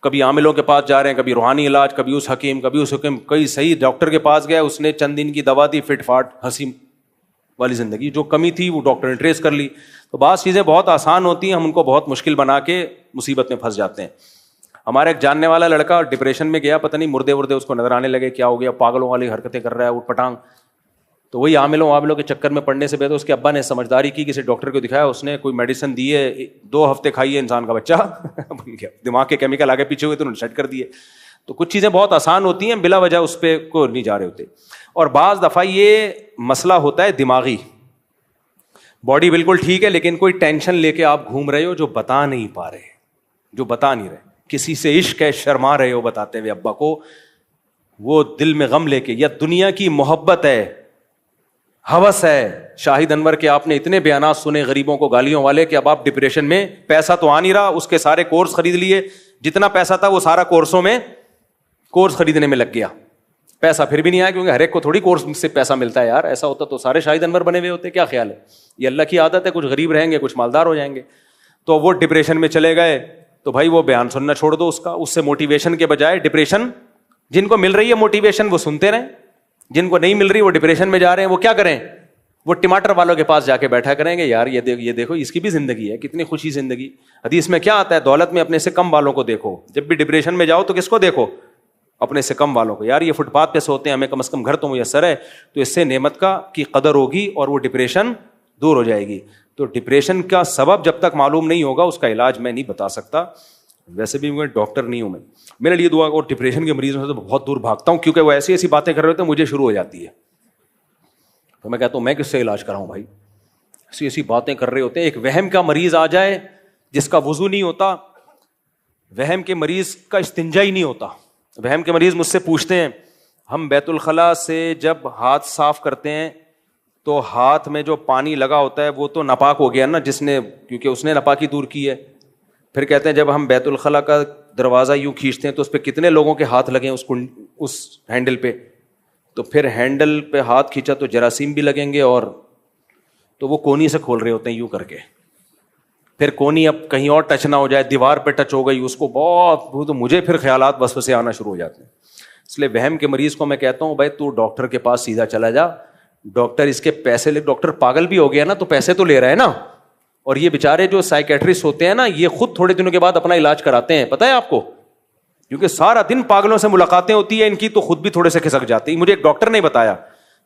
کبھی عاملوں کے پاس جا رہے ہیں, کبھی روحانی علاج, کبھی اس حکیم, کبھی اس حکیم. کئی صحیح ڈاکٹر کے پاس گیا, اس نے چند دن کی دوا دی, فٹ فاٹ ہنسی والی زندگی. جو کمی تھی وہ ڈاکٹر نے ٹریس کر لی. تو بعض چیزیں بہت آسان ہوتی ہیں, ہم ان کو بہت مشکل بنا کے مصیبت میں پھنس جاتے ہیں. ہمارا ایک جاننے والا لڑکا ڈپریشن میں گیا, پتہ نہیں مردے وردے اس کو نظر آنے لگے, کیا ہو گیا, پاگلوں والی حرکتیں کر رہا ہے, اٹھ پٹانگ. تو وہی عاملوں کے چکر میں پڑنے سے بہتر اس کے ابا نے سمجھداری کی, کسی ڈاکٹر کو دکھایا, اس نے کوئی میڈیسن دی ہے, 2 ہفتے کھائی ہے, انسان کا بچہ بن گیا. دماغ کے کیمیکل آگے پیچھے ہوئے تو انہوں نے سیٹ کر دیے. تو کچھ چیزیں بہت آسان ہوتی ہیں, بلا وجہ اس پہ کو نہیں جا رہے ہوتے. اور بعض دفعہ یہ مسئلہ ہوتا ہے دماغی, باڈی بالکل ٹھیک ہے لیکن کوئی ٹینشن لے کے آپ گھوم رہے ہو جو بتا نہیں پا رہے, جو بتا نہیں رہے. کسی سے عشق ہے, شرما رہے ہو بتاتے ہوئے ابا کو, وہ دل میں غم لے کے, یا دنیا کی محبت ہے, ہوس ہے. شاہد انور کے آپ نے اتنے بیانات سنے غریبوں کو گالیوں والے کہ اب آپ ڈپریشن میں, پیسہ تو آ نہیں رہا, اس کے سارے کورس خرید لیے, جتنا پیسہ تھا وہ سارا کورسوں میں, کورس خریدنے میں لگ گیا. پیسہ پھر بھی نہیں آیا, کیونکہ ہر ایک کو تھوڑی کورس سے پیسہ ملتا ہے یار. ایسا ہوتا تو سارے شاہد انور بنے ہوئے ہوتے. کیا خیال ہے؟ یہ اللہ کی عادت ہے, کچھ غریب رہیں گے, کچھ مالدار ہو جائیں گے. تو وہ ڈپریشن میں چلے گئے, تو بھائی وہ بیان سننا چھوڑ دو اس کا. اس سے موٹیویشن کے بجائے ڈپریشن, جن کو مل رہی ہے موٹیویشن وہ سنتے رہیں, جن کو نہیں مل رہی وہ ڈپریشن میں جا رہے ہیں, وہ کیا کریں؟ وہ ٹماٹر والوں کے پاس جا کے بیٹھا کریں گے, یار یہ دیکھو اس کی بھی زندگی ہے, کتنی خوشی زندگی. حدیث میں کیا آتا ہے, دولت میں اپنے سے کم والوں کو دیکھو. جب بھی ڈپریشن میں جاؤ تو کس کو دیکھو؟ اپنے سے کم والوں کو. یار یہ فٹ پاتھ پہ سوتے ہیں, ہمیں کم از کم گھر تو میسر ہے, تو اس سے نعمت کی قدر ہوگی اور وہ ڈپریشن دور ہو جائے گی. تو ڈپریشن کا سبب جب تک معلوم نہیں ہوگا اس کا علاج میں نہیں بتا سکتا. ویسے بھی میں ڈاکٹر نہیں ہوں, میں میرے لیے دعا. اور ڈپریشن کے مریضوں سے تو بہت دور بھاگتا ہوں, کیونکہ وہ ایسی ایسی باتیں کر رہے ہوتے ہیں مجھے شروع ہو جاتی ہے. تو میں کہتا ہوں میں کس سے علاج کراؤں بھائی, ایسی ایسی باتیں کر رہے ہوتے ہیں. ایک وہم کا مریض آ جائے جس کا وضو نہیں ہوتا, وہم کے مریض کا استنجا ہی نہیں ہوتا. وہم کے مریض مجھ سے پوچھتے ہیں, ہم بیت الخلاء سے جب ہاتھ صاف کرتے ہیں تو ہاتھ میں جو پانی لگا ہوتا ہے وہ تو ناپاک ہو گیا نا, جس نے, کیونکہ اس نے ناپاکی دور کی ہے. پھر کہتے ہیں جب ہم بیت الخلاء کا دروازہ یوں کھینچتے ہیں تو اس پہ کتنے لوگوں کے ہاتھ لگے اس ہینڈل پہ, تو پھر ہینڈل پہ ہاتھ کھینچا تو جراثیم بھی لگیں گے, اور تو وہ کونی سے کھول رہے ہوتے ہیں یوں کر کے. پھر کونی اب کہیں اور ٹچ نہ ہو جائے, دیوار پہ ٹچ ہو گئی, اس کو بہت, تو مجھے پھر خیالات وسوسے آنا شروع ہو جاتے ہیں. اس لیے وہم کے مریض کو میں کہتا ہوں بھائی تو ڈاکٹر کے پاس سیدھا چلا جا, ڈاکٹر اس کے پیسے لے, ڈاکٹر پاگل بھی ہو گیا نا تو پیسے تو لے رہا ہے نا. اور یہ بیچارے جو سائیکیٹرسٹ ہوتے ہیں نا, یہ خود تھوڑے دنوں کے بعد اپنا علاج کراتے ہیں, پتہ ہے آپ کو, کیونکہ سارا دن پاگلوں سے ملاقاتیں ہوتی ہیں ان کی, تو خود بھی تھوڑے سے کھسک جاتے ہیں. مجھے ایک ڈاکٹر نے بتایا,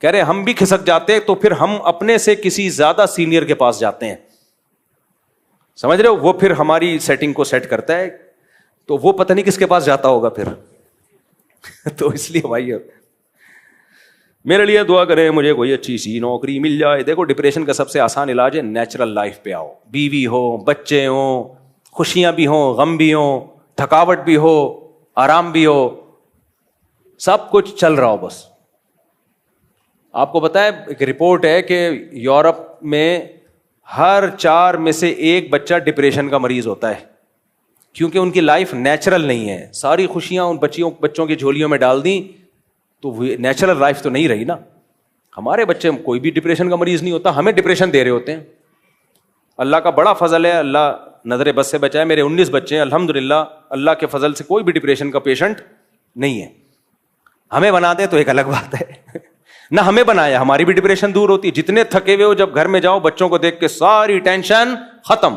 کہہ رہے ہم بھی کھسک جاتے تو پھر ہم اپنے سے کسی زیادہ سینئر کے پاس جاتے ہیں, سمجھ رہے ہو, وہ پھر ہماری سیٹنگ کو سیٹ کرتا ہے, تو وہ پتہ نہیں کس کے پاس جاتا ہوگا پھر. تو اس لیے بھائی میرے لیے دعا کریں, مجھے کوئی اچھی سی نوکری مل جائے. دیکھو ڈپریشن کا سب سے آسان علاج ہے نیچرل لائف پہ آؤ. بیوی ہو, بچے ہوں, خوشیاں بھی ہوں, غم بھی ہوں, تھکاوٹ بھی ہو, آرام بھی ہو, سب کچھ چل رہا ہو بس. آپ کو پتا ہے ایک رپورٹ ہے کہ یورپ میں ہر 4 میں سے 1 بچہ ڈپریشن کا مریض ہوتا ہے, کیونکہ ان کی لائف نیچرل نہیں ہے. ساری خوشیاں ان بچوں کی جھولیوں میں ڈال دیں تو نیچرل لائف تو نہیں رہی نا. ہمارے بچے کوئی بھی ڈپریشن کا مریض نہیں ہوتا, ہمیں ڈپریشن دے رہے ہوتے ہیں. اللہ کا بڑا فضل ہے, اللہ نظر بد سے بچائے. میرے 19 بچے ہیں الحمدللہ, اللہ کے فضل سے کوئی بھی ڈپریشن کا پیشنٹ نہیں ہے. ہمیں بنا دیں تو ایک الگ بات ہے, نہ ہمیں بنایا, ہماری بھی ڈپریشن دور ہوتی ہے. جتنے تھکے ہوئے ہو جب گھر میں جاؤ, بچوں کو دیکھ کے ساری ٹینشن ختم.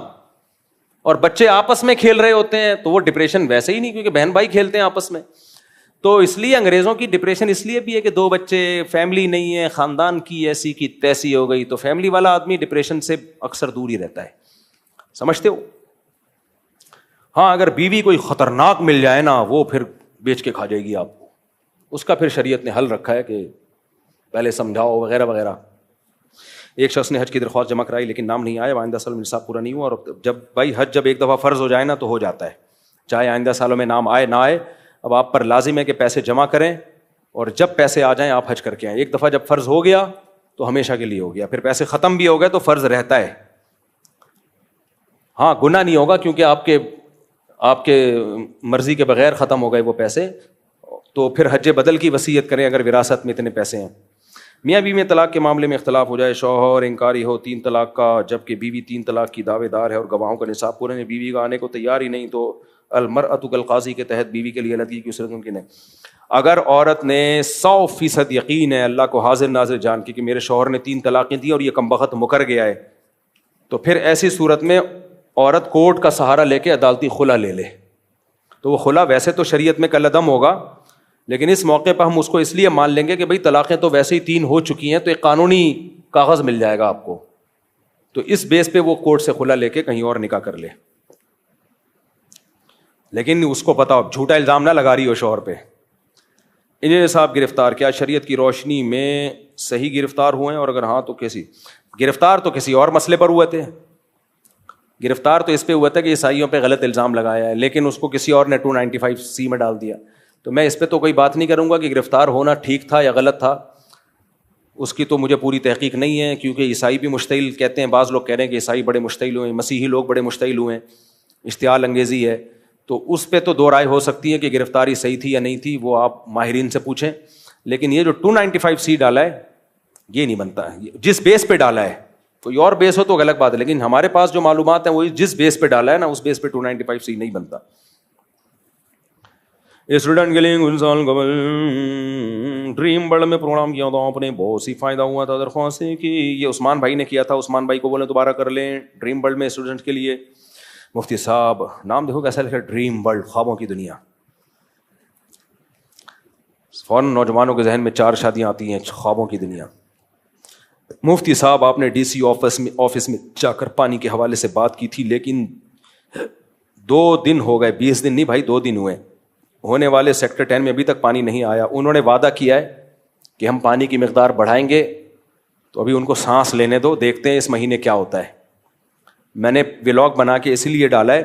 اور بچے آپس میں کھیل رہے ہوتے ہیں تو وہ ڈپریشن ویسے ہی نہیں, کیونکہ بہن بھائی کھیلتے ہیں آپس میں. تو اس لیے انگریزوں کی ڈپریشن اس لیے بھی ہے کہ 2 بچے, فیملی نہیں ہے, خاندان کی ایسی کی تیسی ہو گئی, تو فیملی والا آدمی ڈپریشن سے اکثر دور ہی رہتا ہے. سمجھتے ہو؟ ہاں اگر بیوی کوئی خطرناک مل جائے نا, وہ پھر بیچ کے کھا جائے گی آپ کو, اس کا پھر شریعت نے حل رکھا ہے کہ پہلے سمجھاؤ وغیرہ وغیرہ. ایک شخص نے حج کی درخواست جمع کرائی لیکن نام نہیں آیا, آئندہ سالوں میں نصاب پورا نہیں ہوا. اور جب بھائی حج جب ایک دفعہ فرض ہو جائے نا تو ہو جاتا ہے, چاہے آئندہ سالوں میں نام آئے نہ آئے. اب آپ پر لازم ہے کہ پیسے جمع کریں, اور جب پیسے آ جائیں آپ حج کر کے آئیں. ایک دفعہ جب فرض ہو گیا تو ہمیشہ کے لیے ہو گیا, پھر پیسے ختم بھی ہو گئے تو فرض رہتا ہے. ہاں گناہ نہیں ہوگا کیونکہ آپ کے مرضی کے بغیر ختم ہو گئے وہ پیسے, تو پھر حج بدل کی وصیت کریں اگر وراثت میں اتنے پیسے ہیں. میاں بیوی میں طلاق کے معاملے میں اختلاف ہو جائے, شوہر انکاری ہو 3 طلاق کا جبکہ بیوی 3 طلاق کی دعوے دار ہے اور گواہوں کا نصاب پورے نہیں, بیوی کا آنے کو تیار ہی نہیں, تو المرأۃ کالقاضی کے تحت بیوی کے لیے علیحدگی کی صورت ممکن ہے. اگر عورت نے 100% یقین ہے اللہ کو حاضر ناظر جان کے کہ میرے شوہر نے 3 طلاقیں دی اور یہ کمبخت مکر گیا ہے, تو پھر ایسی صورت میں عورت کورٹ کا سہارا لے کے عدالتی خلا لے لے. تو وہ خلا ویسے تو شریعت میں کالعدم ہوگا, لیکن اس موقع پہ ہم اس کو اس لیے مان لیں گے کہ بھئی طلاقیں تو ویسے ہی 3 ہو چکی ہیں, تو ایک قانونی کاغذ مل جائے گا آپ کو, تو اس بیس پہ وہ کورٹ سے خلا لے کے کہیں اور نکاح کر لے. لیکن اس کو پتا ہو جھوٹا الزام نہ لگا رہی ہو شوہر پہ. انجینئر صاحب گرفتار, کیا شریعت کی روشنی میں صحیح گرفتار ہوئے ہیں, اور اگر ہاں تو کیسی؟ گرفتار تو کسی اور مسئلے پر ہوئے تھے. گرفتار تو اس پہ ہوا تھا کہ عیسائیوں پہ غلط الزام لگایا ہے, لیکن اس کو کسی اور نے 295C میں ڈال دیا. تو میں اس پہ تو کوئی بات نہیں کروں گا کہ گرفتار ہونا ٹھیک تھا یا غلط تھا, اس کی تو مجھے پوری تحقیق نہیں ہے, کیونکہ عیسائی بھی مشتعل کہتے ہیں, بعض لوگ کہہ رہے ہیں کہ عیسائی بڑے مشتعل ہوئے ہیں, مسیحی لوگ بڑے مشتعل ہوئے ہیں, اشتعال انگیزی ہے. تو اس پہ تو 2 رائے ہو سکتی ہے کہ گرفتاری صحیح تھی یا نہیں تھی, وہ آپ ماہرین سے پوچھیں. لیکن یہ جو 295C ڈالا ہے یہ نہیں بنتا, جس بیس پہ ڈالا ہے, کوئی اور بیس ہو تو غلط بات ہے, لیکن ہمارے پاس جو معلومات ہیں وہ جس بیس پہ ڈالا ہے نا, اس بیس پہ 295C نہیں بنتا. اسٹوڈنٹ کے لیے گلزار قبل ڈریم ورلڈ میں پروگرام کیا تھا آپ نے, بہت سی فائدہ ہوا تھا. درخواست ہے کہ یہ عثمان بھائی نے کیا تھا, عثمان بھائی کو بولیں دوبارہ کر لیں. ڈریم ورلڈ میں اسٹوڈنٹ کے لیے مفتی صاحب, نام دیکھو کیسا لکھا, ڈریم ورلڈ, خوابوں کی دنیا. فوراً نوجوانوں کے ذہن میں 4 شادیاں آتی ہیں, خوابوں کی دنیا. مفتی صاحب آپ نے DC آفس میں جا کر پانی کے حوالے سے بات کی تھی, لیکن 2 دن ہو گئے, 20 دن نہیں بھائی 2 دن ہوئے, ہونے والے سیکٹر 10 میں ابھی تک پانی نہیں آیا. انہوں نے وعدہ کیا ہے کہ ہم پانی کی مقدار بڑھائیں گے, تو ابھی ان کو سانس لینے دو, دیکھتے ہیں اس مہینے کیا ہوتا ہے. میں نے ولاگ بنا کے اسی لیے ڈالا ہے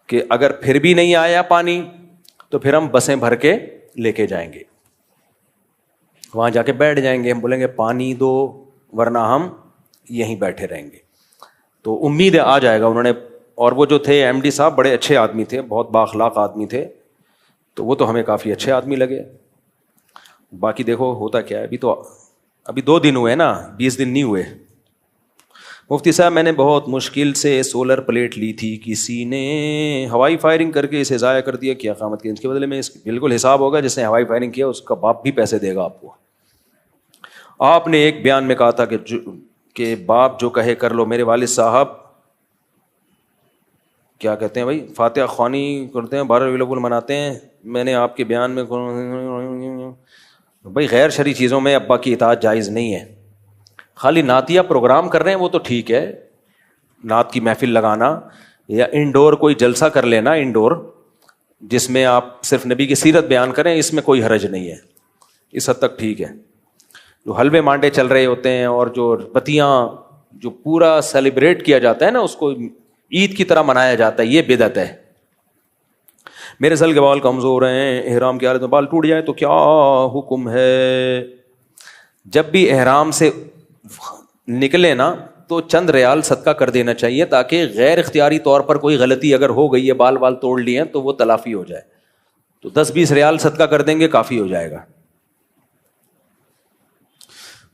کہ اگر پھر بھی نہیں آیا پانی تو پھر ہم بسیں بھر کے لے کے جائیں گے, وہاں جا کے بیٹھ جائیں گے, ہم بولیں گے پانی دو ورنہ ہم یہیں بیٹھے رہیں گے. تو امید ہے آ جائے گا. انہوں نے, اور وہ جو تھے MD صاحب بڑے اچھے آدمی تھے, بہت بااخلاق آدمی تھے, تو وہ تو ہمیں کافی اچھے آدمی لگے. باقی دیکھو ہوتا کیا ہے, ابھی 2 دن ہوئے نا, 20 دن نہیں ہوئے. مفتی صاحب میں نے بہت مشکل سے سولر پلیٹ لی تھی, کسی نے ہوائی فائرنگ کر کے اسے ضائع کر دیا, کیا قیامت کے اس کے بدلے میں اس بالکل حساب ہوگا. جس نے ہوائی فائرنگ کیا اس کا باپ بھی پیسے دے گا آپ کو. آپ نے ایک بیان میں کہا تھا کہ باپ جو کہے کر لو. میرے والد صاحب کیا کہتے ہیں بھائی, فاتحہ خوانی کرتے ہیں, 12 ربیع الاول مناتے ہیں. میں نے آپ کے بیان میں بھائی غیر شرعی چیزوں میں ابا کی اطاعت جائز نہیں ہے. خالی نعتیہ پروگرام کر رہے ہیں وہ تو ٹھیک ہے, نعت کی محفل لگانا یا انڈور کوئی جلسہ کر لینا انڈور, جس میں آپ صرف نبی کی سیرت بیان کریں, اس میں کوئی حرج نہیں ہے, اس حد تک ٹھیک ہے. جو حلوے مانڈے چل رہے ہوتے ہیں اور جو بتیاں جو پورا سیلیبریٹ کیا جاتا ہے نا, اس کو عید کی طرح منایا جاتا ہے, یہ بدعت ہے. میرے سل کے بال کمزور ہیں, احرام کی حالت میں بال ٹوٹ جائے تو کیا حکم ہے؟ جب بھی احرام سے نکلے نا تو چند ریال صدقہ کر دینا چاہیے, تاکہ غیر اختیاری طور پر کوئی غلطی اگر ہو گئی ہے, بال توڑ لیے ہیں, تو وہ تلافی ہو جائے. تو 10-20 ریال صدقہ کر دیں گے, کافی ہو جائے گا.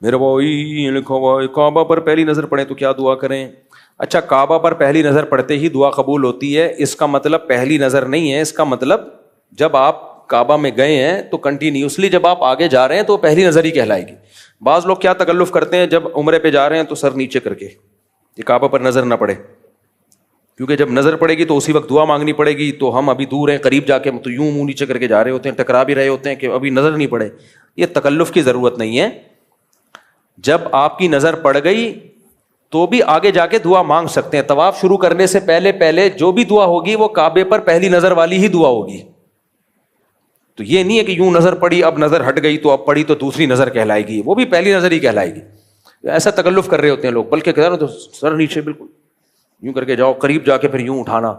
میرے بھائی لکھو بھائی, کعبہ پر پہلی نظر پڑے تو کیا دعا کریں؟ اچھا, کعبہ پر پہلی نظر پڑتے ہی دعا قبول ہوتی ہے, اس کا مطلب پہلی نظر نہیں ہے. اس کا مطلب جب آپ کعبہ میں گئے ہیں تو کنٹینیوسلی جب آپ آگے جا رہے ہیں تو پہلی نظر ہی کہلائے گی. بعض لوگ کیا تکلف کرتے ہیں, جب عمرے پہ جا رہے ہیں تو سر نیچے کر کے, یہ کعبہ پر نظر نہ پڑے, کیونکہ جب نظر پڑے گی تو اسی وقت دعا مانگنی پڑے گی. تو ہم ابھی دور ہیں, قریب جا کے تو یوں منہ نیچے کر کے جا رہے ہوتے ہیں, ٹکرا بھی رہے ہوتے ہیں کہ ابھی نظر نہیں پڑے. یہ تکلف کی ضرورت نہیں ہے. جب آپ کی نظر پڑ گئی تو بھی آگے جا کے دعا مانگ سکتے ہیں. طواف شروع کرنے سے پہلے جو بھی دعا ہوگی وہ کعبے پر پہلی نظر والی ہی دعا ہوگی. تو یہ نہیں ہے کہ یوں نظر پڑی, اب نظر ہٹ گئی تو اب پڑی تو دوسری نظر کہلائے گی, وہ بھی پہلی نظر ہی کہلائے گی. ایسا تکلف کر رہے ہوتے ہیں لوگ, بلکہ کہہ رہے تو سر نیچے بالکل یوں کر کے جاؤ, قریب جا کے پھر یوں اٹھانا.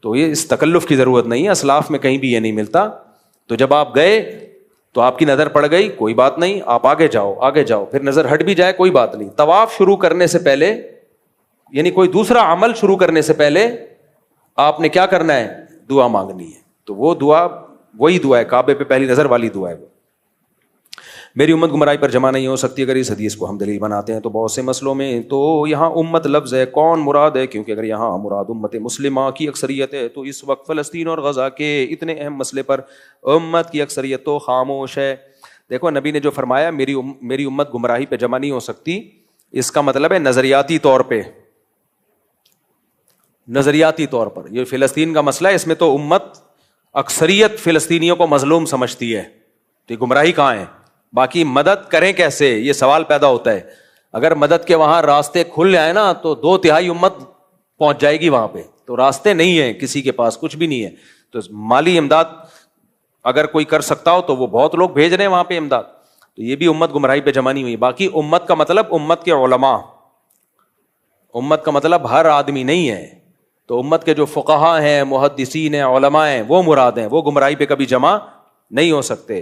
تو یہ اس تکلف کی ضرورت نہیں ہے, اسلاف میں کہیں بھی یہ نہیں ملتا. تو جب آپ گئے تو آپ کی نظر پڑ گئی, کوئی بات نہیں, آپ آگے جاؤ, پھر نظر ہٹ بھی جائے کوئی بات نہیں. طواف شروع کرنے سے پہلے, یعنی کوئی دوسرا عمل شروع کرنے سے پہلے آپ نے کیا کرنا ہے؟ دعا مانگنی ہے. تو وہ دعا وہی دعا ہے, کعبے پہ پہلی نظر والی دعا ہے. وہ میری امت گمراہی پر جمع نہیں ہو سکتی. اگر اس حدیث کو ہم دلیل بناتے ہیں تو بہت سے مسئلوں میں تو یہاں امت لفظ ہے, کون مراد ہے؟ کیونکہ اگر یہاں مراد امت مسلمہ کی اکثریت ہے تو اس وقت فلسطین اور غزہ کے اتنے اہم مسئلے پر امت کی اکثریت تو خاموش ہے. دیکھو نبی نے جو فرمایا میری امت گمراہی پہ جمع نہیں ہو سکتی, اس کا مطلب ہے نظریاتی طور پہ, نظریاتی طور پر. یہ فلسطین کا مسئلہ ہے, اس میں تو امت اکثریت فلسطینیوں کو مظلوم سمجھتی ہے, تو یہ گمراہی کہاں ہے؟ باقی مدد کریں کیسے, یہ سوال پیدا ہوتا ہے. اگر مدد کے وہاں راستے کھل جائیں نا تو 2/3 امت پہنچ جائے گی وہاں پہ. تو راستے نہیں ہیں, کسی کے پاس کچھ بھی نہیں ہے. تو مالی امداد اگر کوئی کر سکتا ہو تو وہ بہت لوگ بھیج رہے ہیں وہاں پہ امداد. تو یہ بھی امت گمراہی پہ جمع نہیں ہوئی. باقی امت کا مطلب امت کے علماء, امت کا مطلب ہر آدمی نہیں ہے. تو امت کے جو فقہا ہیں, محدثین ہیں, علماء ہیں, وہ مراد ہیں. وہ گمراہی پہ کبھی جمع نہیں ہو سکتے.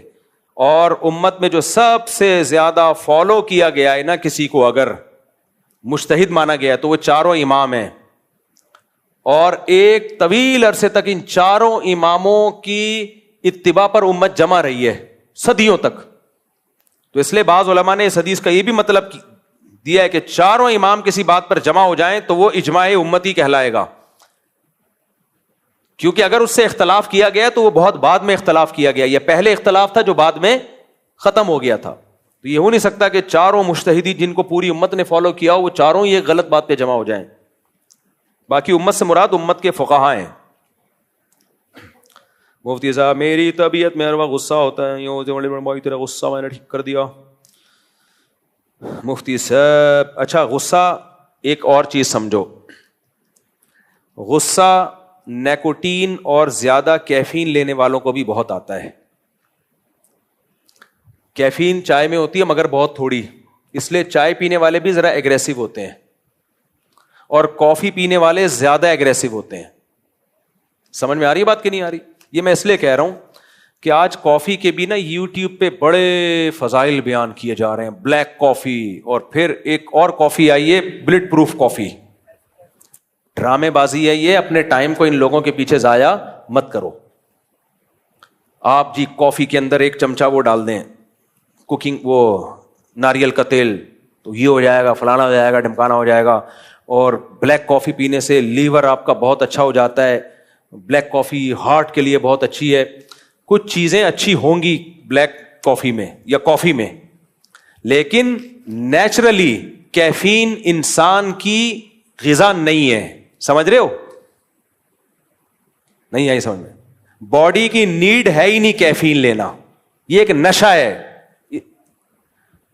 اور امت میں جو سب سے زیادہ فالو کیا گیا ہے نا کسی کو, اگر مجتہد مانا گیا تو وہ 4 امام ہیں. اور ایک طویل عرصے تک ان 4 اماموں کی اتباع پر امت جمع رہی ہے, صدیوں تک. تو اس لیے بعض علماء نے اس حدیث کا یہ بھی مطلب دیا ہے کہ 4 امام کسی بات پر جمع ہو جائیں تو وہ اجماع امتی کہلائے گا. کیونکہ اگر اس سے اختلاف کیا گیا تو وہ بہت بعد میں اختلاف کیا گیا, یہ پہلے اختلاف تھا جو بعد میں ختم ہو گیا تھا. تو یہ ہو نہیں سکتا کہ 4 مجتہدی جن کو پوری امت نے فالو کیا وہ 4 یہ غلط بات پہ جمع ہو جائیں. باقی امت سے مراد امت کے فقہا ہیں. مفتی صاحب میری طبیعت میں ہر وقت غصہ ہوتا ہے, تیرا غصہ میں نے ٹھیک کر دیا. مفتی صاحب اچھا غصہ, ایک اور چیز سمجھو, غصہ نیکوٹین اور زیادہ کیفین لینے والوں کو بھی بہت آتا ہے. کیفین چائے میں ہوتی ہے مگر بہت تھوڑی, اس لیے چائے پینے والے بھی ذرا ایگریسو ہوتے ہیں, اور کافی پینے والے زیادہ ایگریسو ہوتے ہیں. سمجھ میں آ رہی ہے بات کہ نہیں آ رہی؟ یہ میں اس لیے کہہ رہا ہوں کہ آج کافی کے بھی نا یوٹیوب پہ بڑے فضائل بیان کیے جا رہے ہیں. بلیک کافی, اور پھر ایک اور کافی آئی ہے بلٹ پروف کافی. ڈرامے بازی ہے یہ, اپنے ٹائم کو ان لوگوں کے پیچھے ضائع مت کرو. آپ جی کافی کے اندر 1 چمچہ وہ ڈال دیں کوکنگ, وہ ناریل کا تیل, تو یہ ہو جائے گا, فلانا ہو جائے گا, ڈھمکانا ہو جائے گا. اور بلیک کافی پینے سے لیور آپ کا بہت اچھا ہو جاتا ہے. بلیک کافی ہارٹ کے لیے بہت اچھی ہے. کچھ چیزیں اچھی ہوں گی بلیک کافی میں یا کافی میں, لیکن نیچرلی کیفین انسان کی غذا نہیں ہے. سمجھ رہے ہو؟ نہیں آئی سمجھ میں؟ باڈی کی نیڈ ہے ہی نہیں کیفین لینا. یہ ایک نشہ ہے,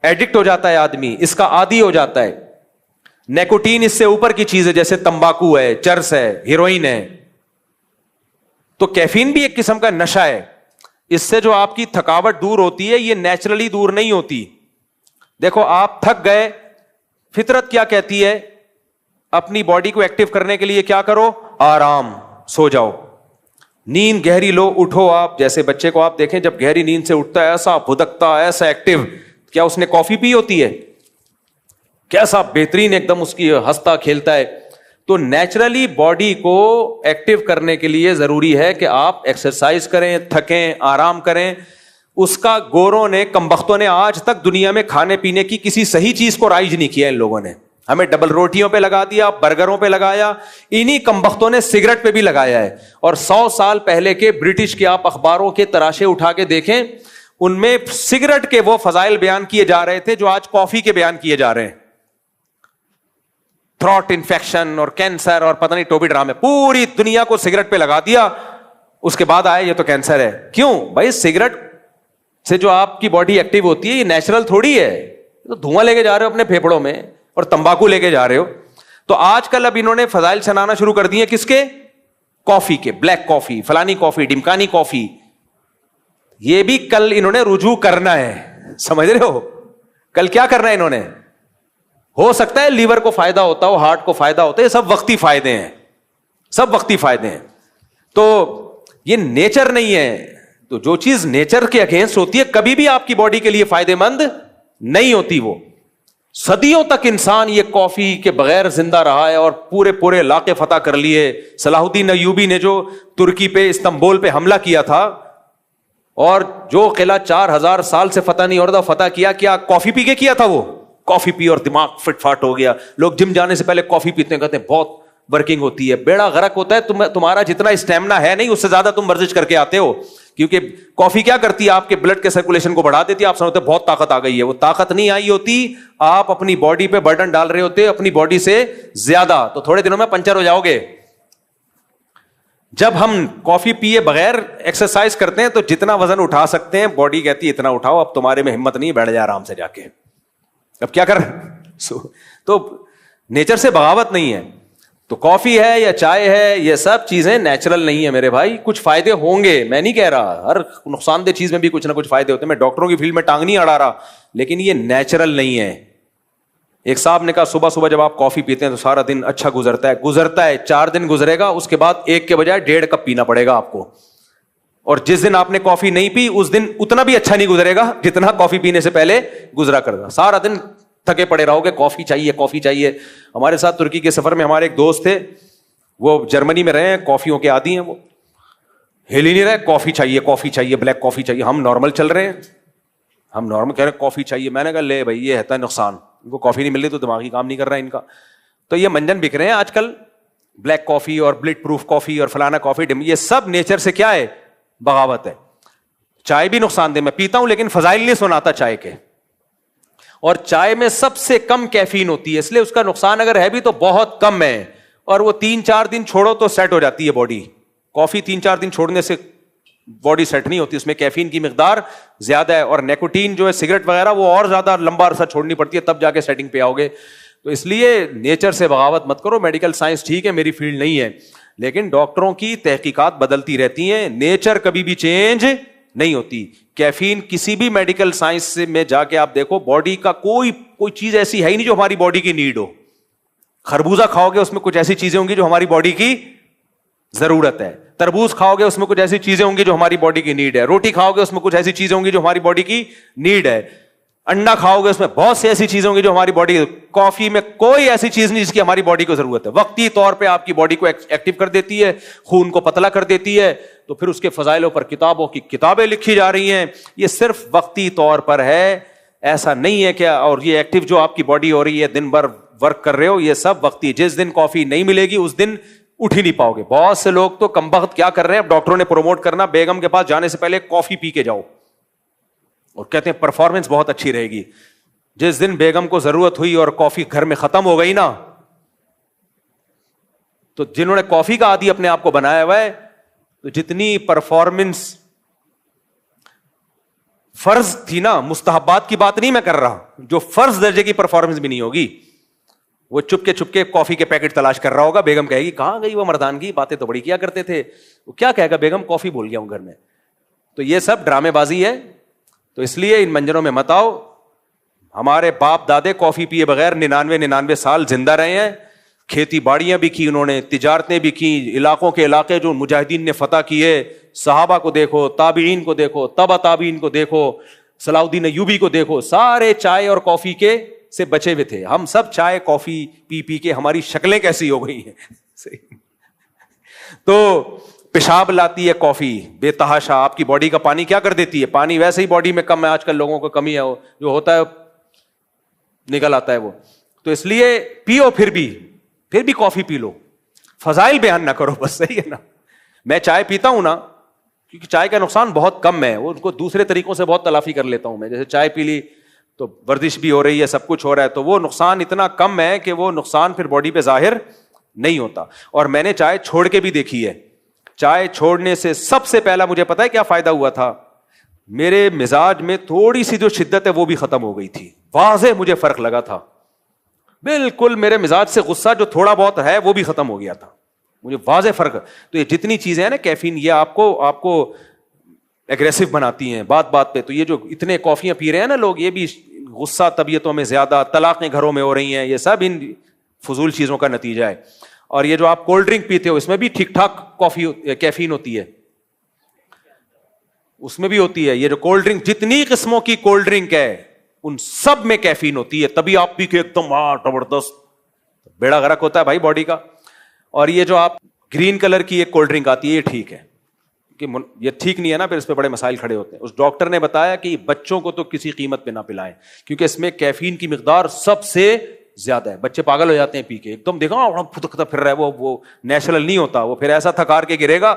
ایڈکٹ ہو جاتا ہے آدمی, اس کا عادی ہو جاتا ہے. نیکوٹین اس سے اوپر کی چیز ہے, جیسے تمباکو ہے, چرس ہے, ہیروئن ہے. تو کیفین بھی ایک قسم کا نشہ ہے. اس سے جو آپ کی تھکاوٹ دور ہوتی ہے یہ نیچرلی دور نہیں ہوتی. دیکھو آپ تھک گئے, فطرت کیا کہتی ہے؟ اپنی باڈی کو ایکٹیو کرنے کے لیے کیا کرو؟ آرام, سو جاؤ, نیند گہری لو, اٹھو. آپ جیسے بچے کو آپ دیکھیں جب گہری نیند سے اٹھتا ہے ایسا بھدکتا, ایسا ایکٹیو, کیا اس نے کافی پی ہوتی ہے؟ کیسا بہترین ایک دم اس کی ہنستا کھیلتا ہے. تو نیچرلی باڈی کو ایکٹیو کرنے کے لیے ضروری ہے کہ آپ ایکسرسائز کریں, تھکیں, آرام کریں. اس کا گوروں نے, کمبختوں نے آج تک دنیا میں کھانے پینے کی کسی صحیح چیز کو رائج نہیں کیا. ان لوگوں نے ہمیں ڈبل روٹیوں پہ لگا دیا, برگروں پہ لگایا, انہی کمبختوں نے سگریٹ پہ بھی لگایا ہے. اور 100 سال پہلے کے برٹش کے آپ اخباروں کے تراشے اٹھا کے دیکھیں, ان میں سگریٹ کے وہ فضائل بیان کیے جا رہے تھے جو آج کافی کے بیان کیے جا رہے ہیں. تھروٹ انفیکشن اور کینسر اور پتہ نہیں ٹوپی ڈرامے, پوری دنیا کو سگریٹ پہ لگا دیا, اس کے بعد آئے یہ تو کینسر ہے. کیوں بھائی؟ سگریٹ سے جو آپ کی باڈی ایکٹیو ہوتی ہے یہ نیچرل تھوڑی ہے, تو دھواں لے کے جا رہے ہو اپنے پھیپڑوں میں اور تمباکو لے کے جا رہے ہو. تو آج کل اب انہوں نے فضائل سنانا شروع کر دیے کس کے؟ کافی کے. بلیک کافی, فلانی کافی, ڈمکانی کافی, یہ بھی کل انہوں نے رجوع کرنا ہے, سمجھ رہے ہو؟ کل کیا کرنا ہے انہوں نے؟ ہو سکتا ہے لیور کو فائدہ ہوتا ہو, ہارٹ کو فائدہ ہوتا ہے, یہ سب وقتی فائدے ہیں, سب وقتی فائدے ہیں. تو یہ نیچر نہیں ہے. تو جو چیز نیچر کے اگینسٹ ہوتی ہے کبھی بھی آپ کی باڈی کے لیے فائدے مند نہیں ہوتی. وہ صدیوں تک انسان یہ کافی کے بغیر زندہ رہا ہے اور پورے علاقے فتح کر لیے. صلاح الدین ایوبی نے جو ترکی پہ, استنبول پہ حملہ کیا تھا اور جو قلعہ 4000 سال سے فتح نہیں ہو رہا تھا, فتح کیا کافی پی کے کیا تھا. وہ کافی پی اور دماغ فٹ فاٹ ہو گیا. لوگ جم جانے سے پہلے کافی پیتے ہیں, کہتے ہیں بہت ورکنگ ہوتی ہے. بیڑا غرق ہوتا ہے. تمہارا جتنا اسٹیمنا ہے نہیں اس سے زیادہ تم ورزش کر کے آتے ہو, کیونکہ کافی کیا کرتی ہے؟ آپ کے بلڈ کے سرکولیشن کو بڑھا دیتی ہے. آپ سمجھتے بہت طاقت آ گئی ہے, وہ طاقت نہیں آئی ہوتی, آپ اپنی باڈی پہ برڈن ڈال رہے ہوتے اپنی باڈی سے زیادہ, تو تھوڑے دنوں میں پنچر ہو جاؤ گے. جب ہم کافی پیے بغیر ایکسرسائز کرتے ہیں تو جتنا وزن اٹھا سکتے ہیں باڈی کہتی ہے اتنا اٹھاؤ, اب تمہارے میں ہمت نہیں, بیٹھ جا آرام سے جا کے. اب کیا کر تو نیچر سے بغاوت نہیں ہے. تو کافی ہے یا چائے ہے, یہ سب چیزیں نیچرل نہیں ہے میرے بھائی. کچھ فائدے ہوں گے, میں نہیں کہہ رہا, ہر نقصان دہ چیز میں بھی کچھ نہ کچھ فائدے ہوتے ہیں. میں ڈاکٹروں کی فیلڈ میں ٹانگ نہیں اڑا رہا, لیکن یہ نیچرل نہیں ہے. ایک صاحب نے کہا صبح جب آپ کافی پیتے ہیں تو سارا دن اچھا گزرتا ہے 4 دن گزرے گا, اس کے بعد 1 کے بجائے 1.5 کپ پینا پڑے گا آپ کو. اور جس دن آپ نے کافی نہیں پی اس دن اتنا بھی اچھا نہیں گزرے گا جتنا کافی پینے سے پہلے گزرا کرے گا. سارا دن تھکے پڑے رہو گے, کافی چاہیے کافی چاہیے. ہمارے ساتھ ترکی کے سفر میں ہمارے ایک دوست تھے, وہ جرمنی میں رہے ہیں, کافیوں کے عادی ہیں, وہ ہل ہی نہیں رہے, کافی چاہیے بلیک کافی چاہیے. ہم نارمل چل رہے ہیں, ہم نارمل کہہ رہے ہیں کافی چاہیے. میں نے کہا لے بھائی یہ ہے نقصان, ان کو کافی نہیں مل رہی تو دماغی کام نہیں کر رہا ہے ان کا. تو یہ منجن بک رہے ہیں آج کل, بلیک کافی اور بلڈ پروف کافی اور فلانا کافی, یہ سب نیچر سے کیا ہے؟ بغاوت ہے. چائے بھی نقصان دہ, میں پیتا ہوں لیکن فضائل نہیں سناتا چائے کے. اور چائے میں سب سے کم کیفین ہوتی ہے, اس لیے اس کا نقصان اگر ہے بھی تو بہت کم ہے, اور وہ 3-4 دن چھوڑو تو سیٹ ہو جاتی ہے باڈی. کافی 3-4 دن چھوڑنے سے باڈی سیٹ نہیں ہوتی, اس میں کیفین کی مقدار زیادہ ہے, اور نیکوٹین جو ہے سگریٹ وغیرہ وہ اور زیادہ لمبا عرصہ چھوڑنی پڑتی ہے, تب جا کے سیٹنگ پہ آؤ گے. تو اس لیے نیچر سے بغاوت مت کرو. میڈیکل سائنس ٹھیک ہے, میری فیلڈ نہیں ہے, لیکن ڈاکٹروں کی تحقیقات بدلتی رہتی ہیں, نیچر کبھی بھی چینج نہیں ہوتی. کیفین کسی بھی میڈیکل سائنس میں جا کے آپ دیکھو, باڈی کا کوئی چیز ایسی ہے ہی نہیں جو ہماری باڈی کی نیڈ ہو. خربوزہ کھاؤ گے اس میں کچھ ایسی چیزیں ہوں گی جو ہماری باڈی کی ضرورت ہے, تربوز کھاؤ گے اس میں کچھ ایسی چیزیں ہوں گی جو ہماری باڈی کی نیڈ ہے, روٹی کھاؤ گے اس میں کچھ ایسی چیزیں ہوں گی جو ہماری باڈی کی نیڈ ہے, انڈا کھاؤ گے اس میں بہت سی ایسی چیزیں ہوں گی جو ہماری باڈی. کافی میں کوئی ایسی چیز نہیں جس کی ہماری باڈی کو ضرورت ہے. وقتی طور پہ آپ کی باڈی کو ایکٹیو کر دیتی ہے, خون کو پتلا کر دیتی ہے, تو پھر اس کے فضائلوں پر کتابوں کی کتابیں لکھی جا رہی ہیں. یہ صرف وقتی طور پر ہے, ایسا نہیں ہے کہ, اور یہ ایکٹیو جو آپ کی باڈی ہو رہی ہے دن بھر ورک کر رہے ہو, یہ سب وقتی. جس دن کافی نہیں ملے گی اس دن اٹھ ہی نہیں پاؤ گے. بہت سے لوگ تو کمبخت کیا کر رہے ہیں, اب ڈاکٹروں نے پروموٹ کرنا بیگم کے پاس جانے سے پہلے کافی پی کے جاؤ, اور کہتے ہیں پرفارمنس بہت اچھی رہے گی. جس دن بیگم کو ضرورت ہوئی اور کافی گھر میں ختم ہو گئی نا, تو جنہوں نے کافی کا عادی اپنے آپ کو بنایا ہوا ہے, تو جتنی پرفارمنس فرض تھی نا, مستحبات کی بات نہیں میں کر رہا, جو فرض درجے کی پرفارمنس بھی نہیں ہوگی. وہ چپ کے کافی کے پیکٹ تلاش کر رہا ہوگا, بیگم کہے گی کہاں گئی وہ مردانگی, باتیں تو بڑی کیا کرتے تھے. وہ کیا کہے گا, بیگم کافی بول گیا ہوں گھر میں. تو یہ سب ڈرامے بازی ہے. تو اس لیے ان منجروں میں مت آؤ. ہمارے باپ دادے کافی پیے بغیر 99 سال زندہ رہے ہیں, کھیتی باڑیاں بھی کی انہوں نے, تجارتیں بھی کی, علاقوں کے علاقے جو مجاہدین نے فتح کیے, صحابہ کو دیکھو, تابعین کو دیکھو, تبع تابعین کو دیکھو, صلاح الدین ایوبی کو دیکھو, سارے چائے اور کافی کے سے بچے ہوئے تھے. ہم سب چائے کافی پی کے ہماری شکلیں کیسی ہو گئی ہیں. تو پیشاب لاتی ہے کافی بے تحاشا, آپ کی باڈی کا پانی کیا کر دیتی ہے, پانی ویسے ہی باڈی میں کم ہے, آج کل لوگوں کو کمی ہے, جو ہوتا ہے نکل آتا ہے وہ. تو اس لیے پیو, پھر بھی کافی پی لو, فضائل بیان نہ کرو بس, صحیح ہے نا. میں چائے پیتا ہوں نا, کیونکہ چائے کا نقصان بہت کم ہے, وہ ان کو دوسرے طریقوں سے بہت تلافی کر لیتا ہوں میں. جیسے چائے پی لی تو ورزش بھی ہو رہی ہے, سب کچھ ہو رہا ہے, تو وہ نقصان اتنا کم ہے کہ وہ نقصان پھر باڈی پہ ظاہر نہیں ہوتا. اور میں نے چائے چھوڑ کے بھی دیکھی ہے, چائے چھوڑنے سے سب سے پہلا مجھے پتا ہے کیا فائدہ ہوا تھا, میرے مزاج میں تھوڑی سی جو شدت ہے وہ بھی ختم ہو گئی تھی, واضح مجھے فرق لگا تھا, بالکل میرے مزاج سے غصہ جو تھوڑا بہت ہے وہ بھی ختم ہو گیا تھا, مجھے واضح فرق. تو یہ جتنی چیزیں ہیں نا کیفین, یہ آپ کو ایگریسو بناتی ہیں بات بات پہ. تو یہ جو اتنے کافیاں پی رہے ہیں نا لوگ, یہ بھی غصہ طبیعتوں میں زیادہ, طلاقیں گھروں میں ہو رہی ہیں, یہ سب ان فضول چیزوں کا نتیجہ ہے. اور یہ جو آپ کولڈ ڈرنک پیتے ہو اس میں بھی ٹھیک ٹھاک کیفین ہوتی ہے, اس میں بھی ہوتی ہے. یہ جو کولڈ ڈرنک, جتنی قسموں کی کولڈ ڈرنک ہے ان سب میں کیفین ہوتی ہے, تبھی آپ پی کے ایک دم زبردست بیڑا غرق ہوتا ہے بھائی باڈی کا. اور یہ جو آپ گرین کلر کی ایک کولڈ ڈرنک آتی ہے یہ ٹھیک ہے, کہ یہ ٹھیک نہیں ہے نا, پھر اس پہ بڑے مسائل کھڑے ہوتے ہیں. اس ڈاکٹر نے بتایا کہ بچوں کو تو کسی قیمت پہ نہ پلائیں, کیونکہ اس میں کیفین کی مقدار سب سے زیادہ ہے. بچے پاگل ہو جاتے ہیں پی کے, ایک دم دیکھا پھٹکتا پھر رہا ہے, وہ نیچرل نہیں ہوتا, وہ پھر ایسا تھکار کے گرے گا.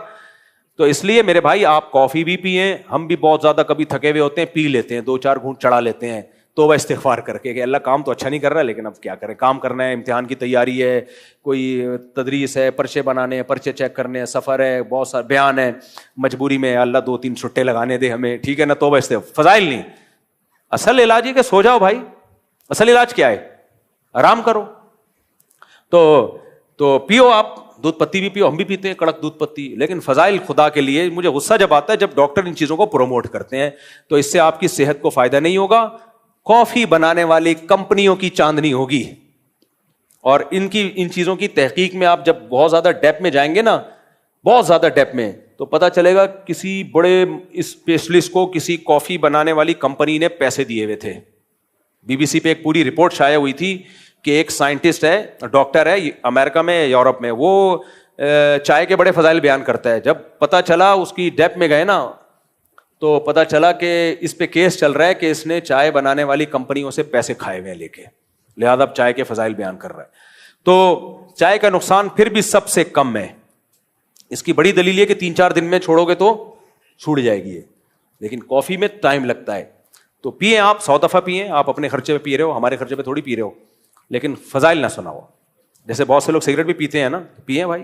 تو اس لیے میرے بھائی آپ کافی بھی پئیں, ہم بھی بہت زیادہ کبھی تھکے ہوئے ہوتے ہیں, پی لیتے ہیں, 2-4 گھونٹ چڑھا لیتے ہیں, توبہ استغفار کر کے کہ اللہ کام تو اچھا نہیں کر رہا لیکن اب کیا کریں, کام کرنا ہے, امتحان کی تیاری ہے, کوئی تدریس ہے, پرچے بنانے ہیں, پرچے چیک کرنے ہیں, سفر ہے, بہت سارا بیان ہے, مجبوری میں اللہ 2-3 چھٹے لگانے دے ہمیں, ٹھیک ہے نا, توبہ استغفار. فضائل نہیں, اصل علاج ہے کہ سو جاؤ بھائی. اصل علاج کیا ہے؟ آرام کرو. تو پیو, آپ دودھ پتی بھی پیو, ہم بھی پیتے ہیں کڑک دودھ پتی, لیکن فضائل خدا کے لیے. مجھے غصہ جب آتا ہے جب ڈاکٹر ان چیزوں کو پروموٹ کرتے ہیں, تو اس سے آپ کی صحت کو فائدہ نہیں ہوگا, کافی بنانے والی کمپنیوں کی چاندنی ہوگی. اور ان چیزوں کی تحقیق میں آپ جب بہت زیادہ ڈیپ میں جائیں گے نا, بہت زیادہ ڈیپ میں, تو پتہ چلے گا کسی بڑے اسپیشلسٹ کو کسی کافی بنانے والی کمپنی نے پیسے دیے ہوئے تھے. BBC پہ ایک پوری رپورٹ شائع ہوئی تھی کہ ایک سائنٹسٹ ہے, ڈاکٹر ہے, امریکہ میں, یورپ میں, وہ چائے کے بڑے فضائل بیان کرتا ہے. جب پتہ چلا اس کی ڈیپ میں گئے نا, تو پتہ چلا کہ اس پہ کیس چل رہا ہے کہ اس نے چائے بنانے والی کمپنیوں سے پیسے کھائے ہوئے لے کے, لہذا اب چائے کے فضائل بیان کر رہا ہے. تو چائے کا نقصان پھر بھی سب سے کم ہے. اس کی بڑی دلیل یہ کہ 3-4 دن میں چھوڑو گے تو چھوٹ جائے گی, لیکن کافی میں ٹائم لگتا ہے. تو پیئیں, آپ 100 دفعہ پیئیں, آپ اپنے خرچے پہ پی رہے ہو, ہمارے خرچے پہ تھوڑی پی رہے ہو, لیکن فضائل نہ سناؤ. جیسے بہت سے لوگ سگریٹ بھی پیتے ہیں نا, پیئیں بھائی,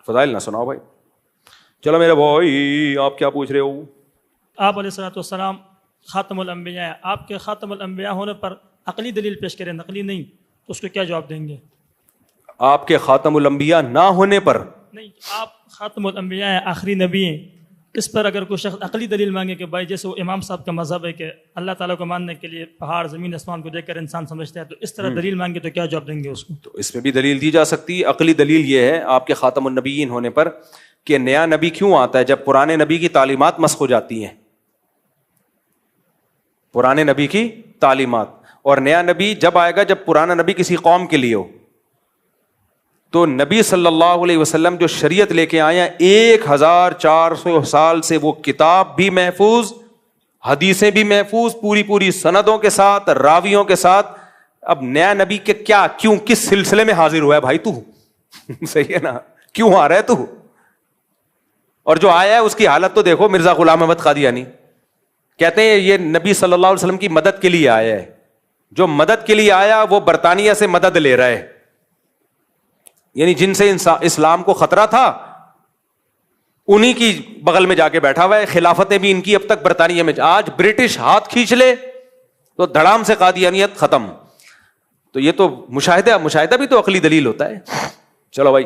فضائل نہ سناؤ بھائی. چلو میرے بھائی, آپ کیا پوچھ رہے ہو؟ آپ علیہ الصلوۃ والسلام خاتم الانبیاء ہیں, آپ کے خاتم الانبیاء ہونے پر عقلی دلیل پیش کریں, نقلی نہیں, تو اس کو کیا جواب دیں گے؟ آپ کے خاتم الانبیاء نہ ہونے پر نہیں, آپ خاتم الانبیاء ہیں, آخری نبی ہیں, اس پر اگر کوئی شخص عقلی دلیل مانگے کہ بھائی جیسے وہ امام صاحب کا مذہب ہے کہ اللہ تعالیٰ کو ماننے کے لیے پہاڑ, زمین, آسمان کو دیکھ کر انسان سمجھتا ہے, تو اس طرح دلیل مانگے تو کیا جواب دیں گے اس کو؟ تو اس پہ بھی دلیل دی جا سکتی ہے. عقلی دلیل یہ ہے آپ کے خاتم النبیین ہونے پر کہ نیا نبی کیوں آتا ہے جب پرانے نبی کی تعلیمات مسخ ہو جاتی ہیں. پرانے نبی کی تعلیمات, اور نیا نبی جب آئے گا جب پرانا نبی کسی قوم کے لیے ہو. تو نبی صلی اللہ علیہ وسلم جو شریعت لے کے آئے ہیں 1400 سال سے, وہ کتاب بھی محفوظ, حدیثیں بھی محفوظ, پوری سندوں کے ساتھ, راویوں کے ساتھ. اب نیا نبی کے کیا, کیوں, کس سلسلے میں حاضر ہوا ہے بھائی تو؟ صحیح ہے نا, کیوں آ رہا ہے تو؟ اور جو آیا ہے اس کی حالت تو دیکھو. مرزا غلام احمد قادیانی کہتے ہیں یہ نبی صلی اللہ علیہ وسلم کی مدد کے لیے آیا ہے. جو مدد کے لیے آیا وہ برطانیہ سے مدد لے رہا ہے, یعنی جن سے اسلام کو خطرہ تھا انہی کی بغل میں جا کے بیٹھا ہوا ہے. خلافتیں بھی ان کی اب تک برطانیہ میں, آج برٹش ہاتھ کھینچ لے تو دھڑام سے قادیانیت ختم. تو یہ تو مشاہدہ بھی تو عقلی دلیل ہوتا ہے. چلو بھائی.